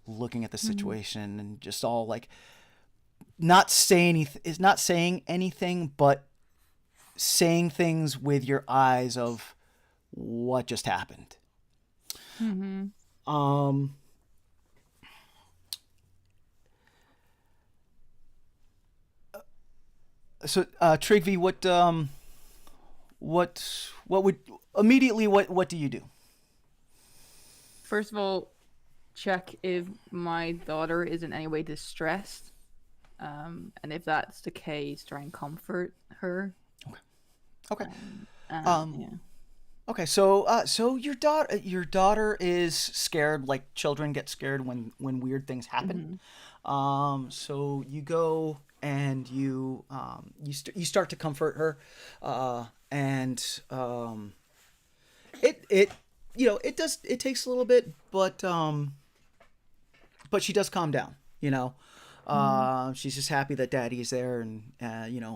Speaker 2: looking at the situation and just all like not saying anything, but saying things with your eyes of what just happened.
Speaker 1: Mm-hmm.
Speaker 2: So Trigvi, what do you do?
Speaker 1: First of all, check if my daughter is in any way distressed. And if that's the case, try and comfort her.
Speaker 2: Okay.
Speaker 1: Yeah.
Speaker 2: Okay. So your daughter is scared, like children get scared when weird things happen.
Speaker 1: Mm-hmm.
Speaker 2: So you go and you start to comfort her, and it takes a little bit, but she does calm down. She's just happy that Daddy is there, and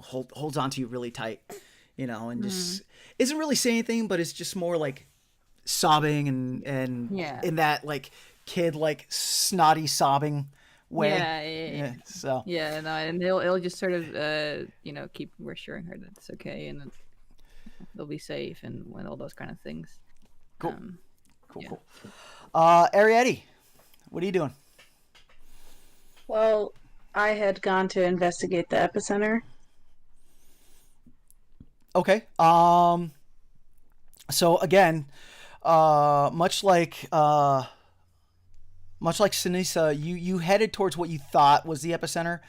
Speaker 2: holds on to you really tight, and just isn't really saying anything, but it's just more like sobbing and in that like kid like snotty sobbing way.
Speaker 1: Yeah.
Speaker 2: So
Speaker 1: yeah, no, and he'll just sort of keep reassuring her that it's okay and that they'll be safe and all those kind of things.
Speaker 2: Cool. Cool. Arietti, what are you doing?
Speaker 4: Well, I had gone to investigate the epicenter.
Speaker 2: Okay. So again, much like Sinisa, you headed towards what you thought was the epicenter,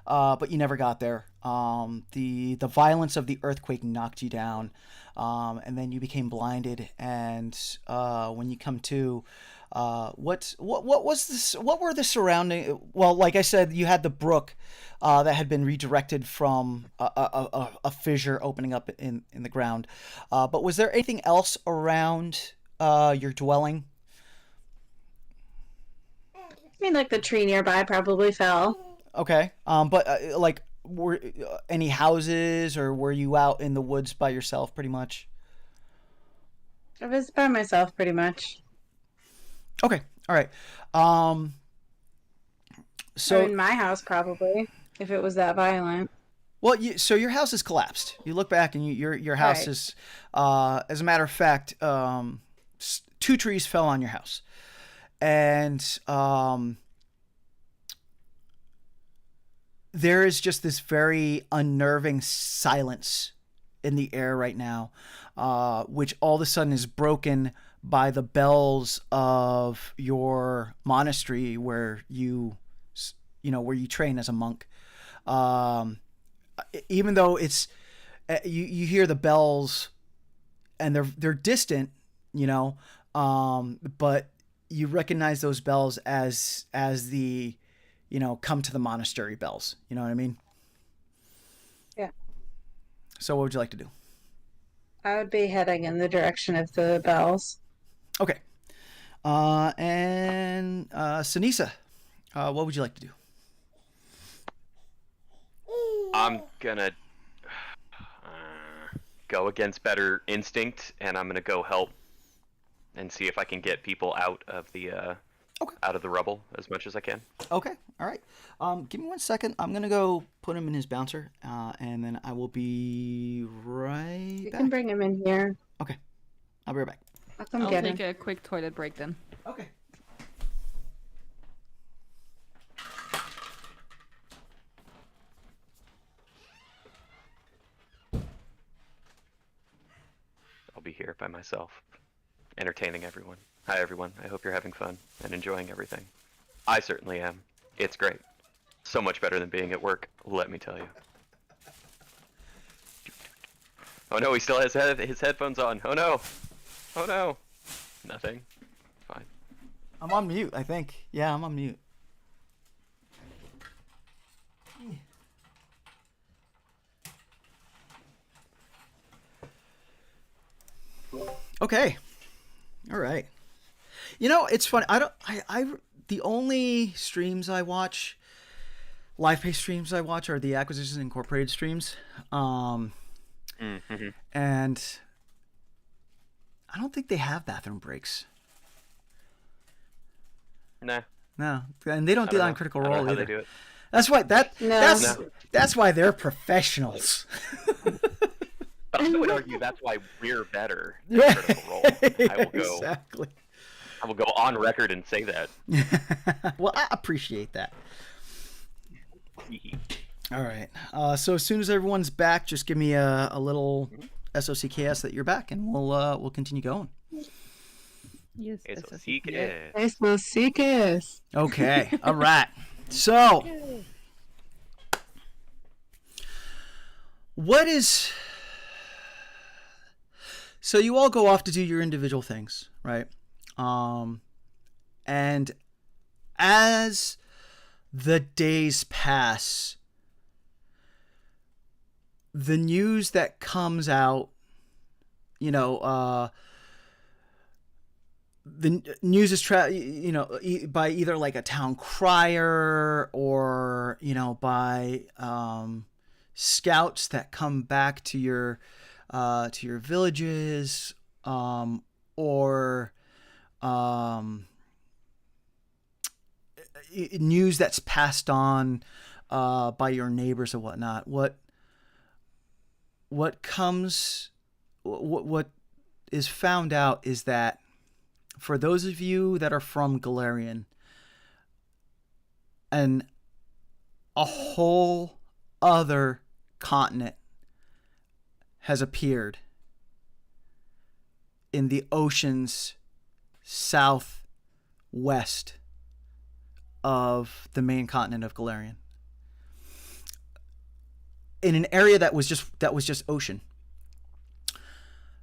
Speaker 2: but you never got there. The violence of the earthquake knocked you down, and then you became blinded. And when you come to, What was this? What were the surrounding? Well, like I said, you had the brook that had been redirected from a fissure opening up in the ground. But was there anything else around your dwelling?
Speaker 4: I mean, like the tree nearby probably fell.
Speaker 2: Okay. But like, were any houses, or were you out in the woods by yourself, pretty much?
Speaker 4: I was by myself pretty much.
Speaker 2: Okay. All right. Um. So
Speaker 4: Or in my house probably, if it was that violent.
Speaker 2: Well, so your house is collapsed. You look back, and your house
Speaker 4: Right.
Speaker 2: is, as a matter of fact, two trees fell on your house, and there is just this very unnerving silence in the air right now, which all of a sudden is broken by the bells of your monastery where where you train as a monk. Even though it's you hear the bells and they're distant, but you recognize those bells as the come to the monastery bells. You know what I mean?
Speaker 4: Yeah.
Speaker 2: So what would you like to do?
Speaker 4: I would be heading in the direction of the bells.
Speaker 2: Okay. And Sinisa, what would you like to do?
Speaker 3: I'm gonna go against better instinct, and I'm gonna go help and see if I can get people out of the rubble as much as I can.
Speaker 2: Okay. All right. Give me 1 second. I'm gonna go put him in his bouncer, and then I will be right
Speaker 4: You
Speaker 2: back.
Speaker 4: can bring him in here.
Speaker 2: Okay. I'll be right back.
Speaker 4: I'll come
Speaker 1: I'll
Speaker 4: get
Speaker 1: take
Speaker 4: him.
Speaker 1: a quick toilet break then.
Speaker 2: Okay.
Speaker 3: I'll be here by myself, entertaining everyone. Hi everyone, I hope you're having fun and enjoying everything. I certainly am. It's great. So much better than being at work, let me tell you. Oh no, he still has his headphones on. Oh no! Oh no! Nothing. Fine.
Speaker 2: I'm on mute, I think. Yeah, I'm on mute. Okay. All right. It's funny. The only streams I watch, live pay streams I watch, are the Acquisitions Incorporated streams.
Speaker 3: Mm-hmm.
Speaker 2: And I don't think they have bathroom breaks.
Speaker 3: Nah.
Speaker 2: No, and they don't do that on Critical
Speaker 3: I don't know
Speaker 2: Role
Speaker 3: how
Speaker 2: either.
Speaker 3: they do it.
Speaker 2: That's why
Speaker 3: No.
Speaker 2: that's why they're professionals.
Speaker 3: But I would argue that's why we're better at Critical Role.
Speaker 2: Exactly.
Speaker 3: I will go on record and say that.
Speaker 2: Well, I appreciate that. All right. So as soon as everyone's back, just give me a little SOCKS that you're back, and we'll continue going.
Speaker 1: Yes.
Speaker 4: Seekers.
Speaker 2: Okay. All right. So, so you all go off to do your individual things, right? And as the days pass, the news that comes out, the news is by either like a town crier or by scouts that come back to your villages, or news that's passed on by your neighbors and whatnot. What is found out is that for those of you that are from Galarian, and a whole other continent has appeared in the oceans southwest of the main continent of Galarian, in an area that was just ocean.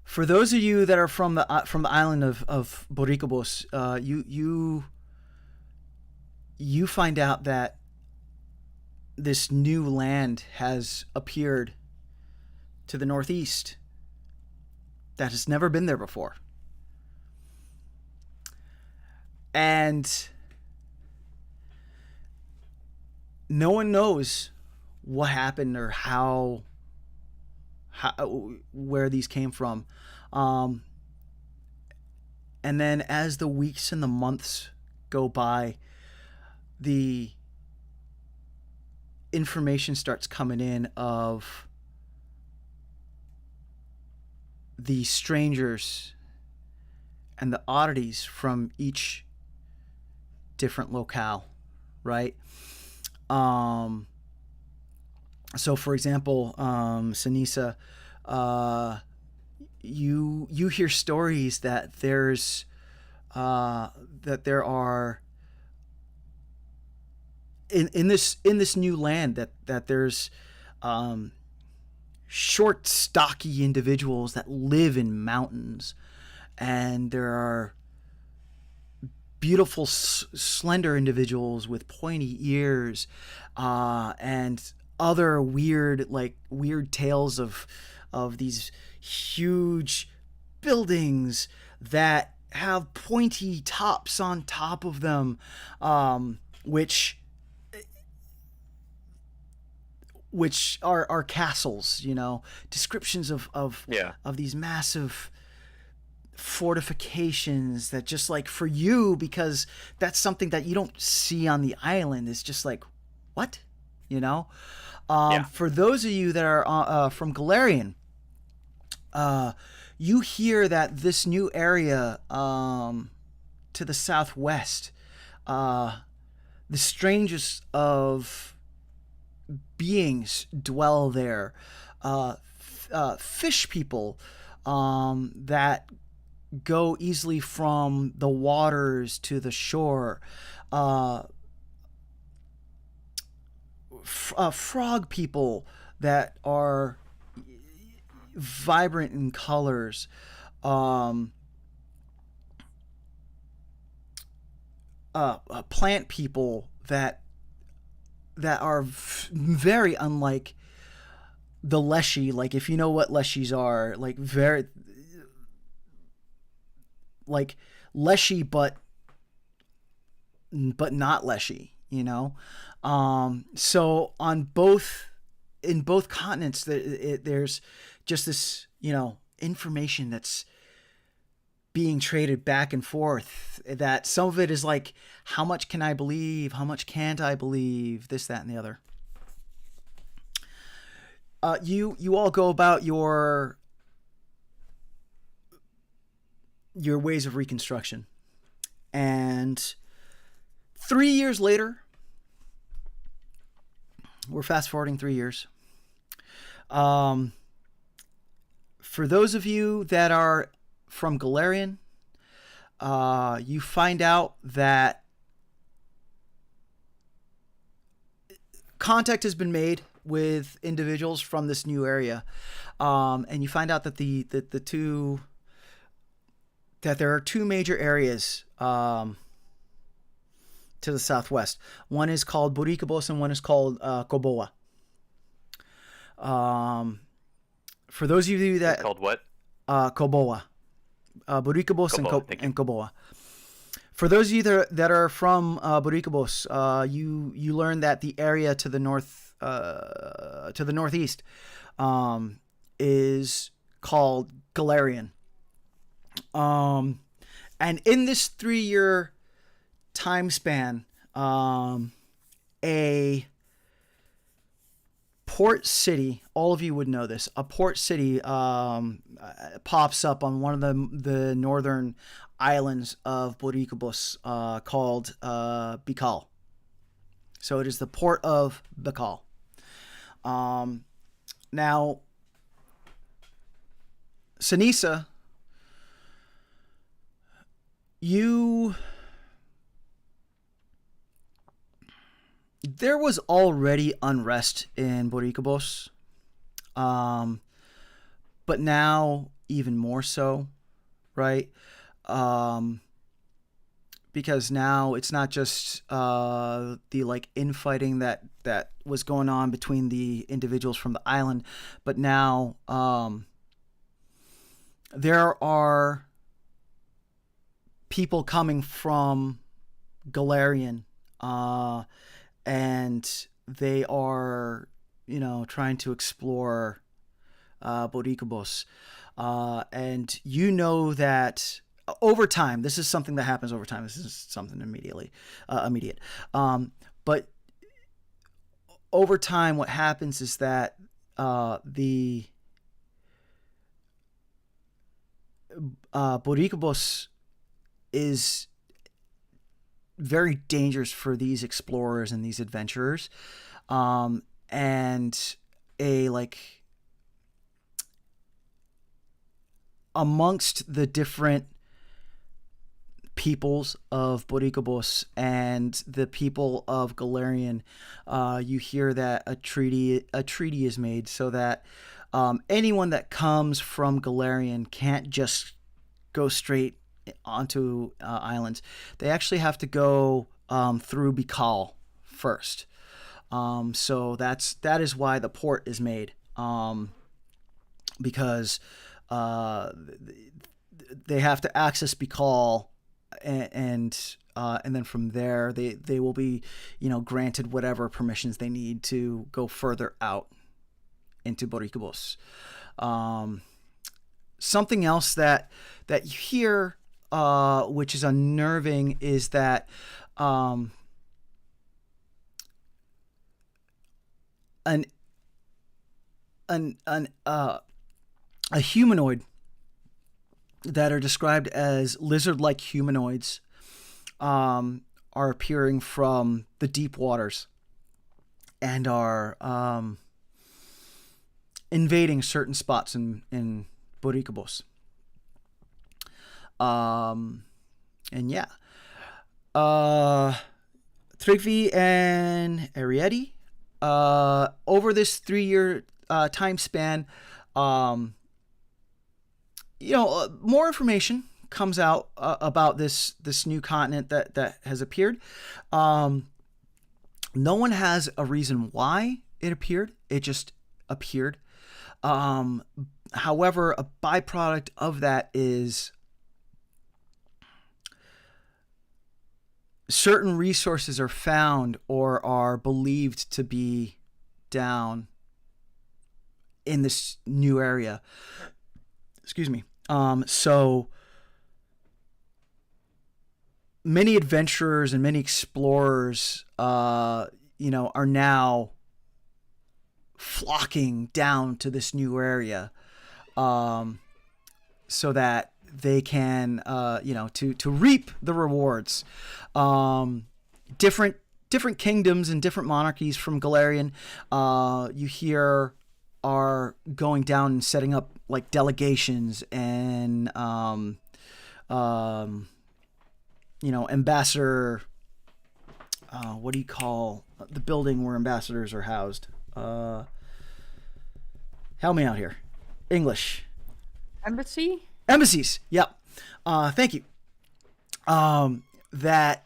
Speaker 2: For those of you that are from the island of Boricubos, you find out that this new land has appeared to the northeast that has never been there before. And no one knows what happened or how where these came from. And then as the weeks and the months go by, the information starts coming in of the strangers and the oddities from each different locale, right? So for example, Sinisa, you hear stories that there are in this new land that there's short, stocky individuals that live in mountains, and there are beautiful, slender individuals with pointy ears, and other weird tales of these huge buildings that have pointy tops on top of them, which are castles, descriptions of these massive fortifications that just like for you, because that's something that you don't see on the island, is just like, what? For those of you that are from Galarian, you hear that this new area to the southwest, the strangest of beings dwell there. Fish people that go easily from the waters to the shore. Frog people that are vibrant in colors. Plant people that are very unlike the Leshy. Like, if you know what Leshies are, like very like Leshy, but not Leshy, so in both continents, there's just this, information that's being traded back and forth, that some of it is like, how much can I believe? How much can't I believe? This, that, and the other. You all go about your ways of reconstruction. And 3 years later, we're fast forwarding 3 years. For those of you that are from Galarian, you find out that contact has been made with individuals from this new area, and you find out that there are two major areas to the southwest. One is called Boricubos and one is called Koboa. For those of you that...
Speaker 3: It's called what?
Speaker 2: Koboa. Boricubos and Koboa. For those of you that are from Boricubos, you learn that the area to the northeast is called Galarian. And in this 3-year time span, a port city, all of you would know this, a port city pops up on one of the northern islands of Boricubos, called Bikal. So it is the port of Bikal. Now, Sinisa, there was already unrest in Boricubos, but now even more so, right? Because now it's not just the like infighting that was going on between the individuals from the island, but now there are people coming from Galarian, and they are, trying to explore Boricubos. And that over time, this is something that happens over time. This is something immediate. But over time, what happens is that the Boricubos is very dangerous for these explorers and these adventurers, and amongst the different peoples of Boricubos and the people of Galarian, you hear that a treaty is made so that anyone that comes from Galarian can't just go straight onto islands. They actually have to go through Bikal first. So that is why the port is made, because they have to access Bikal, and then from there they will be granted whatever permissions they need to go further out into Boricubos. Something else that you hear, which is unnerving, is that a humanoid that are described as lizard-like humanoids are appearing from the deep waters and are invading certain spots in Boricubos. And yeah, Tryggvi and Arieti, over this 3-year time span, more information comes out about this new continent that has appeared. No one has a reason why it appeared. It just appeared. However, a byproduct of that is certain resources are found or are believed to be down in this new area. Excuse me. So many adventurers and many explorers, are now flocking down to this new area, so that they can, to reap the rewards. Different kingdoms and different monarchies from Galarian, you hear, are going down and setting up like delegations and ambassador, what do you call the building where ambassadors are housed? Help me out here. English. Embassies. Yep. Thank you. That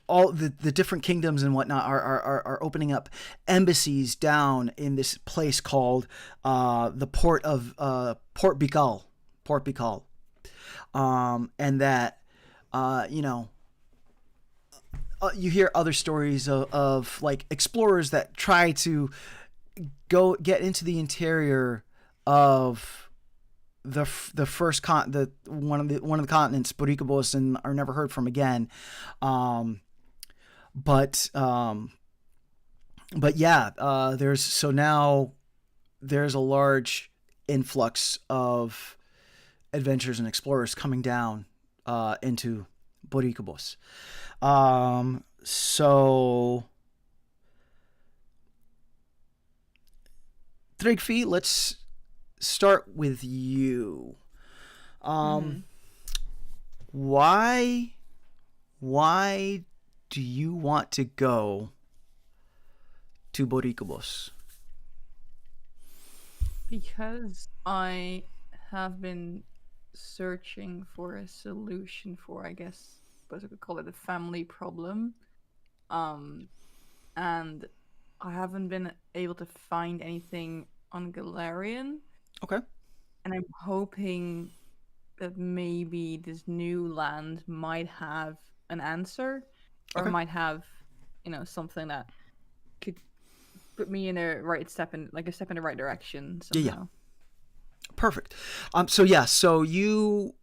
Speaker 2: all the different kingdoms and whatnot are opening up embassies down in this place called the port of Port Bikal. And that you hear other stories of like explorers that try to go get into the interior of the first one of the continents, Boricubos, and are never heard from again. But yeah, there's a large influx of adventurers and explorers coming down into Boricubos. So Tryggvi, let's start with you. Why do you want to go to Boricubos?
Speaker 1: Because I have been searching for a solution for, I guess, I could call it a family problem. Um, and I haven't been able to find anything on Galarian,
Speaker 2: Okay.
Speaker 1: and I'm hoping that maybe this new land might have an answer, or
Speaker 2: Okay.
Speaker 1: might have, something that could put me in a right step in, like a step in the right direction
Speaker 2: Yeah.
Speaker 1: somehow.
Speaker 2: Perfect. So you,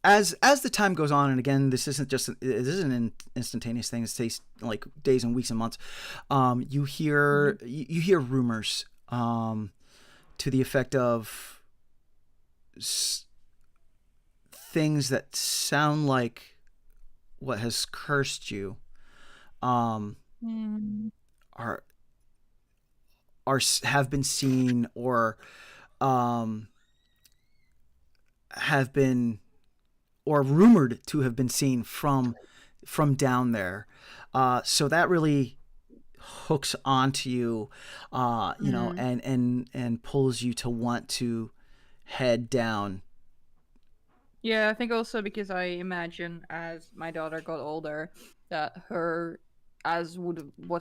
Speaker 2: as the time goes on, and again, this isn't an instantaneous thing. It takes like days and weeks and months. You hear you hear rumors to the effect of things that sound like what has cursed you are have been seen, or have been, or rumored to have been seen from down there. So that really hooks onto you, and pulls you to want to head down.
Speaker 1: Yeah, I think also because I imagine as my daughter got older that what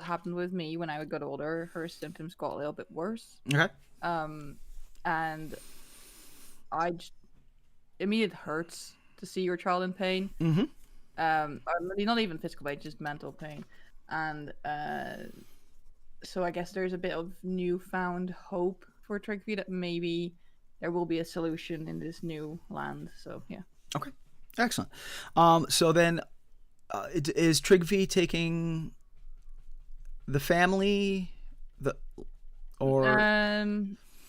Speaker 1: happened with me when I got older, her symptoms got a little bit worse.
Speaker 2: Okay.
Speaker 1: And I it hurts to see your child in pain.
Speaker 2: Mm-hmm.
Speaker 1: Not even physical pain, just mental pain. And so I guess there's a bit of newfound hope for Trigby that maybe there will be a solution in this new land. So yeah.
Speaker 2: Okay. Excellent. So then, is Trigby taking the family,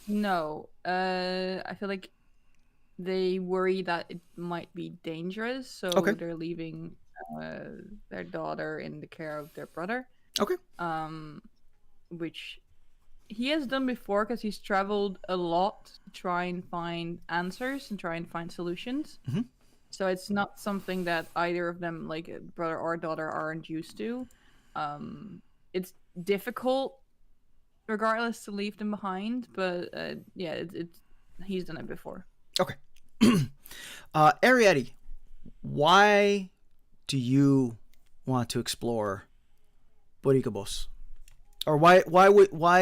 Speaker 1: no. I feel like they worry that it might be dangerous, so
Speaker 2: Okay.
Speaker 1: they're leaving their daughter in the care of their brother.
Speaker 2: Okay.
Speaker 1: Which he has done before because he's traveled a lot to try and find answers and try and find solutions.
Speaker 2: Mm-hmm.
Speaker 1: So it's not something that either of them, like brother or daughter, aren't used to. It's difficult, regardless, to leave them behind. But it's he's done it before.
Speaker 2: Okay. Arietti, why do you want to explore Boricubos? Or why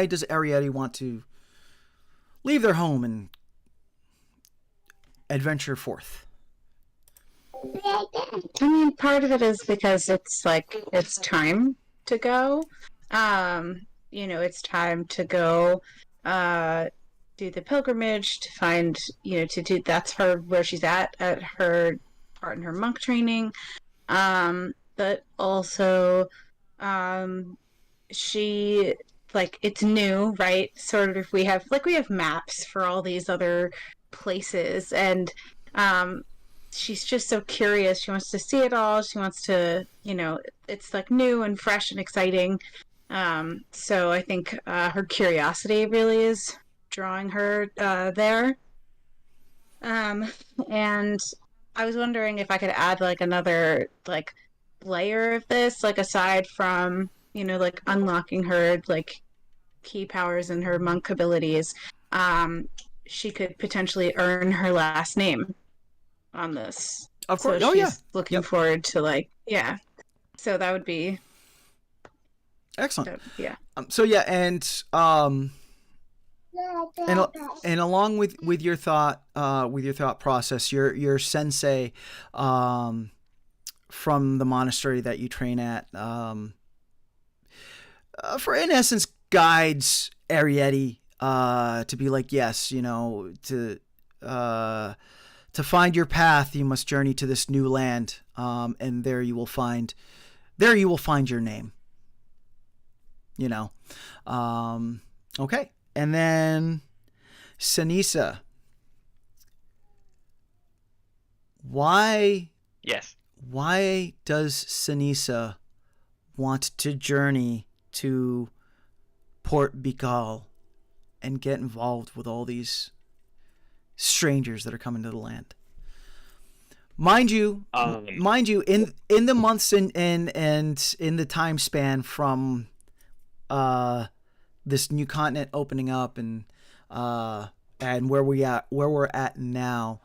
Speaker 2: does Arietti want to leave their home and adventure forth?
Speaker 4: I mean, part of it is because it's like it's time to go. It's time to go do the pilgrimage to find, to do, that's where she's at her part in her monk training. But also she, like, it's new, right? Sort of, we have maps for all these other places, and she's just so curious. She wants to see it all. She wants to, it's like new and fresh and exciting. So I think her curiosity really is drawing her there. And I was wondering if I could add like another like layer of this, like aside from, like unlocking her like key powers and her monk abilities, she could potentially earn her last name on this.
Speaker 2: Of course.
Speaker 4: So
Speaker 2: Oh,
Speaker 4: she's
Speaker 2: yeah.
Speaker 4: looking forward to so that would be
Speaker 2: excellent.
Speaker 4: Yeah.
Speaker 2: And along with your thought process, your sensei from the monastery that you train at, for in essence guides Arietti to be like, yes, to find your path, you must journey to this new land, and there you will find your name. Okay. And then Sanisa, why does Sanisa want to journey to Port Bikal and get involved with all these strangers that are coming to the land? Mind you, in the months and in the time span from this new continent opening up and where we're at now,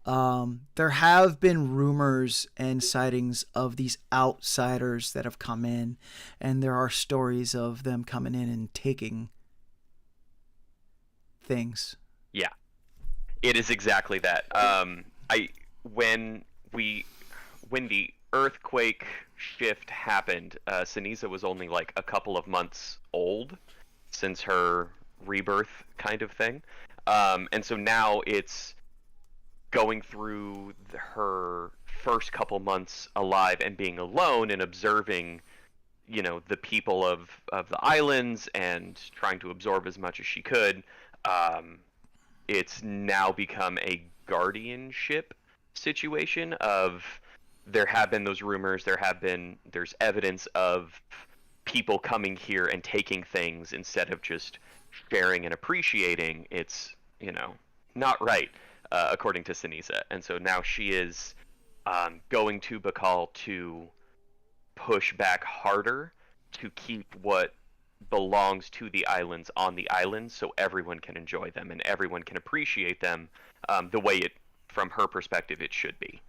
Speaker 2: there have been rumors and sightings of these outsiders that have come in, and there are stories of them coming in and taking things.
Speaker 3: Yeah, it is exactly that. When the earthquake shift happened, Sinisa was only like a couple of months old since her rebirth kind of thing. And so now it's going through her first couple months alive and being alone and observing, the people of the islands and trying to absorb as much as she could. It's now become a guardianship situation of, there have been those rumors, there's evidence of people coming here and taking things instead of just sharing and appreciating. It's, not right, according to Sinisa. And so now she is going to Bakal to push back harder to keep what belongs to the islands on the islands, so everyone can enjoy them and everyone can appreciate them the way it, from her perspective, it should be.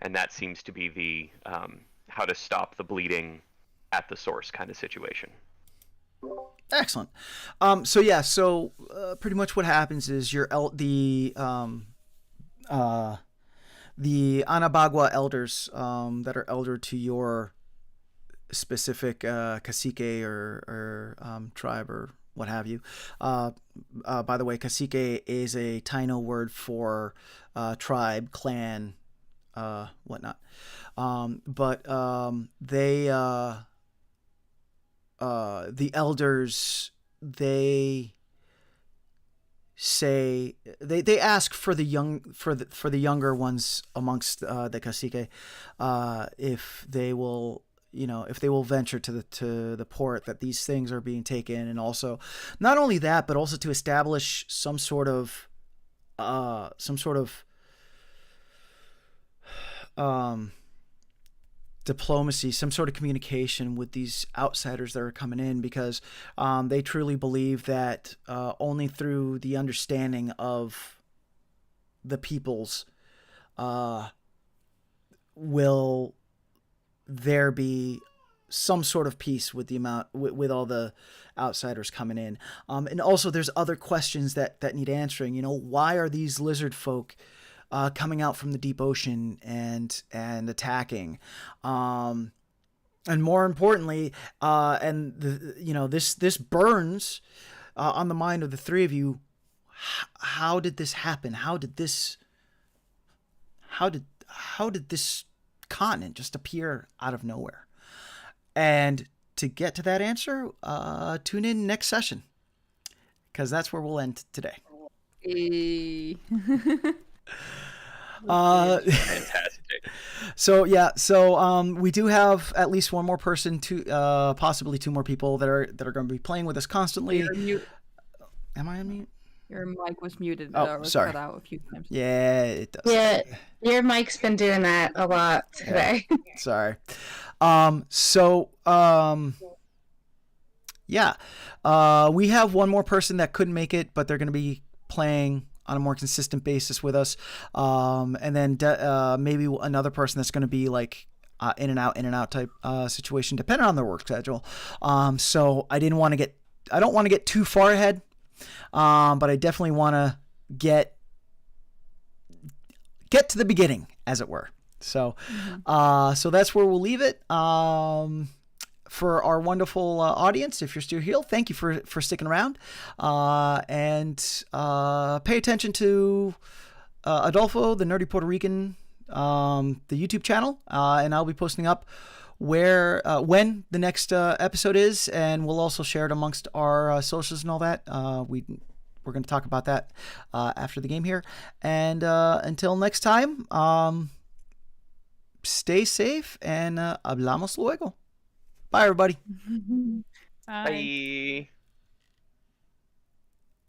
Speaker 3: And that seems to be the how to stop the bleeding at the source kind of situation.
Speaker 2: Excellent. So pretty much what happens is the Anabagua elders that are elder to your specific cacique or tribe or what have you. By the way, cacique is a Taino word for tribe, clan, whatnot. The elders, they say they ask for the younger ones amongst the cacique, if they will venture to the port that these things are being taken, and also not only that, but also to establish some sort of diplomacy, some sort of communication with these outsiders that are coming in, because they truly believe that only through the understanding of the peoples will there be some sort of peace with with all the outsiders coming in. And also there's other questions that need answering. Why are these lizard folk coming out from the deep ocean and attacking? And more importantly, this burns on the mind of the three of you. How did this happen? How did this continent just appear out of nowhere? And to get to that answer, tune in next session, because that's where we'll end today.
Speaker 3: Fantastic.
Speaker 2: So we do have at least one more person, possibly two more people that are going to be playing with us constantly. Am I on mute?
Speaker 1: Your mic was muted.
Speaker 2: Oh, sorry.
Speaker 1: Cut out a few times.
Speaker 2: Yeah, it does.
Speaker 4: Yeah, your mic's been doing that a lot today.
Speaker 2: Yeah. Sorry. We have one more person that couldn't make it, but they're going to be playing on a more consistent basis with us. And then maybe another person that's going to be like in and out type situation, depending on their work schedule. So I don't want to get too far ahead. But I definitely want to get to the beginning, as it were. So, so that's where we'll leave it. For our wonderful audience, if you're still here, thank you for sticking around. And pay attention to Adolfo, the Nerdy Puerto Rican, the YouTube channel, and I'll be posting up when the next episode is, and we'll also share it amongst our socials and all that. We're going to talk about that after the game here. And until next time, stay safe and hablamos luego. Bye, everybody.
Speaker 1: Bye.
Speaker 3: Bye.